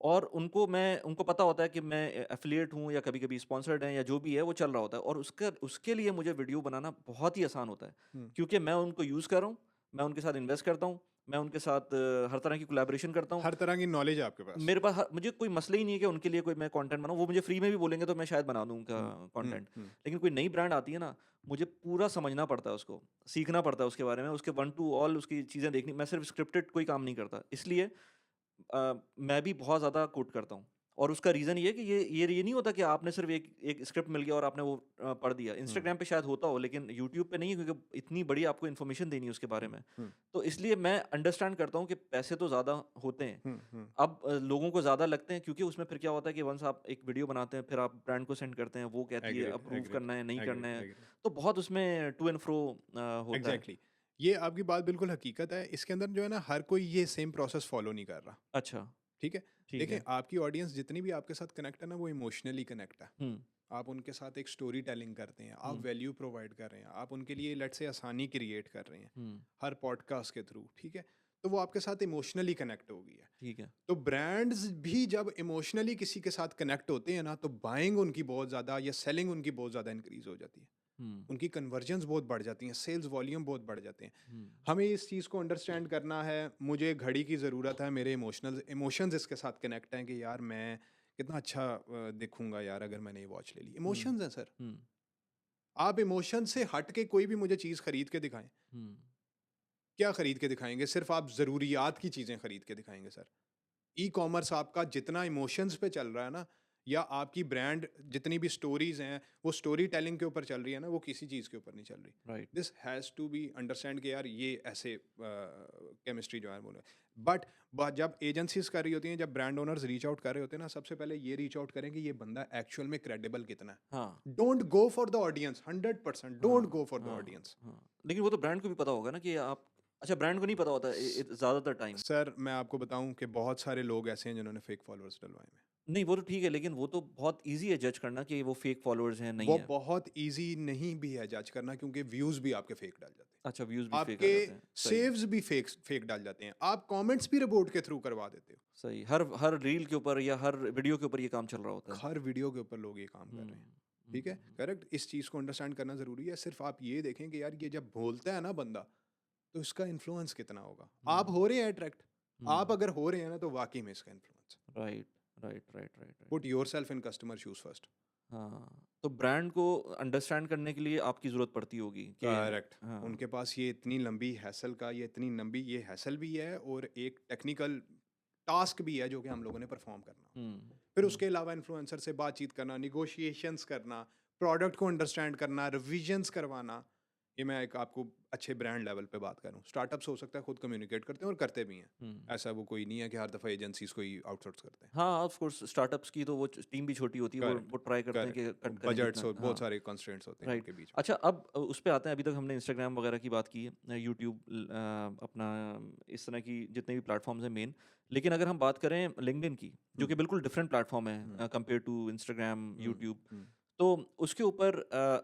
Speaker 2: और उनको पता होता है कि मैं एफ़िलिएट हूँ या कभी-कभी स्पॉन्सर्ड हैं या जो भी है वो चल रहा होता है, और उसके लिए मुझे वीडियो बनाना बहुत ही आसान होता है। क्योंकि मैं उनको यूज़ कर रहा हूँ, मैं उनके साथ इन्वेस्ट करता हूँ, मैं उनके साथ हर तरह की कोलैबोरेशन करता हूँ।
Speaker 1: हर तरह की नॉलेज है आपके पास।
Speaker 2: मेरे पास मुझे कोई मसला ही नहीं है कि उनके लिए कोई मैं कंटेंट बनाऊँ, वो मुझे फ्री में भी बोलेंगे तो मैं शायद बना दूँ उनका कंटेंट। लेकिन कोई नई ब्रांड आती है ना, मुझे पूरा समझना पड़ता है उसको, सीखना पड़ता है उसके बारे में, उसके वन टू ऑल उसकी चीज़ें देखनी। मैं सिर्फ स्क्रिप्टेड कोई काम नहीं करता, इसलिए मैं भी बहुत ज़्यादा कोट करता हूँ। और उसका रीज़न ये है कि ये नहीं होता कि आपने सिर्फ एक एक स्क्रिप्ट मिल गया और आपने वो पढ़ दिया। इंस्टाग्राम पे शायद होता हो, लेकिन यूट्यूब पे नहीं है, क्योंकि इतनी बड़ी आपको इन्फॉर्मेशन देनी है उसके बारे में। तो इसलिए मैं अंडरस्टैंड करता हूँ कि पैसे तो ज़्यादा होते हैं। अब लोगों को ज़्यादा लगते हैं, क्योंकि उसमें फिर क्या होता है कि वंस आप एक वीडियो बनाते हैं, फिर आप ब्रांड को सेंड करते हैं, वो कहती है
Speaker 1: एग्रीड
Speaker 2: अप्रूव
Speaker 1: एग्रीड
Speaker 2: करना है, नहीं करना
Speaker 1: एग्रीड
Speaker 2: है।
Speaker 1: एग्रीड
Speaker 2: तो बहुत उसमें टू एंड फ्रो होता है।
Speaker 1: एग्जैक्टली। ये आपकी बात बिल्कुल हकीकत है। इसके अंदर जो है ना, हर कोई ये सेम प्रोसेस फॉलो नहीं कर रहा।
Speaker 2: अच्छा,
Speaker 1: ठीक है।
Speaker 2: ठीक
Speaker 1: देखें,
Speaker 2: है।
Speaker 1: आपकी ऑडियंस जितनी भी आपके साथ कनेक्ट है ना, वो इमोशनली कनेक्ट है।
Speaker 2: हुँ,
Speaker 1: आप उनके साथ एक स्टोरी टेलिंग करते हैं, आप
Speaker 2: हुँ,
Speaker 1: वैल्यू प्रोवाइड कर रहे हैं, आप उनके लिए लेट से आसानी क्रिएट कर रहे हैं
Speaker 2: हुँ,
Speaker 1: हर पॉडकास्ट के थ्रू। ठीक है। तो वो आपके साथ इमोशनली कनेक्ट हो गई है।
Speaker 2: ठीक है।
Speaker 1: तो ब्रांड्स भी जब इमोशनली किसी के साथ कनेक्ट होते हैं ना, तो बाइंग उनकी बहुत ज़्यादा या सेलिंग उनकी बहुत ज़्यादा इंक्रीज हो जाती है।
Speaker 2: हुँ,
Speaker 1: उनकी कन्वर्जन्स बहुत बढ़ जाती हैं, सेल्स वॉल्यूम बहुत बढ़ जाते हैं।
Speaker 2: हुँ,
Speaker 1: हमें इस चीज़ को अंडरस्टैंड करना है। मुझे घड़ी की ज़रूरत है, मेरे इमोशंस इसके साथ कनेक्ट हैं कि यार मैं कितना अच्छा दिखूंगा यार अगर मैंने ये वॉच ले ली।
Speaker 2: हुँ,
Speaker 1: इमोशंस हैं सर।
Speaker 2: हुँ,
Speaker 1: आप इमोशन से हट के कोई भी मुझे चीज़ खरीद के दिखाएं,
Speaker 2: हुँ,
Speaker 1: क्या खरीद के दिखाएंगे? सिर्फ आप ज़रूरियात की चीज़ें खरीद के दिखाएंगे सर। ई कॉमर्स आपका जितना इमोशंस पे चल रहा है ना, या आपकी ब्रांड जितनी भी स्टोरीज हैं वो स्टोरी टेलिंग के ऊपर चल रही है ना, वो किसी चीज़ के ऊपर नहीं चल रही।
Speaker 2: Right.
Speaker 1: This has to be understand कि यार ये ऐसे केमिस्ट्री जो है बोले। बट जब एजेंसीज कर रही होती हैं, जब ब्रांड ओनर्स रीच आउट कर रहे होते हैं ना, सबसे पहले ये रीच आउट करें कि ये बंदा एक्चुअल में क्रेडिबल कितना है।
Speaker 2: हाँ,
Speaker 1: don't go for the audience, 100% don't
Speaker 2: हाँ,
Speaker 1: गो फॉर द
Speaker 2: हाँ,
Speaker 1: ऑडियंस।
Speaker 2: हाँ। लेकिन वो तो ब्रांड को भी पता होगा ना कि आप अच्छा, ब्रांड को नहीं पता होता ज़्यादातर टाइम।
Speaker 1: सर मैं आपको बताऊं कि बहुत सारे लोग ऐसे हैं जिन्होंने फेक फॉलोअर्स डलवाए हैं।
Speaker 2: नहीं, वो तो ठीक है, लेकिन वो तो बहुत ईज़ी है जज करना कि वो फेक फॉलोअर्स हैं, नहीं
Speaker 1: वो
Speaker 2: है।
Speaker 1: बहुत इजी नहीं भी है जज करना, क्योंकि व्यूज भी आपके फेक डाल जाते हैं,
Speaker 2: अच्छा, व्यूज़ भी फेक आ
Speaker 1: आपके
Speaker 2: जाते हैं। सही,
Speaker 1: सेव्स भी फेक फेक डाल जाते हैं, आप कमेंट्स भी रिपोर्ट के थ्रू करवा देते हो।
Speaker 2: सही। हर हर रील के ऊपर या हर वीडियो के ऊपर ये काम चल रहा होता है।
Speaker 1: हर वीडियो के ऊपर लोग ये काम कर
Speaker 2: हुँ,
Speaker 1: रहे हैं।
Speaker 2: हुँ,
Speaker 1: ठीक है, करेक्ट। इस चीज़ को अंडरस्टैंड करना ज़रूरी है। सिर्फ आप ये देखें कि यार ये जब बोलता है ना बंदा, तो इसका इन्फ्लुएंस कितना होगा। आप
Speaker 2: हुँ,
Speaker 1: हो रहे हैं अट्रैक्ट,
Speaker 2: हुँ।
Speaker 1: आप अगर हो रहे हैं ना, तो वाकई में इसका influence.
Speaker 2: Right, right, right, right, right.
Speaker 1: Put your self in customer shoes first.
Speaker 2: हाँ, तो ब्रांड को अंडरस्टैंड करने के लिए आपकी ज़रूरत पड़ती होगी कि
Speaker 1: करेक्ट।
Speaker 2: हाँ,
Speaker 1: उनके पास ये इतनी लंबी हैसल का, ये इतनी लंबी ये हैसल भी है, और एक टेक्निकल टास्क भी है जो कि हम लोगों ने परफॉर्म करना।
Speaker 2: हुँ,
Speaker 1: फिर
Speaker 2: हुँ,
Speaker 1: उसके अलावा इन्फ्लुएंसर से बातचीत करना, निगोशिएशंस करना, प्रोडक्ट को अंडरस्टैंड करना, रिविजन्स करवाना। ये मैं एक आपको अच्छे ब्रांड लेवल पे बात करूँ। स्टार्टअप्स हो सकता है खुद कम्युनिकेट करते हैं और करते भी हैं।
Speaker 2: हुँ।
Speaker 1: ऐसा वो कोई नहीं है कि हर दफ़ा एजेंसीज को ही आउटसोर्स करते हैं।
Speaker 2: हाँ, ऑफ़ कोर्स स्टार्टअप्स की तो वो टीम भी छोटी होती है, वो
Speaker 1: करेक्ट
Speaker 2: ट्राई करते हैं
Speaker 1: करेक्ट।
Speaker 2: कि कट करें
Speaker 1: बजट्स
Speaker 2: जितना।
Speaker 1: और बहुत
Speaker 2: हाँ,
Speaker 1: सारे कंस्ट्रेंट्स होते हैं
Speaker 2: राइट।
Speaker 1: उनके बीच में।
Speaker 2: अच्छा, अब उस पे आते हैं। अभी तक हमने इंस्टाग्राम वगैरह की बात की है, यूट्यूब अपना इस तरह की जितने भी प्लेटफ़ॉर्म्स हैं मेन। लेकिन अगर हम बात करें लिंक्डइन की, जो कि बिल्कुल डिफरेंट प्लेटफ़ॉर्म है compare to Instagram,
Speaker 1: hmm,
Speaker 2: YouTube.
Speaker 1: Hmm,
Speaker 2: तो उसके ऊपर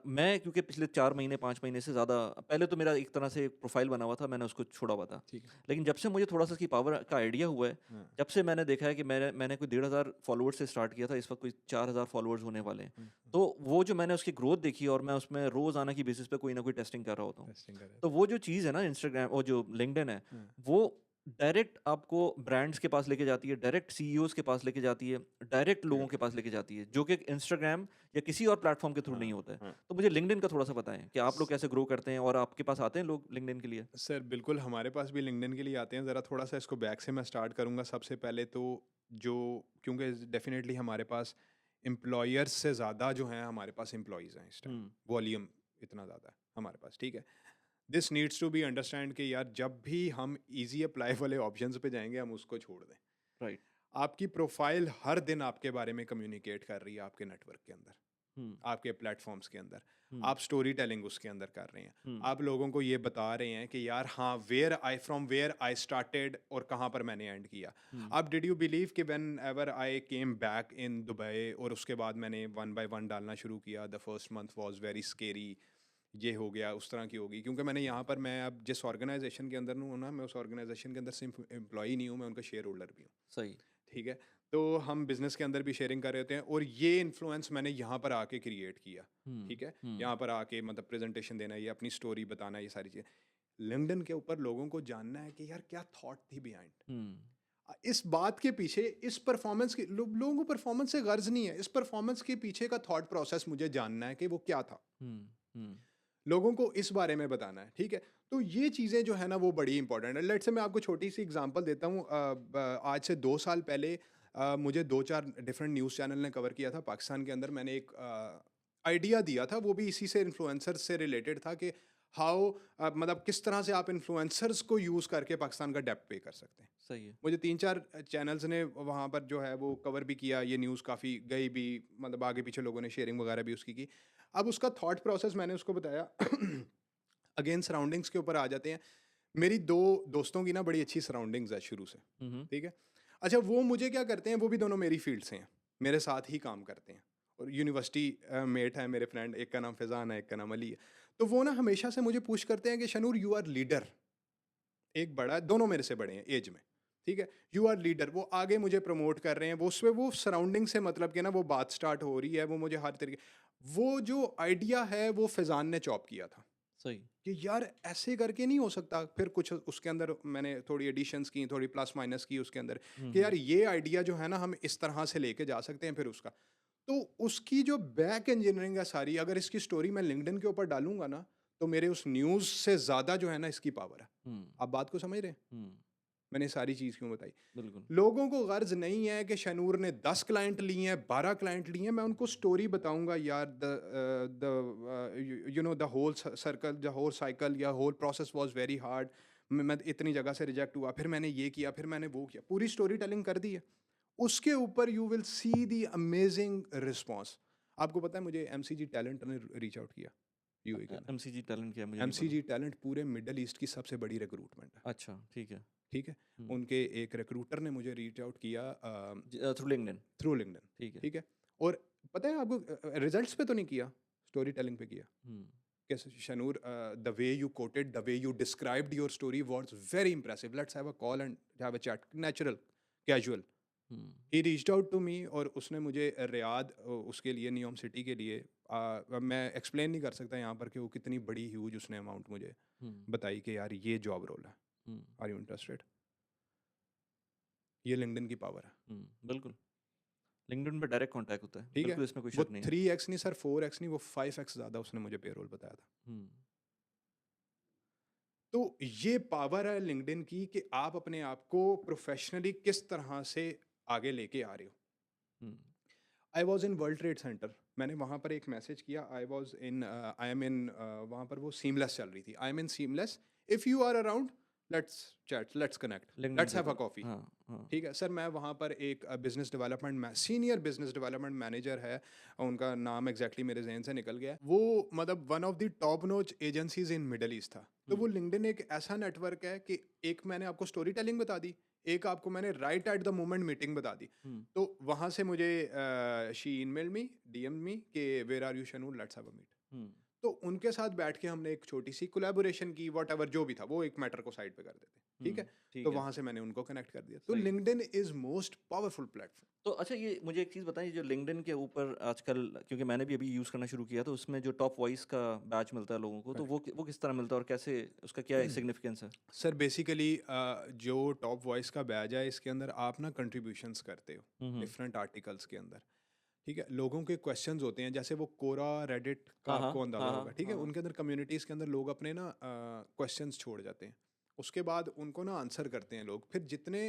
Speaker 2: मैं क्योंकि पिछले 4 महीने, 5 महीने से ज़्यादा पहले तो मेरा एक तरह से एक प्रोफ़ाइल बना हुआ था, मैंने उसको छोड़ा हुआ था।
Speaker 1: ठीक है।
Speaker 2: लेकिन जब से मुझे थोड़ा-सा इसकी पावर का आइडिया हुआ है,
Speaker 1: हाँ,
Speaker 2: जब से मैंने देखा है कि मैंने कोई 1,500 फॉलोअर्स से स्टार्ट किया था, इस वक़्त कोई 4,000 फॉलोअर्स होने वाले हैं। तो वो जो मैंने उसकी ग्रोथ देखी और मैं उसमें रोज़ाना की बेसिस पे कोई ना कोई टेस्टिंग कर रहा होता हूँ।
Speaker 1: टेस्टिंग कर रहे
Speaker 2: तो
Speaker 1: थे।
Speaker 2: वो जो चीज़ है ना इंस्टाग्राम और जो लिंक्डइन है,
Speaker 1: हाँ,
Speaker 2: वो डायरेक्ट आपको ब्रांड्स के पास लेके जाती है, डायरेक्ट सीईओज़ के पास लेके जाती है, डायरेक्ट लोगों के पास लेके जाती है, जो कि इंस्टाग्राम या किसी और प्लेटफ़ॉर्म के थ्रू नहीं होता है।
Speaker 1: हाँ।
Speaker 2: तो मुझे लिंक्डइन का थोड़ा-सा बताएँ कि आप लोग कैसे ग्रो करते हैं और आपके पास आते हैं लोग लिंक्डइन के लिए?
Speaker 1: सर बिल्कुल, हमारे पास भी लिंक्डइन के लिए आते हैं। ज़रा थोड़ा-सा इसको बैक से मैं स्टार्ट करूँगा। सबसे पहले तो जो, क्योंकि डेफ़िनेटली हमारे पास एम्प्लॉयर्स से ज़्यादा जो हैं हमारे पास एम्प्लॉइज़ हैं इस टाइम।
Speaker 2: हुँ,
Speaker 1: वॉल्यूम इतना ज़्यादा है हमारे पास, ठीक है। This needs to be understand कि यार जब भी हम ईज़ी अप्लाई वाले ऑप्शंस पे जाएँगे, हम उसको छोड़ दें।
Speaker 2: राइट।
Speaker 1: आपकी प्रोफ़ाइल हर दिन आपके बारे में कम्युनिकेट कर रही है आपके नेटवर्क के अंदर,
Speaker 2: हुँ,
Speaker 1: आपके प्लेटफॉर्म्स के अंदर।
Speaker 2: हुँ,
Speaker 1: आप स्टोरी टेलिंग उसके अंदर कर रहे हैं।
Speaker 2: हुँ,
Speaker 1: आप लोगों को ये बता रहे हैं कि यार हाँ, वेयर आई स्टार्टेड और कहाँ पर मैंने एंड किया।
Speaker 2: हुँ,
Speaker 1: अब डिड यू बिलीव कि when ever I came back in Dubai, और उसके बाद मैंने वन बाय वन डालना शुरू किया। The first month was very scary, ये हो गया, उस तरह की होगी। क्योंकि मैंने यहाँ पर, मैं अब जिस ऑर्गेनाइजेशन के अंदर हूँ ना, मैं उस ऑर्गेनाइजेशन के अंदर सिर्फ एम्प्लॉई नहीं हूँ, मैं उनका शेयर होल्डर भी हूँ।
Speaker 2: सही।
Speaker 1: ठीक है। तो हम बिजनेस के अंदर भी शेयरिंग कर रहे होते हैं, और ये इन्फ्लुएंस मैंने यहाँ पर आके क्रिएट किया।
Speaker 2: हुँ,
Speaker 1: ठीक है।
Speaker 2: हुँ,
Speaker 1: यहाँ पर आके मतलब प्रेजेंटेशन देना, ये अपनी स्टोरी बताना, ये सारी चीज़ें। लिंक्डइन के ऊपर लोगों को जानना है कि यार क्या थॉट थी बिहाइंड
Speaker 2: हम्म
Speaker 1: इस बात के पीछे, इस परफॉर्मेंस की। लोगों को परफॉर्मेंस से गर्ज नहीं है, इस परफॉर्मेंस के पीछे का थॉट प्रोसेस मुझे जानना है कि वो क्या था,
Speaker 2: हम्म
Speaker 1: लोगों को इस बारे में बताना है, ठीक है। तो ये चीज़ें जो है ना वो बड़ी इंपॉर्टेंट है। लेट्स से मैं आपको छोटी सी एग्जांपल देता हूँ। आज से 2 साल पहले मुझे 2-4 डिफरेंट न्यूज़ चैनल ने कवर किया था पाकिस्तान के अंदर। मैंने एक आइडिया दिया था, वो भी इसी से, इन्फ्लुएंसर से रिलेटेड था कि हाउ मतलब किस तरह से आप इन्फ्लुएंसर्स को यूज़ करके पाकिस्तान का डेप्ट पे कर सकते हैं।
Speaker 2: सही है
Speaker 1: मुझे 3-4 चैनल्स ने वहाँ पर जो है वो कवर भी किया, ये न्यूज़ काफ़ी गई भी, मतलब आगे पीछे लोगों ने शेयरिंग वगैरह भी उसकी की। अब उसका थॉट प्रोसेस मैंने उसको बताया। अगेन सराउंडिंग्स के ऊपर आ जाते हैं। मेरी 2 दोस्तों की ना बड़ी अच्छी सराउंडिंग्स है शुरू से, ठीक है। अच्छा, वो मुझे क्या करते हैं, वो भी दोनों मेरी फील्ड से हैं, मेरे साथ ही काम करते हैं और यूनिवर्सिटी मेट है मेरे फ्रेंड, एक का नाम फैज़ान है, एक का नाम अली है। तो वो ना हमेशा से मुझे पुश करते हैं कि शनूर यू आर लीडर। एक बड़ा है, दोनों मेरे से बड़े हैं एज में, ठीक है। यू आर लीडर, वो आगे मुझे प्रमोट कर रहे हैं, वो उसमें वो सराउंडिंग से मतलब कि ना वो बात स्टार्ट हो रही है, वो मुझे हर तरीके, वो जो आइडिया है वो फैज़ान ने चॉप किया था
Speaker 2: सही
Speaker 1: कि यार ऐसे करके नहीं हो सकता। फिर कुछ उसके अंदर मैंने थोड़ी एडिशंस की, थोड़ी प्लस माइनस की उसके अंदर कि यार ये आइडिया जो है ना हम इस तरह से लेके जा सकते हैं। फिर उसका तो उसकी जो बैक इंजीनियरिंग है सारी, अगर इसकी स्टोरी मैं लिंक्डइन के ऊपर डालूंगा ना तो मेरे उस न्यूज़ से ज़्यादा जो है ना इसकी पावर है। आप बात को समझ रहे हैं?
Speaker 2: हम्म
Speaker 1: मैंने सारी चीज़ क्यों बताई।
Speaker 2: बिल्कुल
Speaker 1: लोगों को गर्ज नहीं है कि शनूर ने 10 क्लाइंट लिए हैं, 12 क्लाइंट लिए हैं। मैं उनको स्टोरी बताऊंगा यार, the you know the whole circle, the whole cycle या whole process was very hard. मैं इतनी जगह से रिजेक्ट हुआ, फिर मैंने ये किया, फिर मैंने वो किया, पूरी स्टोरी टेलिंग कर दी है। उसके ऊपर you will see the amazing response. आपको पता है मुझे एमसीजी टैलेंट ने रीच आउट किया यूएई के अंदर।
Speaker 2: एमसीजी टैलेंट क्या है मुझे नहीं
Speaker 1: एमसीजी टैलेंट पूरे मिडल ईस्ट की सबसे बड़ी रिक्रूटमेंट है,
Speaker 2: पता अच्छा ठीक है
Speaker 1: ठीक है। उनके एक रिक्रूटर ने मुझे रीच आउट किया
Speaker 2: थ्रू लिंक्डइन
Speaker 1: थ्रू लिंक्डइन,
Speaker 2: ठीक है
Speaker 1: ठीक है। और पता है आपको, रिजल्ट्स पे तो नहीं किया, स्टोरी टेलिंग पे किया। कैसे Shanoor, the way you quoted, the way you described your story was very impressive, let's have a call and have a chat, natural, casual. He reached out to me और उसने मुझे रियाद, उसके लिए NEOM city के लिए, मैं explain नहीं कर सकता यहाँ पर कि वो कितनी बड़ी ह्यूज उसने अमाउंट मुझे बताई कि यार ये जॉब रोल है, आर यू इंटरेस्टेड। ये लिंक्डइन की पावर है,
Speaker 2: बिल्कुल लिंक्डइन पे डायरेक्ट कांटेक्ट होता है
Speaker 1: ठीक है।
Speaker 2: बिल्कुल इसमें कोई
Speaker 1: वो
Speaker 2: शक नहीं है
Speaker 1: 3x नहीं सर, 4x नहीं, वो 5x ज़्यादा उसने मुझे पेरोल बताया था। तो ये पावर है लिंक्डइन की कि आप अपने आप को प्रोफेशनली किस तरह से आगे लेके आ रहे हो। I was in world trade centre, मैंने वहाँ पर एक मैसेज किया, आई एम इन, वहाँ पर वो सीमलेस चल रही थी, I am in seamless, if you are around let's chat, let's connect,
Speaker 2: LinkedIn
Speaker 1: let's
Speaker 2: पे
Speaker 1: हैव अ
Speaker 2: तो
Speaker 1: कॉफ़ी।
Speaker 2: हाँ
Speaker 1: ठीक है सर, मैं वहाँ पर एक business development senior business development manager है, उनका नाम एग्जैक्टली मेरे जहन से निकल गया है। वो मतलब वन ऑफ द टॉप नोच एजेंसीज इन मिडल ईस्ट था। तो वो लिंक्डइन एक ऐसा नेटवर्क है कि एक मैंने आपको स्टोरी टेलिंग बता दी, एक आपको मैंने right at the moment meeting बता दी। तो वहाँ से मुझे she email me, DM me कि where are you Shanoor, let's have a meet. तो उनके साथ बैठ के हमने एक छोटी सी कोलैबोरेशन की, वॉट एवर जो भी था, वो एक मैटर को साइड पे कर देते, ठीक है। तो वहां से मैंने उनको कनेक्ट कर दिया। तो
Speaker 2: सही।
Speaker 1: LinkedIn is most powerful platform.
Speaker 2: तो अच्छा ये मुझे एक चीज़ बताइए जो लिंक्डइन के ऊपर आजकल, क्योंकि मैंने भी अभी यूज़ करना शुरू किया, तो उसमें जो टॉप वॉइस का बैच मिलता है लोगों को, तो वो किस तरह मिलता है और कैसे, उसका क्या सिग्निफिकेंस है?
Speaker 1: सर बेसिकली जो टॉप वॉइस का बैच है, इसके अंदर आप ना कंट्रीब्यूशंस करते हो डिफरेंट आर्टिकल्स के अंदर, ठीक है। लोगों के क्वेश्चंस होते हैं, जैसे वो कोरा रेडिट का
Speaker 2: हाँ
Speaker 1: आपको अंदाजा
Speaker 2: हाँ
Speaker 1: होगा, ठीक है। उनके अंदर कम्युनिटीज़ के अंदर लोग अपने ना क्वेश्चंस छोड़ जाते हैं, उसके बाद उनको ना आंसर करते हैं लोग। फिर जितने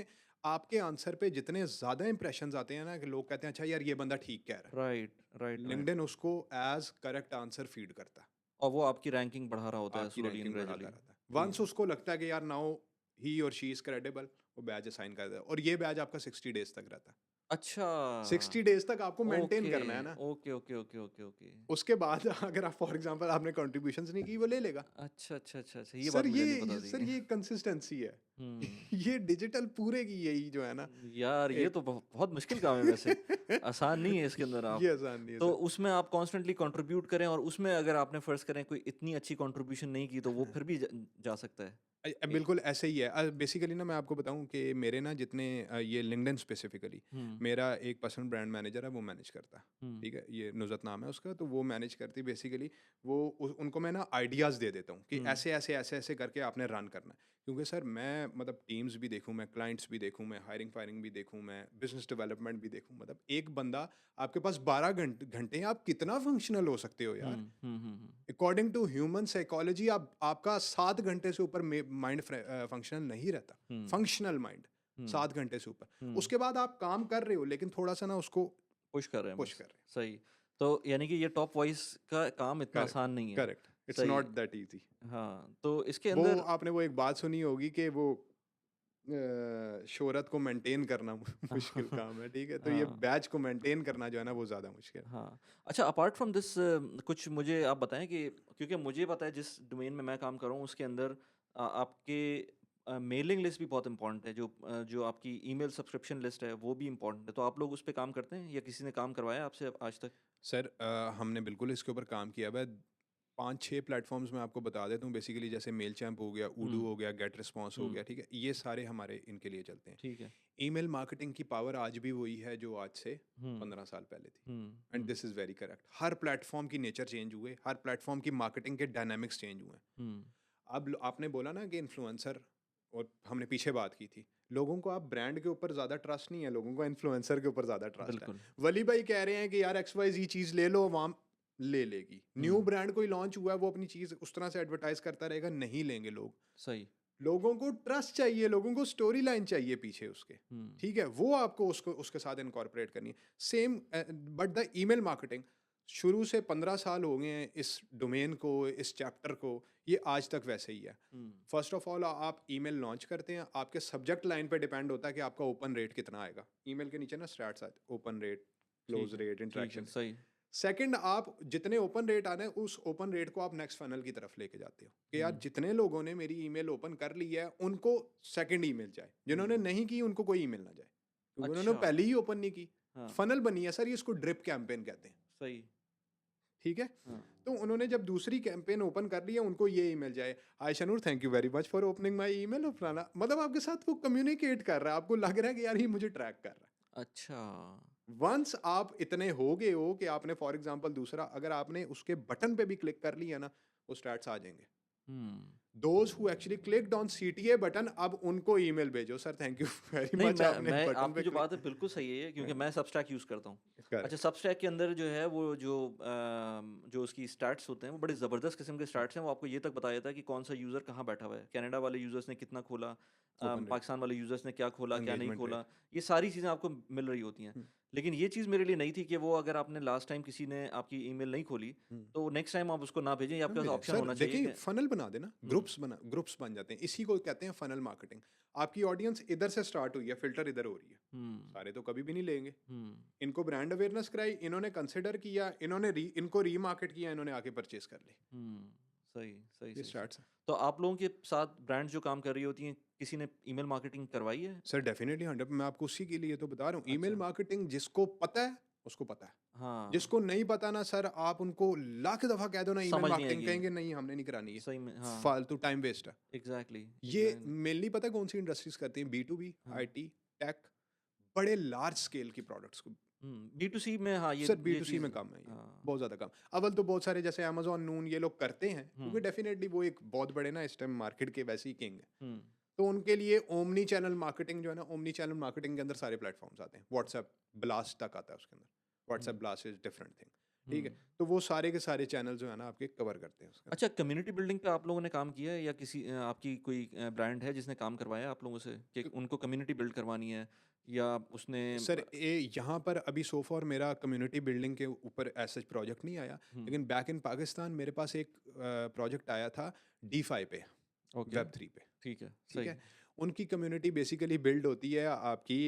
Speaker 1: आपके आंसर पे जितने ज़्यादा इंप्रेशंस आते हैं ना, कि लोग कहते हैं अच्छा यार ये बंदा ठीक कह रहा है,
Speaker 2: राइट राइट राइट।
Speaker 1: लिंक्डइन उसको एज करेक्ट आंसर फीड करता है,
Speaker 2: और वो आपकी रैंकिंग बढ़ा रहा होता है
Speaker 1: आपकी
Speaker 2: स्लोली एंड
Speaker 1: रैंकिंग बढ़ाता
Speaker 2: ग्रेजुअली।
Speaker 1: रहता है। वंस उसको लगता है कि यार नाउ ही और शी इज़ क्रेडिबल, वो बैच असाइन कर देता है। और ये बैच आपका 60 डेज तक रहता है।
Speaker 2: अच्छा
Speaker 1: 60 डेज तक आपको मेंटेन
Speaker 2: ओके
Speaker 1: करना है ना।
Speaker 2: Okay okay okay okay okay.
Speaker 1: उसके बाद अगर आप फॉर एग्जांपल आपने कंट्रीब्यूशंस नहीं की, वो ले लेगा।
Speaker 2: अच्छा अच्छा अच्छा अच्छा, ये
Speaker 1: सर
Speaker 2: बात मुझे नहीं
Speaker 1: ये
Speaker 2: पता
Speaker 1: सर
Speaker 2: थी।
Speaker 1: ये कंसिस्टेंसी है।
Speaker 2: हम्म
Speaker 1: ये डिजिटल पूरे की यही जो है ना,
Speaker 2: यार ये
Speaker 1: एक
Speaker 2: तो बहुत मुश्किल काम है वैसे, आसान नहीं है इसके अंदर आप।
Speaker 1: ये आसान नहीं है
Speaker 2: तो
Speaker 1: सर।
Speaker 2: उसमें आप कॉन्स्टेंटली कंट्रीब्यूट करें, और उसमें अगर आपने फर्स्ट करें कोई इतनी अच्छी कंट्रीब्यूशन नहीं की, तो वो फिर भी जा सकता है।
Speaker 1: बिल्कुल ऐसे ही है। बेसिकली ना मैं आपको बताऊं कि मेरे ना जितने ये लिंक्डइन स्पेसिफिकली
Speaker 3: हम्म
Speaker 1: मेरा एक पर्सनल ब्रांड मैनेजर है, वो मैनेज करता है।
Speaker 3: हम्म
Speaker 1: ठीक है, ये नुज़रत नाम है उसका, तो वो मैनेज करती बेसिकली। वो उनको मैं ना आइडियाज़ दे देता हूँ कि
Speaker 3: हम्म
Speaker 1: ऐसे ऐसे ऐसे ऐसे करके आपने रन करना है। क्योंकि सर मैं मतलब टीम्स भी देखूँ, मैं क्लाइंट्स भी देखूँ, मैं हायरिंग फायरिंग भी देखूँ, मैं बिजनेस डेवलपमेंट भी देखूँ, मतलब एक बंदा आपके पास 12 घंटे हैं, आप कितना फंक्शनल हो सकते हो यार।
Speaker 3: हम्म
Speaker 1: अकॉर्डिंग टू ह्यूमन साइकोलॉजी आप आपका 7 घंटे से ऊपर माइंड फंक्शनल नहीं रहता।
Speaker 3: हम्म
Speaker 1: फंक्शनल माइंड
Speaker 3: हम्म
Speaker 1: 7 घंटे से ऊपर।
Speaker 3: हम्म
Speaker 1: उसके बाद आप काम कर रहे हो लेकिन थोड़ा सा ना उसको
Speaker 3: पुश कर रहे हैं
Speaker 1: पुश
Speaker 3: बस।
Speaker 1: कर रहे
Speaker 3: सही। तो यानी कि ये टॉप वॉइस का काम
Speaker 1: हो।
Speaker 3: इतना
Speaker 1: करेक्ट,
Speaker 3: आसान नहीं है।
Speaker 1: करेक्ट, इट्स
Speaker 3: सही।
Speaker 1: Not that easy.
Speaker 3: हाँ, तो इसके
Speaker 1: वो
Speaker 3: अंदर
Speaker 1: आपने वो एक बात सुनी होगी कि वो शोहरत को मेंटेन करना मुश्किल काम है, ठीक है, तो ये
Speaker 3: हाँ
Speaker 1: बैच को मेंटेन करना जो है ना वो ज़्यादा मुश्किल है।
Speaker 3: हाँ। अच्छा, अपार्ट फ्रॉम दिस कुछ मुझे आप बताएं कि क्योंकि मुझे पता है जिस डोमेन में मैं काम कर रहा हूँ उसके अंदर आपके मेलिंग लिस्ट भी बहुत इंपॉर्टेंट है, जो आपकी ईमेल सब्सक्रिप्शन लिस्ट है वो भी इंपॉर्टेंट है। तो आप लोग उस पे काम करते हैं या किसी ने काम करवाया आपसे आज तक?
Speaker 1: सर हमने बिल्कुल इसके ऊपर काम किया हुआ है। 5-6 प्लेटफॉर्म्स मैं आपको बता देता हूँ बेसिकली, जैसे मेल चैम्प हो गया, उडू
Speaker 3: हुँ,
Speaker 1: हो गया, गेट रिस्पॉन्स हो
Speaker 3: हुँ,
Speaker 1: गया, ठीक है, ये सारे हमारे इनके लिए चलते हैं।
Speaker 3: ठीक है।
Speaker 1: ईमेल मार्केटिंग की पावर आज भी वही है जो आज से
Speaker 3: हुँ,
Speaker 1: 15 साल पहले थी।
Speaker 3: हुँ,
Speaker 1: एंड
Speaker 3: हुँ,
Speaker 1: दिस इज़ वेरी करेक्ट। हर प्लेटफॉर्म की नेचर चेंज हुए, हर प्लेटफॉर्म की मार्केटिंग के डायनामिक्स चेंज हुए हैं।
Speaker 3: हुँ,
Speaker 1: अब आपने बोला ना कि इन्फ्लुएंसर, और हमने पीछे बात की थी, लोगों को आप ब्रांड के ऊपर ज़्यादा ट्रस्ट नहीं है, लोगों को इन्फ्लुएंसर के ऊपर ज़्यादा ट्रस्ट है।
Speaker 3: बिल्कुल।
Speaker 1: वली भाई कह रहे हैं कि यार XYZ चीज़ ले लो, अवाम ले लेगी। न्यू
Speaker 3: हुँ,
Speaker 1: ब्रांड कोई लॉन्च हुआ है, वो अपनी चीज़ उस तरह से एडवर्टाइज करता रहेगा, नहीं लेंगे लोग।
Speaker 3: सही।
Speaker 1: लोगों को ट्रस्ट चाहिए, लोगों को स्टोरी लाइन चाहिए पीछे उसके।
Speaker 3: हुँ,
Speaker 1: ठीक है, वो आपको उसको उसके साथ इनकॉर्पोरेट करनी है। Same but the email marketing शुरू से 15 साल हो गए हैं इस डोमेन को, इस चैप्टर को, ये आज तक वैसे ही है।
Speaker 3: हुँ,
Speaker 1: फर्स्ट ऑफ ऑल आप ईमेल लॉन्च करते हैं, आपके सब्जेक्ट लाइन पे डिपेंड होता है कि आपका ओपन रेट कितना आएगा। ईमेल के नीचे ना स्टैट्स आते, ओपन रेट, क्लोज रेट,
Speaker 3: ठीक है,
Speaker 1: इंटरेक्शन।
Speaker 3: सही।
Speaker 1: सेकंड, आप जितने ओपन रेट आ रहे हैं उस ओपन रेट को आप नेक्स्ट फनल की तरफ लेके जाते हो कि यार
Speaker 3: हुँ,
Speaker 1: जितने लोगों ने मेरी ईमेल ओपन कर ली है उनको सेकंड ईमेल जाए, जिन्होंने
Speaker 3: हुँ,
Speaker 1: नहीं की उनको कोई ईमेल ना जाए, क्योंकि उन्होंने
Speaker 3: अच्छा,
Speaker 1: पहले ही ओपन नहीं की।
Speaker 3: हाँ,
Speaker 1: फनल बनी है सर, ये इसको ड्रिप कैंपेन कहते हैं।
Speaker 3: सही।
Speaker 1: ठीक है,
Speaker 3: हाँ,
Speaker 1: तो उन्होंने जब दूसरी कैंपेन ओपन कर लिया उनको ये ईमेल जाए, hi Shanoor, thank you very much for opening my email, और फलाना, मतलब आपके साथ वो कम्युनिकेट कर रहा है, आपको लग रहा है कि यार ये मुझे ट्रैक कर रहा है।
Speaker 3: अच्छा।
Speaker 1: वंस आप इतने हो गए हो कि आपने फॉर एग्जांपल दूसरा, अगर आपने उसके बटन पे भी क्लिक कर लिया ना, वो स्टैट्स आ जाएंगे।
Speaker 3: हुँ।
Speaker 1: Those who actually clicked on CTA button, अब उनको ईमेल भेजो, सर थैंक यू वेरी
Speaker 3: नहीं,
Speaker 1: मच, आपने
Speaker 3: मैं
Speaker 1: बटन
Speaker 3: आपकी
Speaker 1: पे
Speaker 3: जो बात है
Speaker 1: क्लिक।
Speaker 3: बिल्कुल सही है क्योंकि मैं सबस्टैक यूज़ करता हूँ। अच्छा,
Speaker 1: करेक्ट।
Speaker 3: सबस्टैक के अंदर जो है वो जो उसकी स्टैट्स होते हैं वो बड़े ज़बरदस्त किस्म के स्टैट्स हैं। वो आपको ये तक बताया जाता है कि कौन सा यूज़र कहाँ बैठा हुआ है। कनाडा वाले यूज़र्स ने कितना खोला,
Speaker 1: ओपन रेट,
Speaker 3: पाकिस्तान वाले यूज़र्स ने क्या खोला, क्या नहीं
Speaker 1: एंगेजमेंट
Speaker 3: खोला।
Speaker 1: रेट।
Speaker 3: ये सारी चीज़ें आपको मिल रही होती हैं। लेकिन ये चीज़ मेरे लिए नई थी कि वो अगर आपने लास्ट टाइम किसी ने आपकी ईमेल नहीं खोली, तो नेक्स्ट टाइम आप उसको ना भेजें। ये आपके पास ऑप्शन
Speaker 1: सर
Speaker 3: होना चाहिए
Speaker 1: देखिए,
Speaker 3: कि
Speaker 1: फनल बना देना,
Speaker 3: हुँ,
Speaker 1: ग्रुप्स बन जाते हैं, इसी को कहते हैं फनल मार्केटिंग। आपकी ऑडियंस इधर से स्टार्ट हुई है, फिल्टर इधर हो रही है,
Speaker 3: हुँ,
Speaker 1: सारे तो कभी भी नहीं लेंगे।
Speaker 3: हुँ,
Speaker 1: इनको ब्रांड अवेयरनेस कराई, इन्होंने कंसिडर किया, इनको रीमार्केट किया, इन्होंने आके परचेस कर ली।
Speaker 3: हुँ। सही, सही,
Speaker 1: ये
Speaker 3: सही, सही।
Speaker 1: स्टार्ट्स है।
Speaker 3: तो आप लोगों के साथ ब्रांड जो काम कर रही होती हैं, किसी ने ईमेल मार्केटिंग करवाई है?
Speaker 1: सर डेफिनेटली 100, मैं आपको उसी के लिए तो बता रहा हूँ, ईमेल
Speaker 3: अच्छा,
Speaker 1: मार्केटिंग जिसको पता है उसको पता है।
Speaker 3: हाँ,
Speaker 1: जिसको नहीं पता ना सर, आप उनको लाख दफा कह दो ना ईमेल
Speaker 3: समझ नहीं
Speaker 1: मार्केटिंग,
Speaker 3: आएगी।
Speaker 1: कहेंगे नहीं हमने नहीं करानी है,
Speaker 3: सही में हाँ,
Speaker 1: फालतू टाइम वेस्ट है।
Speaker 3: एग्ज़ैक्टली,
Speaker 1: ये
Speaker 3: एग्ज़ैक्टली।
Speaker 1: मेनली पता है कौन सी इंडस्ट्रीज करती हैं? B2B,
Speaker 3: हाँ,
Speaker 1: IT, टेक, बड़े लार्ज स्केल की प्रोडक्ट्स को।
Speaker 3: हुँ, B2C में हाँ,
Speaker 1: सर
Speaker 3: ये
Speaker 1: B2C
Speaker 3: चीज़
Speaker 1: में कम है ये,
Speaker 3: हाँ,
Speaker 1: बहुत ज़्यादा कम। अव्वल तो बहुत सारे जैसे अमेज़न, नून, ये लोग करते हैं
Speaker 3: हुँ,
Speaker 1: क्योंकि डेफिनेटली वो एक बहुत बड़े ना इस टाइम मार्केट के वैसे ही किंग है।
Speaker 3: हुँ,
Speaker 1: तो उनके लिए ओमनी चैनल मार्केटिंग जो है ना, ओमनी चैनल मार्केटिंग के अंदर सारे प्लेटफॉर्म्स आते हैं। व्हाट्सएप ब्लास्ट तक आता है उसके अंदर। WhatsApp
Speaker 3: hmm,
Speaker 1: blast is different thing. ठीक है,
Speaker 3: हुँ।
Speaker 1: तो वो सारे के सारे चैनल जो है ना आपके कवर करते हैं उसके अंदर।
Speaker 3: अच्छा, कम्युनिटी बिल्डिंग पे आप लोगों ने काम किया है या आपकी कोई ब्रांड है जिसने काम करवाया आप लोगों से कि उनको कम्युनिटी बिल्ड करवानी है या उसने
Speaker 1: सर यहाँ पर अभी सो फॉर मेरा कम्युनिटी बिल्डिंग के ऊपर ऐसा प्रोजेक्ट नहीं आया,
Speaker 3: हुँ,
Speaker 1: लेकिन बैक इन पाकिस्तान मेरे पास एक प्रोजेक्ट आया था D5 पे,
Speaker 3: ओके,
Speaker 1: Web3 पे।
Speaker 3: ठीक है,
Speaker 1: ठीक
Speaker 3: सही।
Speaker 1: है, उनकी कम्युनिटी बेसिकली बिल्ड होती है आपकी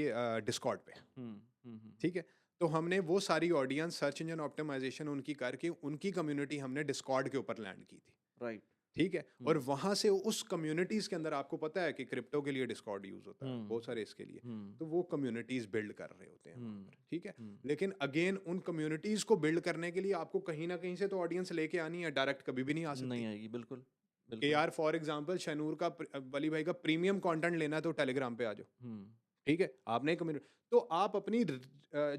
Speaker 1: डिस्कॉर्ड पे।
Speaker 3: हुँ, हुँ, हुँ,
Speaker 1: ठीक है, तो हमने वो सारी ऑडियंस सर्च इंजन ऑप्टिमाइजेशन उनकी करके उनकी कम्युनिटी हमने डिस्कॉर्ड के ऊपर लैंड की थी।
Speaker 3: राइट।
Speaker 1: ठीक है, और
Speaker 3: हुँ,
Speaker 1: वहां से उस कम्युनिटीज के अंदर आपको पता है कि क्रिप्टो के लिए डिस्कॉर्ड यूज होता है,
Speaker 3: हुँ,
Speaker 1: बहुत सारे इसके लिए।
Speaker 3: हुँ,
Speaker 1: तो वो कम्युनिटीज बिल्ड कर रहे होते हैं वहां
Speaker 3: हुँ,
Speaker 1: पर। ठीक है,
Speaker 3: हुँ।
Speaker 1: लेकिन अगेन उन कम्युनिटीज को बिल्ड करने के लिए आपको कहीं ना कहीं से तो ऑडियंस लेके आनी है, डायरेक्ट कभी भी नहीं आ
Speaker 3: नहीं
Speaker 1: सकती।
Speaker 3: आएगी, बिल्कुल,
Speaker 1: कि
Speaker 2: बिल्कुल।
Speaker 1: यार फॉर एग्जांपल शनूर का वली भाई का प्रीमियम कंटेंट लेना है तो टेलीग्राम पे आ जाओ,
Speaker 2: हुँ,
Speaker 1: ठीक है, आपने कम्युनिटी, तो आप अपनी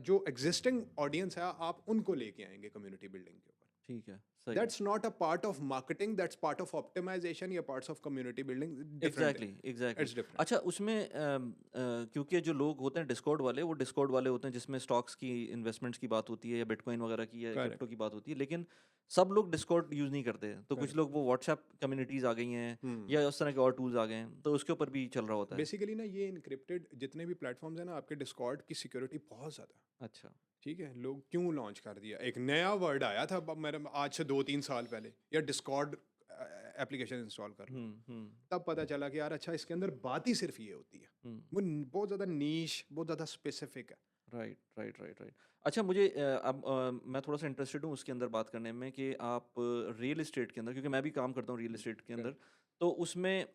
Speaker 1: जो एग्जिस्टिंग ऑडियंस है आप उनको लेके आएंगे कम्युनिटी बिल्डिंग के ऊपर।
Speaker 2: ठीक है, सही।
Speaker 1: That's not a part of marketing, that's part of optimization या parts of community building, different है,
Speaker 2: एग्ज़ैक्टली, एग्ज़ैक्टली।
Speaker 1: It's different.
Speaker 2: अच्छा उसमें क्योंकि जो लोग होते हैं डिस्कॉर्ड वाले, वो डिस्कॉर्ड वाले होते हैं जिसमें स्टॉक्स की, इन्वेस्टमेंट्स की बात होती है या बिटकॉइन वगैरह की या क्रिप्टो
Speaker 1: करेक्ट,
Speaker 2: की बात होती है, लेकिन सब लोग डिस्कॉर्ड यूज़ नहीं करते। तो कुछ
Speaker 1: करेक्ट।
Speaker 2: लोग वो व्हाट्सएप कम्युनिटीज़ आ गई हैं
Speaker 1: हम्म,
Speaker 2: या उस तरह के और टूल्स आ गए हैं, तो उसके ऊपर भी चल रहा होता है।
Speaker 1: बेसिकली ना ये इनक्रिप्टेड जितने भी प्लेटफॉर्म्स हैं ना, आपके डिस्कॉर्ड की सिक्योरिटी बहुत ज़्यादा है,
Speaker 2: अच्छा।
Speaker 1: ठीक है। लोग क्यों लॉन्च कर दिया, एक नया वर्ड आया था मेरे आज से 2-3 साल पहले, या डिस्कॉर्ड एप्लीकेशन इंस्टॉल कर लो,
Speaker 2: हुँ, हुँ,
Speaker 1: तब पता चला कि यार अच्छा इसके अंदर बात ही सिर्फ ये होती है,
Speaker 2: हुँ।
Speaker 1: वो बहुत ज़्यादा नीश, बहुत ज़्यादा स्पेसिफिक है।
Speaker 2: Right, right, right, right. अच्छा मुझे अब मैं थोड़ा-सा इंटरेस्टेड हूँ उसके अंदर बात करने में कि आप रियल एस्टेट के अंदर, क्योंकि मैं भी काम करता हूँ रियल एस्टेट के अंदर, तो उसमें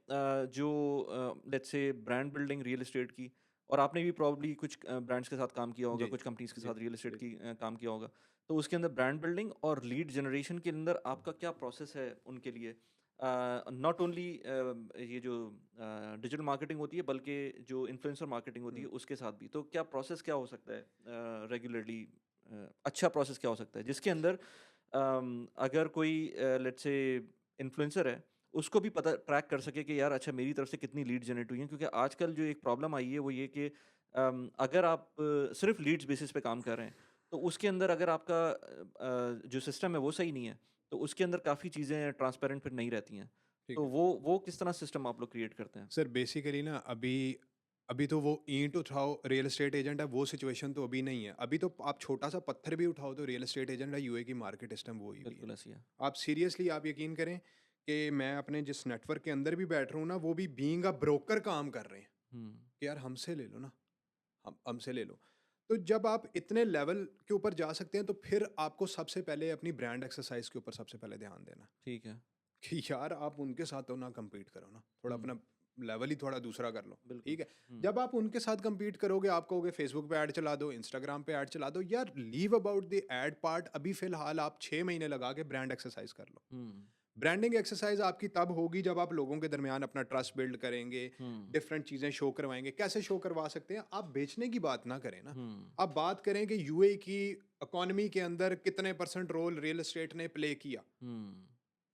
Speaker 2: जो let's say brand building real estate की, और आपने भी प्रोबब्ली कुछ ब्रांड्स के साथ काम किया होगा,
Speaker 1: जी,
Speaker 2: कुछ कंपनीज़ के
Speaker 1: जी,
Speaker 2: साथ रियल एस्टेट
Speaker 1: जी।
Speaker 2: की काम किया होगा। तो उसके अंदर ब्रांड बिल्डिंग और लीड जनरेशन के अंदर आपका क्या प्रोसेस है उनके लिए? नॉट ओनली ये जो डिजिटल मार्केटिंग होती है, बल्कि जो इन्फ्लुएंसर मार्केटिंग होती है
Speaker 1: हुँ।
Speaker 2: उसके साथ भी, तो क्या प्रोसेस क्या हो सकता है रेगुलरली? अच्छा प्रोसेस क्या हो सकता है जिसके अंदर अगर कोई लेट्स से इन्फ्लुएंसर है, उसको भी पता ट्रैक कर सके कि यार अच्छा मेरी तरफ से कितनी लीड जनरेट हुई है, क्योंकि आजकल जो एक प्रॉब्लम आई है वो ये कि अगर आप सिर्फ लीड्स बेसिस पे काम कर रहे हैं, तो उसके अंदर अगर आपका जो सिस्टम है वो सही नहीं है, तो उसके अंदर काफ़ी चीज़ें ट्रांसपेरेंट फिर नहीं रहती हैं।
Speaker 1: ठीक
Speaker 2: तो
Speaker 1: है।
Speaker 2: वो किस तरह सिस्टम आप लोग क्रिएट करते हैं?
Speaker 1: सर बेसिकली ना अभी अभी तो वो ईंट उठाओ रियल एस्टेट एजेंट है, वो सिचुएशन तो अभी नहीं है। अभी तो आप छोटा सा पत्थर भी उठाओ तो रियल एस्टेट एजेंट है, यूए की मार्केट सिस्टम वो ही भी है।
Speaker 2: बिल्कुल ऐसी है।
Speaker 1: आप सीरियसली आप यकीन करें कि मैं अपने जिस नेटवर्क के अंदर भी बैठ रहा हूँ ना, वो भी बीइंग अ ब्रोकर काम कर रहे हैं
Speaker 2: हुँ,
Speaker 1: कि यार हमसे ले लो ना, हम हमसे ले लो। तो जब आप इतने लेवल के ऊपर जा सकते हैं तो फिर आपको सबसे पहले अपनी ब्रांड एक्सरसाइज के ऊपर सबसे पहले ध्यान देना है
Speaker 2: ठीक है।
Speaker 1: कि यार आप उनके साथ तो ना compete करो ना, थोड़ा
Speaker 2: हुँ,
Speaker 1: अपना लेवल ही थोड़ा दूसरा कर लो,
Speaker 2: बिल्कुल।
Speaker 1: ठीक है।
Speaker 2: हुँ,
Speaker 1: जब आप उनके साथ compete करोगे, आप कहोगे फेसबुक पे ऐड चला दो, इंस्टाग्राम पे ऐड चला दो, यार leave about the add part, अभी फिलहाल आप 6 महीने लगा के ब्रांड एक्सरसाइज कर लो।
Speaker 2: हुँ,
Speaker 1: ब्रांडिंग एक्सरसाइज आपकी तब होगी जब आप लोगों के दरमियान अपना ट्रस्ट बिल्ड करेंगे,
Speaker 2: हुँ,
Speaker 1: डिफरेंट चीज़ें शो करवाएंगे। कैसे शो करवा सकते हैं, आप बेचने की बात ना करें ना,
Speaker 2: हुँ,
Speaker 1: आप बात करें कि यूए की इकोनॉमी के अंदर कितने % रोल रियल एस्टेट ने प्ले किया
Speaker 2: हुँ।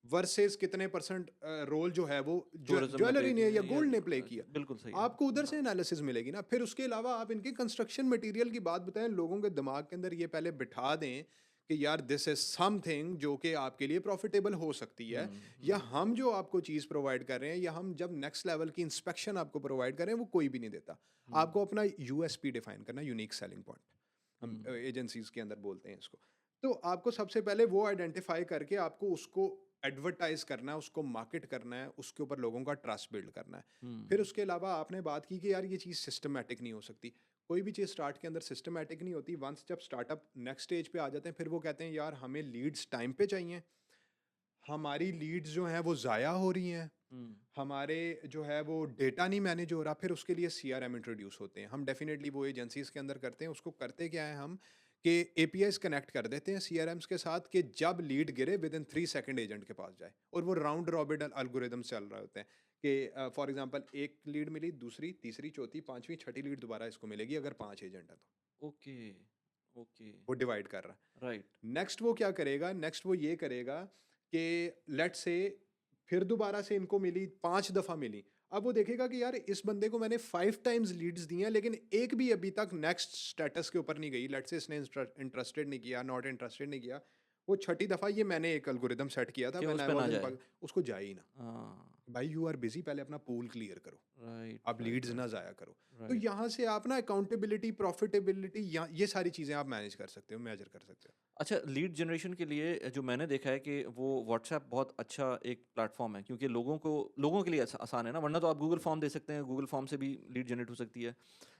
Speaker 1: वर्सेस कितने % रोल जो है वो
Speaker 2: टूरिज़्म ने प्ले
Speaker 1: ज्वेलरी ने
Speaker 2: किया
Speaker 1: या
Speaker 2: है या
Speaker 1: गोल्ड ने प्ले किया।
Speaker 2: बिल्कुल सही है।
Speaker 1: आपको उधर से एनालिसिस मिलेगी ना। फिर उसके अलावा आप इनके कंस्ट्रक्शन मटेरियल की बात बताएं, लोगों के दिमाग के अंदर ये पहले बिठा दें कि यार दिस इज समथिंग जो कि आपके लिए प्रॉफिटेबल हो सकती है,
Speaker 2: हुँ,
Speaker 1: या
Speaker 2: हुँ,
Speaker 1: हम जो आपको चीज़ प्रोवाइड कर रहे हैं, या हम जब नेक्स्ट लेवल की इंस्पेक्शन आपको प्रोवाइड कर रहे हैं, वो कोई भी नहीं देता।
Speaker 2: हुँ,
Speaker 1: आपको अपना यूएसपी डिफाइन करना, यूनिक सेलिंग पॉइंट, हम
Speaker 2: हुँ,
Speaker 1: एजेंसीज के अंदर बोलते हैं इसको। तो आपको सबसे पहले वो आइडेंटिफाई करके आपको उसको एडवर्टाइज करना है, उसको मार्केट करना है, उसके ऊपर लोगों का ट्रस्ट बिल्ड करना है। फिर
Speaker 2: हुँ,
Speaker 1: उसके अलावा आपने बात की कि यार ये चीज़ सिस्टमैटिक नहीं हो सकती। कोई भी चीज़ स्टार्ट के अंदर सिस्टमैटिक नहीं होती। वंस जब स्टार्टअप नेक्स्ट स्टेज पे आ जाते हैं, फिर वो कहते हैं यार हमें लीड्स टाइम पे चाहिए, हमारी लीड्स जो हैं वो ज़ाया हो रही हैं,
Speaker 2: हुँ,
Speaker 1: हमारे जो है वो डेटा नहीं मैनेज हो रहा। फिर उसके लिए सीआरएम इंट्रोड्यूस होते हैं। हम डेफिनेटली वो एजेंसीज के अंदर करते हैं। उसको करते क्या है हम कि एपीआईज कनेक्ट कर देते हैं सीआरएम्स के साथ कि जब लीड गिरे विद इन 3 सेकंड एजेंट के पास जाए, और वो राउंड रॉबिन अल्गोरिदम चल रहे होते हैं कि फॉर एग्जांपल एक लीड मिली, दूसरी, तीसरी, चौथी, पांचवी, छठी लीड दोबारा इसको मिलेगी अगर 5 एजेंट है तो।
Speaker 2: ओके, ओके,
Speaker 1: वो डिवाइड कर रहा है।
Speaker 2: राइट,
Speaker 1: नेक्स्ट वो क्या करेगा, नेक्स्ट वो ये करेगा कि लेट्स से फिर दोबारा से इनको मिली, 5 दफ़ा मिली। अब वो देखेगा कि यार इस बंदे को मैंने 5 टाइम्स लीड्स दी हैं, लेकिन एक भी अभी तक नेक्स्ट स्टेटस के ऊपर नहीं गई। लेट्स से इसने इंटरेस्टेड नहीं किया, नॉट इंटरेस्टेड नहीं किया। वो छठी दफ़ा ये मैंने एक एल्गोरिदम सेट किया था
Speaker 2: कि
Speaker 1: व्हेन
Speaker 2: उस
Speaker 1: आई
Speaker 2: पे ना
Speaker 1: वाज इन,
Speaker 2: जाए।
Speaker 1: उसको जाए ही ना।
Speaker 2: हाँ,
Speaker 1: भाई यू आर बिजी, पहले अपना पूल क्लियर करो,
Speaker 2: राइट,
Speaker 1: आप
Speaker 2: राइट,
Speaker 1: लीड्स ना
Speaker 2: राइट,
Speaker 1: ज़ाया करो। तो
Speaker 2: राइट।
Speaker 1: यहाँ से आप ना अकाउंटेबिलिटी, प्रॉफिटेबिलिटी, ये सारी चीज़ें आप मैनेज कर सकते हो, मेजर कर सकते हो।
Speaker 2: अच्छा लीड जनरेशन के लिए जो मैंने देखा है कि वो व्हाट्सएप बहुत अच्छा एक प्लेटफॉर्म है, क्योंकि लोगों के लिए आसान है ना, वरना तो आप गूगल फॉर्म दे सकते हैं, गूगल फॉर्म से भी लीड जनरेट हो सकती है,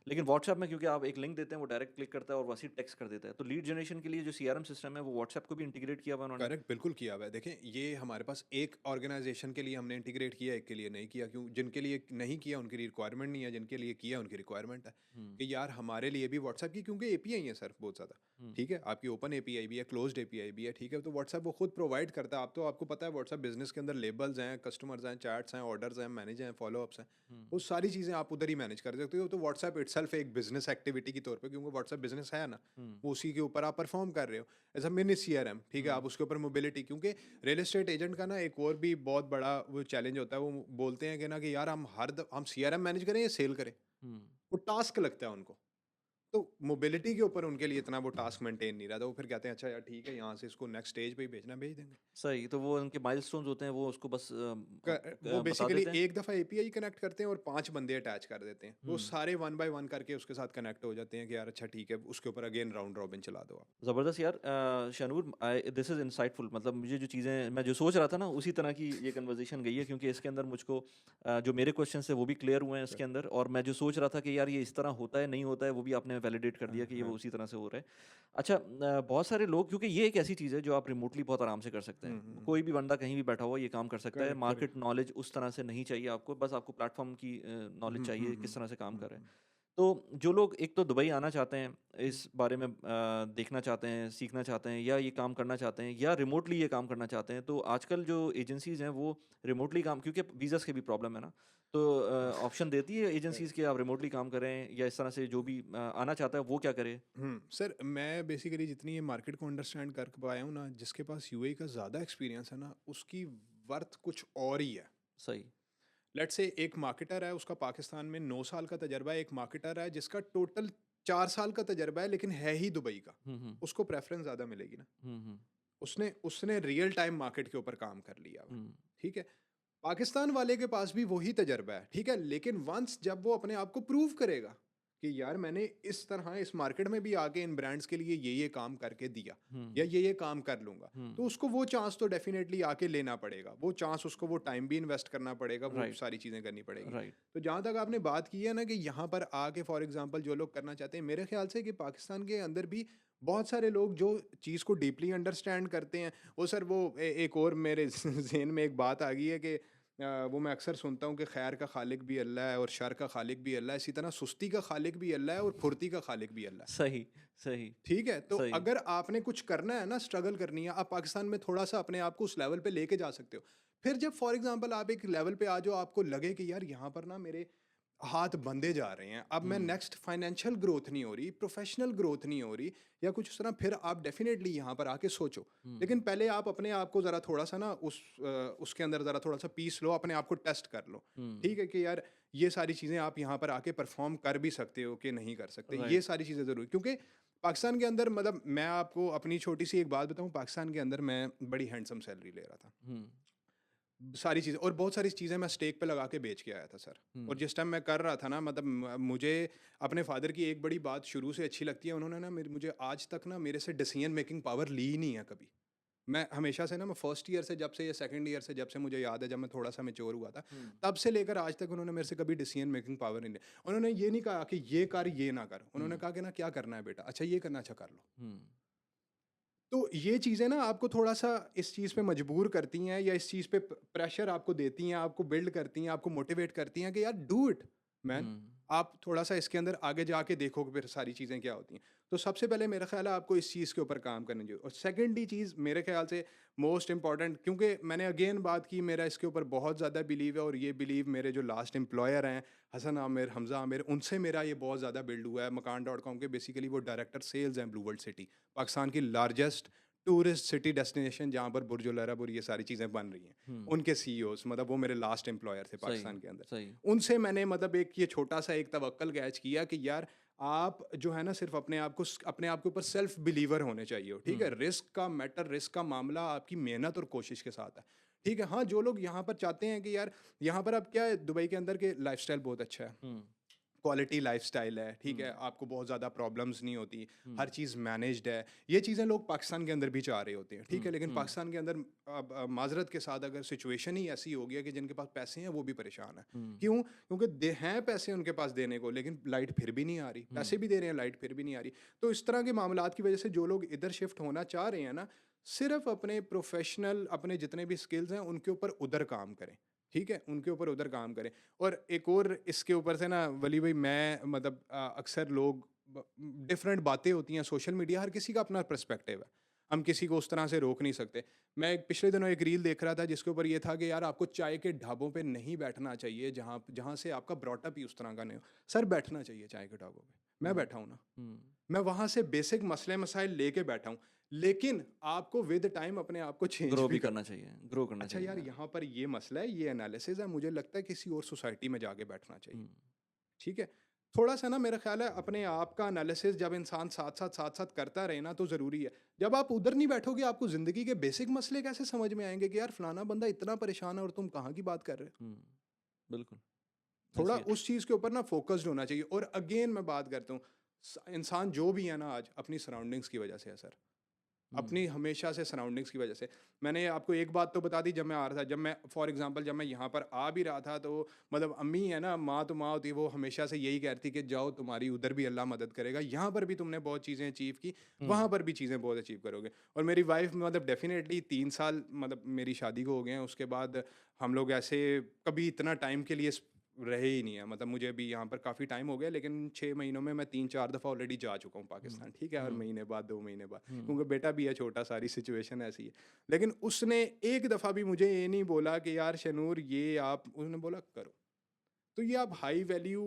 Speaker 2: लेकिन व्हाट्सएप में क्योंकि आप एक लिंक देते हैं वो डायरेक्ट क्लिक करता है और वैसे टेक्स्ट कर देता है, तो लीड जनरेशन के लिए जो सीआरएम सिस्टम है वो व्हाट्सएप को भी इंटीग्रेट किया हुआ उन्होंने।
Speaker 1: करेक्ट, बिल्कुल किया हुआ है। देखें ये हमारे पास एक ऑर्गेनाइजेशन के लिए हमने इंटीग्रेट क्रिएट किया, एक के लिए नहीं किया। क्यों? जिनके लिए नहीं किया उनकी रिक्वायरमेंट नहीं है, जिनके लिए किया उनकी रिक्वायरमेंट है कि यार हमारे लिए भी व्हाट्सएप की, क्योंकि एपीआई है सर बहुत ज़्यादा, ठीक है, आपकी ओपन एपीआई भी है, क्लोज्ड एपीआई भी है, ठीक है, तो व्हाट्सएप वो खुद प्रोवाइड करता है। आप तो आपको पता है व्हाट्सएप बिजनेस के अंदर लेबल्स हैं, कस्टमर्स हैं, चैट्स हैं, ऑर्डर्स हैं, मैनेज हैं, फॉलोअप्स हैं, वो सारी चीज़ें आप उधर ही मैनेज कर सकते हो। तो व्हाट्सएप इटसेल्फ एक बिजनेस एक्टिविटी के तौर पे, क्योंकि व्हाट्सएप बिजनेस है ना, वो उसी के ऊपर आप परफॉर्म कर रहे हो एज अ मिनी सीआरएम, ठीक है, आप उसके ऊपर मोबिलिटी, क्योंकि रियल एस्टेट एजेंट का ना एक और भी बहुत बड़ा वो चैलेंज होता है, वो बोलते हैं कि यार हम सीआरएम मैनेज करें या सेल करें, वो टास्क लगता है उनको। तो मोबिलिटी के ऊपर उनके लिए इतना वो टास्क मेंटेन नहीं रहा था, वो फिर कहते हैं अच्छा यार ठीक है, यहाँ से इसको नेक्स्ट स्टेज पे ही भेजना, भेज देंगे।
Speaker 2: सही, तो वो उनके माइलस्टोन्स होते हैं, वो उसको बस
Speaker 1: वो
Speaker 2: बता
Speaker 1: बेसिकली
Speaker 2: देते हैं।
Speaker 1: एक दफ़ा एपीआई कनेक्ट करते हैं और 5 बंदे अटैच कर देते हैं, वो सारे वन बाय वन करके उसके साथ कनेक्ट हो जाते हैं कि यार अच्छा ठीक है, उसके ऊपर अगेन राउंड रॉबिन चला दो आप।
Speaker 2: ज़बरदस्त यार। शानूर, दिस इज़ इंसाइटफुल, मतलब मुझे जो चीज़ें मैं जो सोच रहा था ना उसी तरह की ये कन्वर्सेशन गई है, क्योंकि इसके अंदर मुझको जो मेरे क्वेश्चन है वो भी क्लियर हुए हैं इसके अंदर, और मैं जो सोच रहा था कि यार ये इस तरह होता है नहीं होता है वो भी आपने वैलिडेट कर दिया कि ये वो उसी तरह से हो रहा है। अच्छा, बहुत सारे लोग, क्योंकि ये एक ऐसी चीज़ है जो आप रिमोटली बहुत आराम से कर सकते हैं, कोई भी बंदा कहीं भी बैठा हुआ ये काम कर सकता है।
Speaker 1: करेक्ट,
Speaker 2: मार्केट नॉलेज उस तरह से नहीं चाहिए आपको, बस आपको प्लेटफॉर्म की नॉलेज चाहिए किस तरह से काम कर रहे हैं। तो जो लोग एक तो दुबई आना चाहते हैं, इस बारे में देखना चाहते हैं, सीखना चाहते हैं, या ये काम करना चाहते हैं, या रिमोटली ये काम करना चाहते हैं, तो आजकल जो एजेंसीज़ हैं वो रिमोटली काम, क्योंकि वीज़ास की भी प्रॉब्लम है ना, तो ऑप्शन देती है एजेंसीज़ कि आप रिमोटली काम करें, या इस तरह से जो भी आना चाहता है वो क्या करे?
Speaker 1: सर मैं बेसिकली जितनी ये मार्केट को अंडरस्टैंड कर पाया हूँ ना, जिसके पास यूएई का ज़्यादा एक्सपीरियंस है ना, उसकी वर्थ कुछ और ही है।
Speaker 2: सही।
Speaker 1: लेट्स से एक मार्केटर है, उसका पाकिस्तान में 9 साल का तजर्बा है, एक मार्केटर है जिसका टोटल 4 साल का तजर्बा है लेकिन है ही दुबई का, उसको प्रेफरेंस ज़्यादा मिलेगी ना।
Speaker 2: हुँ।
Speaker 1: उसने उसने रियल टाइम मार्केट के ऊपर काम कर लिया हुआ है,
Speaker 2: हुँ।
Speaker 1: ठीक है। पाकिस्तान वाले के पास भी वही तजर्बा है, ठीक है, लेकिन वंस जब वो अपने आप को प्रूव करेगा कि यार मैंने इस तरह इस मार्केट में भी आके इन ब्रांड्स के लिए ये काम करके दिया, या ये काम कर लूंगा, तो उसको वो चांस तो डेफिनेटली आके लेना पड़ेगा, वो चांस उसको वो टाइम भी इन्वेस्ट करना पड़ेगा, वो
Speaker 2: राइट,
Speaker 1: सारी चीज़ें करनी पड़ेगी।
Speaker 2: राइट।
Speaker 1: तो जहाँ तक आपने बात की है ना कि यहाँ पर आके फॉर एग्जांपल जो लोग करना चाहते हैं, मेरे ख्याल से कि पाकिस्तान के अंदर भी बहुत सारे लोग जो चीज़ को डीपली अंडरस्टैंड करते हैं, वो सर वो एक और मेरे जहन में एक बात आ गई है कि वो मैं अक्सर सुनता हूँ कि खैर का खालिक भी अल्लाह है और शर का खालिक भी अल्लाह है, इसी तरह सुस्ती का खालिक भी अल्लाह है और फुर्ती का खालिक भी अल्लाह है।
Speaker 2: सही, सही,
Speaker 1: ठीक है, तो
Speaker 2: सही।
Speaker 1: अगर आपने कुछ करना है ना, स्ट्रगल करनी है, आप पाकिस्तान में थोड़ा सा अपने आप को उस लेवल पे लेके जा सकते हो। फिर जब फॉर एग्जांपल आप एक लेवल पे आ जाओ, आपको लगे कि यार यहाँ पर ना मेरे हाथ बंधे जा रहे हैं, अब मैं नेक्स्ट फाइनेंशियल ग्रोथ नहीं हो रही, प्रोफेशनल ग्रोथ नहीं हो रही, या कुछ उस तरह, फिर आप डेफिनेटली यहाँ पर आके सोचो। लेकिन पहले आप अपने आप को ज़रा थोड़ा सा ना उसके अंदर ज़रा थोड़ा सा पीस लो, अपने आप को टेस्ट कर लो, ठीक है, कि यार ये सारी चीज़ें आप यहाँ पर आके परफॉर्म कर भी सकते हो कि नहीं कर सकते, ये
Speaker 2: राइट।
Speaker 1: सारी चीज़ें ज़रूरी, क्योंकि पाकिस्तान के अंदर, मतलब मैं आपको अपनी छोटी सी एक बात बताऊँ, पाकिस्तान के अंदर मैं बड़ी हैंडसम सैलरी ले रहा था,
Speaker 2: हुँ।
Speaker 1: सारी चीज़ें, और बहुत सारी चीज़ें मैं स्टेक पे लगा के बेच के आया था सर। और जिस टाइम मैं कर रहा था ना, मतलब मुझे अपने फादर की एक बड़ी बात शुरू से अच्छी लगती है, उन्होंने ना मुझे आज तक ना मेरे से डिसीजन मेकिंग पावर ली ही नहीं है कभी। मैं हमेशा से ना, मैं फर्स्ट ईयर से जब से, या सेकंड ईयर से जब से मुझे याद है, जब मैं थोड़ा सा मैच्योर हुआ था, तब से लेकर आज तक उन्होंने मेरे से कभी डिसीजन मेकिंग पावर नहीं ली। उन्होंने ये नहीं कहा कि ये कर ये ना कर, उन्होंने कहा कि ना क्या करना है बेटा, अच्छा ये करना, अच्छा कर लो।
Speaker 2: हुँ।
Speaker 1: तो ये चीज़ें ना आपको थोड़ा-सा इस चीज़ पे मजबूर करती हैं, या इस चीज़ पे प्रेशर आपको देती हैं, आपको बिल्ड करती हैं, आपको मोटिवेट करती हैं कि यार डू इट मैन।
Speaker 2: हुँ।
Speaker 1: आप थोड़ा-सा इसके अंदर आगे जाके देखो कि फिर सारी चीज़ें क्या होती हैं। तो सबसे पहले मेरा ख़्याल है आपको इस चीज़ के ऊपर काम करना चाहिए। और सेकेंडली चीज़ मेरे ख़्याल से मोस्ट इम्पॉर्टेंट, क्योंकि मैंने अगेन बात की, मेरा इसके ऊपर बहुत ज़्यादा बिलीव है, और ये बिलीव मेरे जो लास्ट एम्प्लॉयर हैं हसन आमिर, हमज़ा आमिर, उनसे मेरा ये बहुत ज़्यादा बिल्ड हुआ है। मकान.com के बेसिकली वो डायरेक्टर सेल्स हैं ब्लू वर्ल्ड सिटी, पाकिस्तान की लार्जेस्ट टूरिस्ट सिटी डेस्टिनेशन, जहाँ पर बुर्ज अल अरब और ये सारी चीज़ें बन रही हैं। उनके सीईओज़, मतलब वो मेरे लास्ट एम्प्लॉयर थे
Speaker 2: सही,
Speaker 1: पाकिस्तान के अंदर।
Speaker 2: सही।
Speaker 1: उनसे मैंने मतलब एक ये छोटा सा एक तवक्कल कैच किया कि यार आप जो है ना, सिर्फ अपने आप के ऊपर सेल्फ बिलीवर होने चाहिए हो, ठीक है। रिस्क का मामला आपकी मेहनत और कोशिश के साथ है, ठीक है। हाँ, जो लोग यहाँ पर चाहते हैं कि यार यहाँ पर अब क्या है, दुबई के अंदर के लाइफस्टाइल बहुत अच्छा है,
Speaker 2: हुँ।
Speaker 1: क्वालिटी लाइफस्टाइल है, ठीक है, आपको बहुत ज़्यादा प्रॉब्लम्स नहीं होती, हर चीज़ मैनेज्ड है। ये चीज़ें लोग पाकिस्तान के अंदर भी चाह रहे होते हैं, ठीक है, लेकिन पाकिस्तान के अंदर अब माजरत के साथ अगर सिचुएशन ही ऐसी हो गई है कि जिनके पास पैसे हैं वो भी परेशान है। क्यों? क्योंकि हैं पैसे उनके पास देने को, लेकिन लाइट फिर भी नहीं आ रही, पैसे भी दे रहे हैं, लाइट फिर भी नहीं आ रही। तो इस तरह के मामलात की वजह से जो लोग इधर शिफ्ट होना चाह रहे हैं ना, सिर्फ अपने प्रोफेशनल, अपने जितने भी स्किल्स हैं उनके ऊपर उधर काम करें, ठीक है, उनके ऊपर उधर काम करें। और एक और इसके ऊपर से ना वली भाई, मैं मतलब अक्सर लोग डिफरेंट बातें होती हैं सोशल मीडिया, हर किसी का अपना पर्सपेक्टिव है, हम किसी को उस तरह से रोक नहीं सकते। मैं पिछले दिनों एक रील देख रहा था जिसके ऊपर ये था कि यार आपको चाय के ढाबों पे नहीं बैठना चाहिए जहाँ जहाँ से आपका ब्रॉटअप ही उस तरह का नहीं हो। सर बैठना चाहिए चाय के ढाबों पे, मैं
Speaker 2: हम्म
Speaker 1: बैठा हूँ ना,
Speaker 2: हम्म
Speaker 1: मैं वहाँ से बेसिक मसले मसाइल लेके बैठा हूँ, लेकिन आपको विद टाइम अपने आप को चेंज
Speaker 2: ग्रो
Speaker 1: भी
Speaker 2: भी
Speaker 1: कर।
Speaker 2: करना चाहिए, ग्रो करना
Speaker 1: अच्छा
Speaker 2: चाहिए
Speaker 1: यार,
Speaker 2: यार।
Speaker 1: यहाँ पर ये मसला है, ये एनालिसिस है, मुझे लगता है किसी और सोसाइटी में जाके बैठना चाहिए।
Speaker 2: हम्म
Speaker 1: ठीक है, थोड़ा सा ना मेरा ख्याल है अपने आप का एनालिसिस जब इंसान साथ साथ करता रहे ना तो ज़रूरी है। जब आप उधर नहीं बैठोगे आपको ज़िंदगी के बेसिक मसले कैसे समझ में आएंगे कि यार फलाना बंदा इतना परेशान है और तुम कहाँ की बात कर रहे हो।
Speaker 2: हम्म, बिल्कुल
Speaker 1: थोड़ा
Speaker 2: ऐसी है।
Speaker 1: उस चीज़ के ऊपर ना फोकस्ड होना चाहिए। और अगेन मैं बात करता हूँ, इंसान जो भी है ना आज अपनी सराउंडिंग्स की वजह से है सर,
Speaker 2: हम्म
Speaker 1: अपनी हमेशा से सराउंडिंग्स की वजह से। मैंने आपको एक बात तो बता दी, जब मैं आ रहा था, जब मैं फॉर एग्जांपल जब मैं यहाँ पर आ भी रहा था, तो मतलब अम्मी है ना, माँ तो माँ होती है, वो हमेशा से यही कहती कि जाओ तुम्हारी उधर भी अल्लाह मदद करेगा, यहाँ पर भी तुमने बहुत चीज़ें अचीव की,
Speaker 2: हम्म
Speaker 1: वहाँ पर भी चीज़ें बहुत अचीव करोगे। और मेरी वाइफ मतलब डेफिनेटली 3 साल मतलब मेरी शादी को हो गए हैं, उसके बाद हम लोग ऐसे कभी इतना टाइम के लिए रहे ही नहीं है। मतलब मुझे अभी यहाँ पर काफ़ी टाइम हो गया, लेकिन 6 महीनों में मैं 3-4 दफ़ा ऑलरेडी जा चुका हूँ
Speaker 2: हम्म
Speaker 1: पाकिस्तान, ठीक है, हर
Speaker 2: हम्म
Speaker 1: महीने बाद 2 महीने बाद,
Speaker 2: हम्म
Speaker 1: क्योंकि बेटा भी है छोटा, सारी सिचुएशन ऐसी है। लेकिन उसने एक दफ़ा भी मुझे ये नहीं बोला कि यार शनूर ये आप, उसने बोला करो। तो ये आप हाई वैल्यू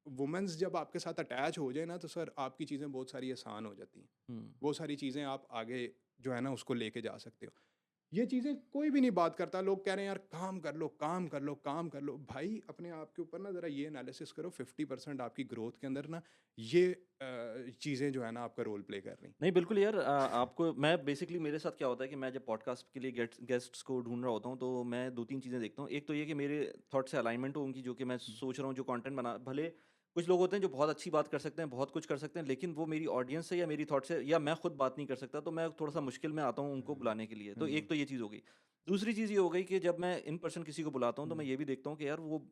Speaker 1: वुमेंस जब आपके साथ अटैच हो जाए ना तो सर आपकी चीज़ें बहुत सारी आसान हो जाती हैं।
Speaker 2: हम्म
Speaker 1: बहुत सारी चीज़ें आप आगे जो है ना उसको लेके जा सकते हो। ये चीज़ें कोई भी नहीं बात करता, लोग कह रहे हैं यार काम कर लो, काम कर लो, काम कर लो। भाई अपने आप के ऊपर ना ज़रा ये एनालिसिस करो, 50% आपकी ग्रोथ के अंदर ना ये चीज़ें जो है ना आपका रोल प्ले कर रही।
Speaker 2: नहीं बिल्कुल यार, आपको मैं बेसिकली मेरे साथ क्या होता है कि मैं जब पॉडकास्ट के लिए गेस्ट्स को ढूंढ रहा होता हूँ तो मैं दो तीन चीज़ें देखता हूँ। एक तो ये कि मेरे थॉट से अलाइनमेंट हो उनकी, जो कि मैं सोच रहा हूँ जो कंटेंट बना, भले कुछ लोग होते हैं जो बहुत अच्छी बात कर सकते हैं, बहुत कुछ कर सकते हैं, लेकिन वो मेरी ऑडियंस से या मेरी थॉट से या मैं खुद बात नहीं कर सकता, तो मैं थोड़ा सा मुश्किल में आता हूँ उनको
Speaker 1: हुँ,
Speaker 2: बुलाने के लिए। तो
Speaker 1: हुँ,
Speaker 2: एक तो ये चीज़ हो गई। दूसरी चीज़ ये हो गई कि जब मैं इन पर्सन किसी को बुलाता हूँ तो मैं
Speaker 1: हुँ,
Speaker 2: ये भी देखता हूँ कि यार वो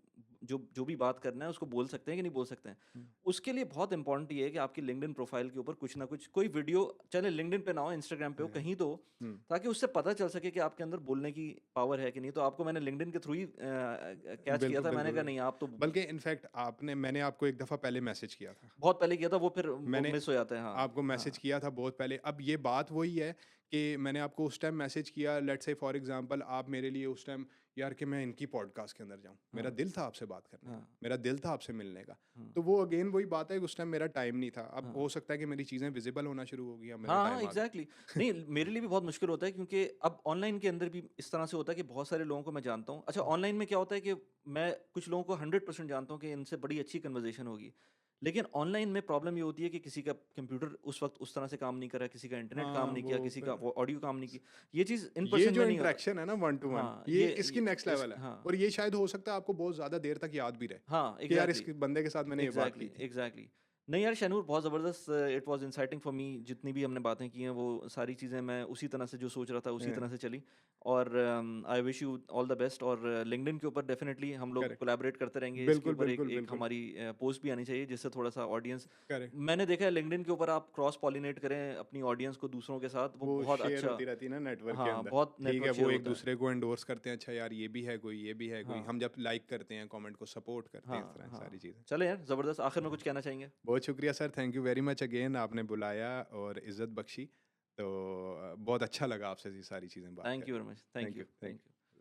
Speaker 2: जो जो भी बात करना है उसको बोल सकते हैं कि नहीं बोल सकते हैं।
Speaker 1: हुँ,
Speaker 2: उसके लिए बहुत इंपॉर्टेंट ये है कि आपकी लिंक्डइन प्रोफाइल के ऊपर कुछ ना कुछ कोई वीडियो, चाहे लिंक्डइन पे ना हो, इंस्टाग्राम पे हो,
Speaker 1: हुँ,
Speaker 2: कहीं तो हो,
Speaker 1: हुँ।
Speaker 2: ताकि उससे पता चल सके कि आपके अंदर बोलने की पावर है कि नहीं। तो आपको मैंने लिंक्डइन के थ्रू ही कैच किया
Speaker 1: बिल्कुल,
Speaker 2: था, मैंने
Speaker 1: बिल्कुल,
Speaker 2: कहा
Speaker 1: बिल्कुल।
Speaker 2: नहीं आप तो
Speaker 1: बल्कि इनफैक्ट मैंने आपको एक दफ़ा पहले मैसेज किया था।
Speaker 2: बहुत पहले किया था, वो फिर वो
Speaker 1: मैंने
Speaker 2: मिस हो जाता है। हाँ
Speaker 1: आपको मैसेज
Speaker 2: हाँ
Speaker 1: किया था बहुत पहले। अब ये बात वही है कि मैंने आपको उस टाइम मैसेज किया, लेट्स से फॉर एग्जांपल आप मेरे लिए उस टाइम यार कि मैं इनकी पॉडकास्ट के अंदर जाऊँ। मेरा
Speaker 2: हाँ
Speaker 1: दिल था आपसे बात करने का,
Speaker 2: हाँ
Speaker 1: मेरा दिल था आपसे मिलने का।
Speaker 2: हाँ
Speaker 1: तो वो अगेन वही बात है कि उस टाइम मेरा टाइम नहीं था। अब
Speaker 2: हाँ
Speaker 1: हो सकता है कि मेरी चीज़ें विज़िबल होना शुरू हो गई, अब मेरा
Speaker 2: हाँ हाँ
Speaker 1: टाइम आ गया।
Speaker 2: एग्जैक्टली नहीं, मेरे लिए भी बहुत मुश्किल होता है क्योंकि अब ऑनलाइन के अंदर भी इस तरह से होता है कि बहुत सारे लोगों को मैं जानता हूँ। अच्छा, ऑनलाइन में क्या होता है कि मैं कुछ लोगों को 100% जानता हूँ कि इनसे बड़ी अच्छी कन्वर्जेशन होगी, लेकिन ऑनलाइन में प्रॉब्लम ये होती है कि किसी का कंप्यूटर उस वक्त उस तरह से काम नहीं कर रहा, किसी का इंटरनेट काम
Speaker 1: हाँ,
Speaker 2: नहीं किया,
Speaker 1: वो
Speaker 2: किसी का
Speaker 1: फिर
Speaker 2: ऑडियो काम नहीं की। ये चीज़ इन
Speaker 1: ये
Speaker 2: पर्सन
Speaker 1: जो
Speaker 2: में नहीं होता।
Speaker 1: इंटरेक्शन है ना वन टू वन,
Speaker 2: हाँ
Speaker 1: ये इसकी नेक्स्ट
Speaker 2: इस
Speaker 1: लेवल है।
Speaker 2: हाँ
Speaker 1: और ये शायद हो सकता है आपको बहुत ज़्यादा देर तक याद भी रहे
Speaker 2: हाँ
Speaker 1: कि यार
Speaker 2: एग्जैक्टली
Speaker 1: इस बंदे के साथ मैंने ये बात की
Speaker 2: एग्जैक्टली
Speaker 1: थी।
Speaker 2: एग्जैक्टली नहीं यार शनूर, बहुत ज़बरदस्त, it was inciting for me. जितनी भी हमने बातें की हैं वो सारी चीज़ें मैं उसी तरह से जो सोच रहा था उसी तरह से चली। और I wish you all the best. और लिंक्डइन के ऊपर डेफिनेटली हम लोग
Speaker 1: करेक्ट।
Speaker 2: कोलैबोरेट करते रहेंगे। इसके
Speaker 1: बिल्कुल,
Speaker 2: ऊपर एक
Speaker 1: बिल्कुल,
Speaker 2: एक
Speaker 1: बिल्कुल।
Speaker 2: हमारी पोस्ट भी आनी चाहिए जिससे थोड़ा सा ऑडियंस,
Speaker 1: करेक्ट।
Speaker 2: मैंने देखा है लिंक्डइन के ऊपर आप क्रॉस पॉलिनेट करें अपनी ऑडियंस को दूसरों के साथ, वो
Speaker 1: वो
Speaker 2: बहुत
Speaker 1: शेयर
Speaker 2: अच्छा।
Speaker 1: होती रहती है ना नेटवर्क के
Speaker 2: हाँ
Speaker 1: अंदर।
Speaker 2: बहुत
Speaker 1: ठीक है,
Speaker 2: नेटवर्क शेयर
Speaker 1: वो एक
Speaker 2: होता है।
Speaker 1: दूसरे को एंडोर्स करते हैं, अच्छा यार ये भी है कोई, ये भी है कोई।
Speaker 2: हाँ
Speaker 1: हम जब लाइक करते हैं, कमेंट को सपोर्ट करते हैं, इस
Speaker 2: हाँ
Speaker 1: तरह
Speaker 2: हाँ
Speaker 1: सारी चीज़ें।
Speaker 2: चले यार ज़बरदस्त, आखिर में कुछ कहना चाहेंगे?
Speaker 1: बहुत शुक्रिया sir, thank you very much again, आपने बुलाया और इज़्ज़त बख्शी। तो बहुत अच्छा लगा आपसे ये सारी चीज़ें बात
Speaker 2: थैंक यू
Speaker 1: करके।
Speaker 2: Very much, thank
Speaker 1: thank
Speaker 2: you
Speaker 1: you, thank
Speaker 2: thank
Speaker 1: you.
Speaker 2: You.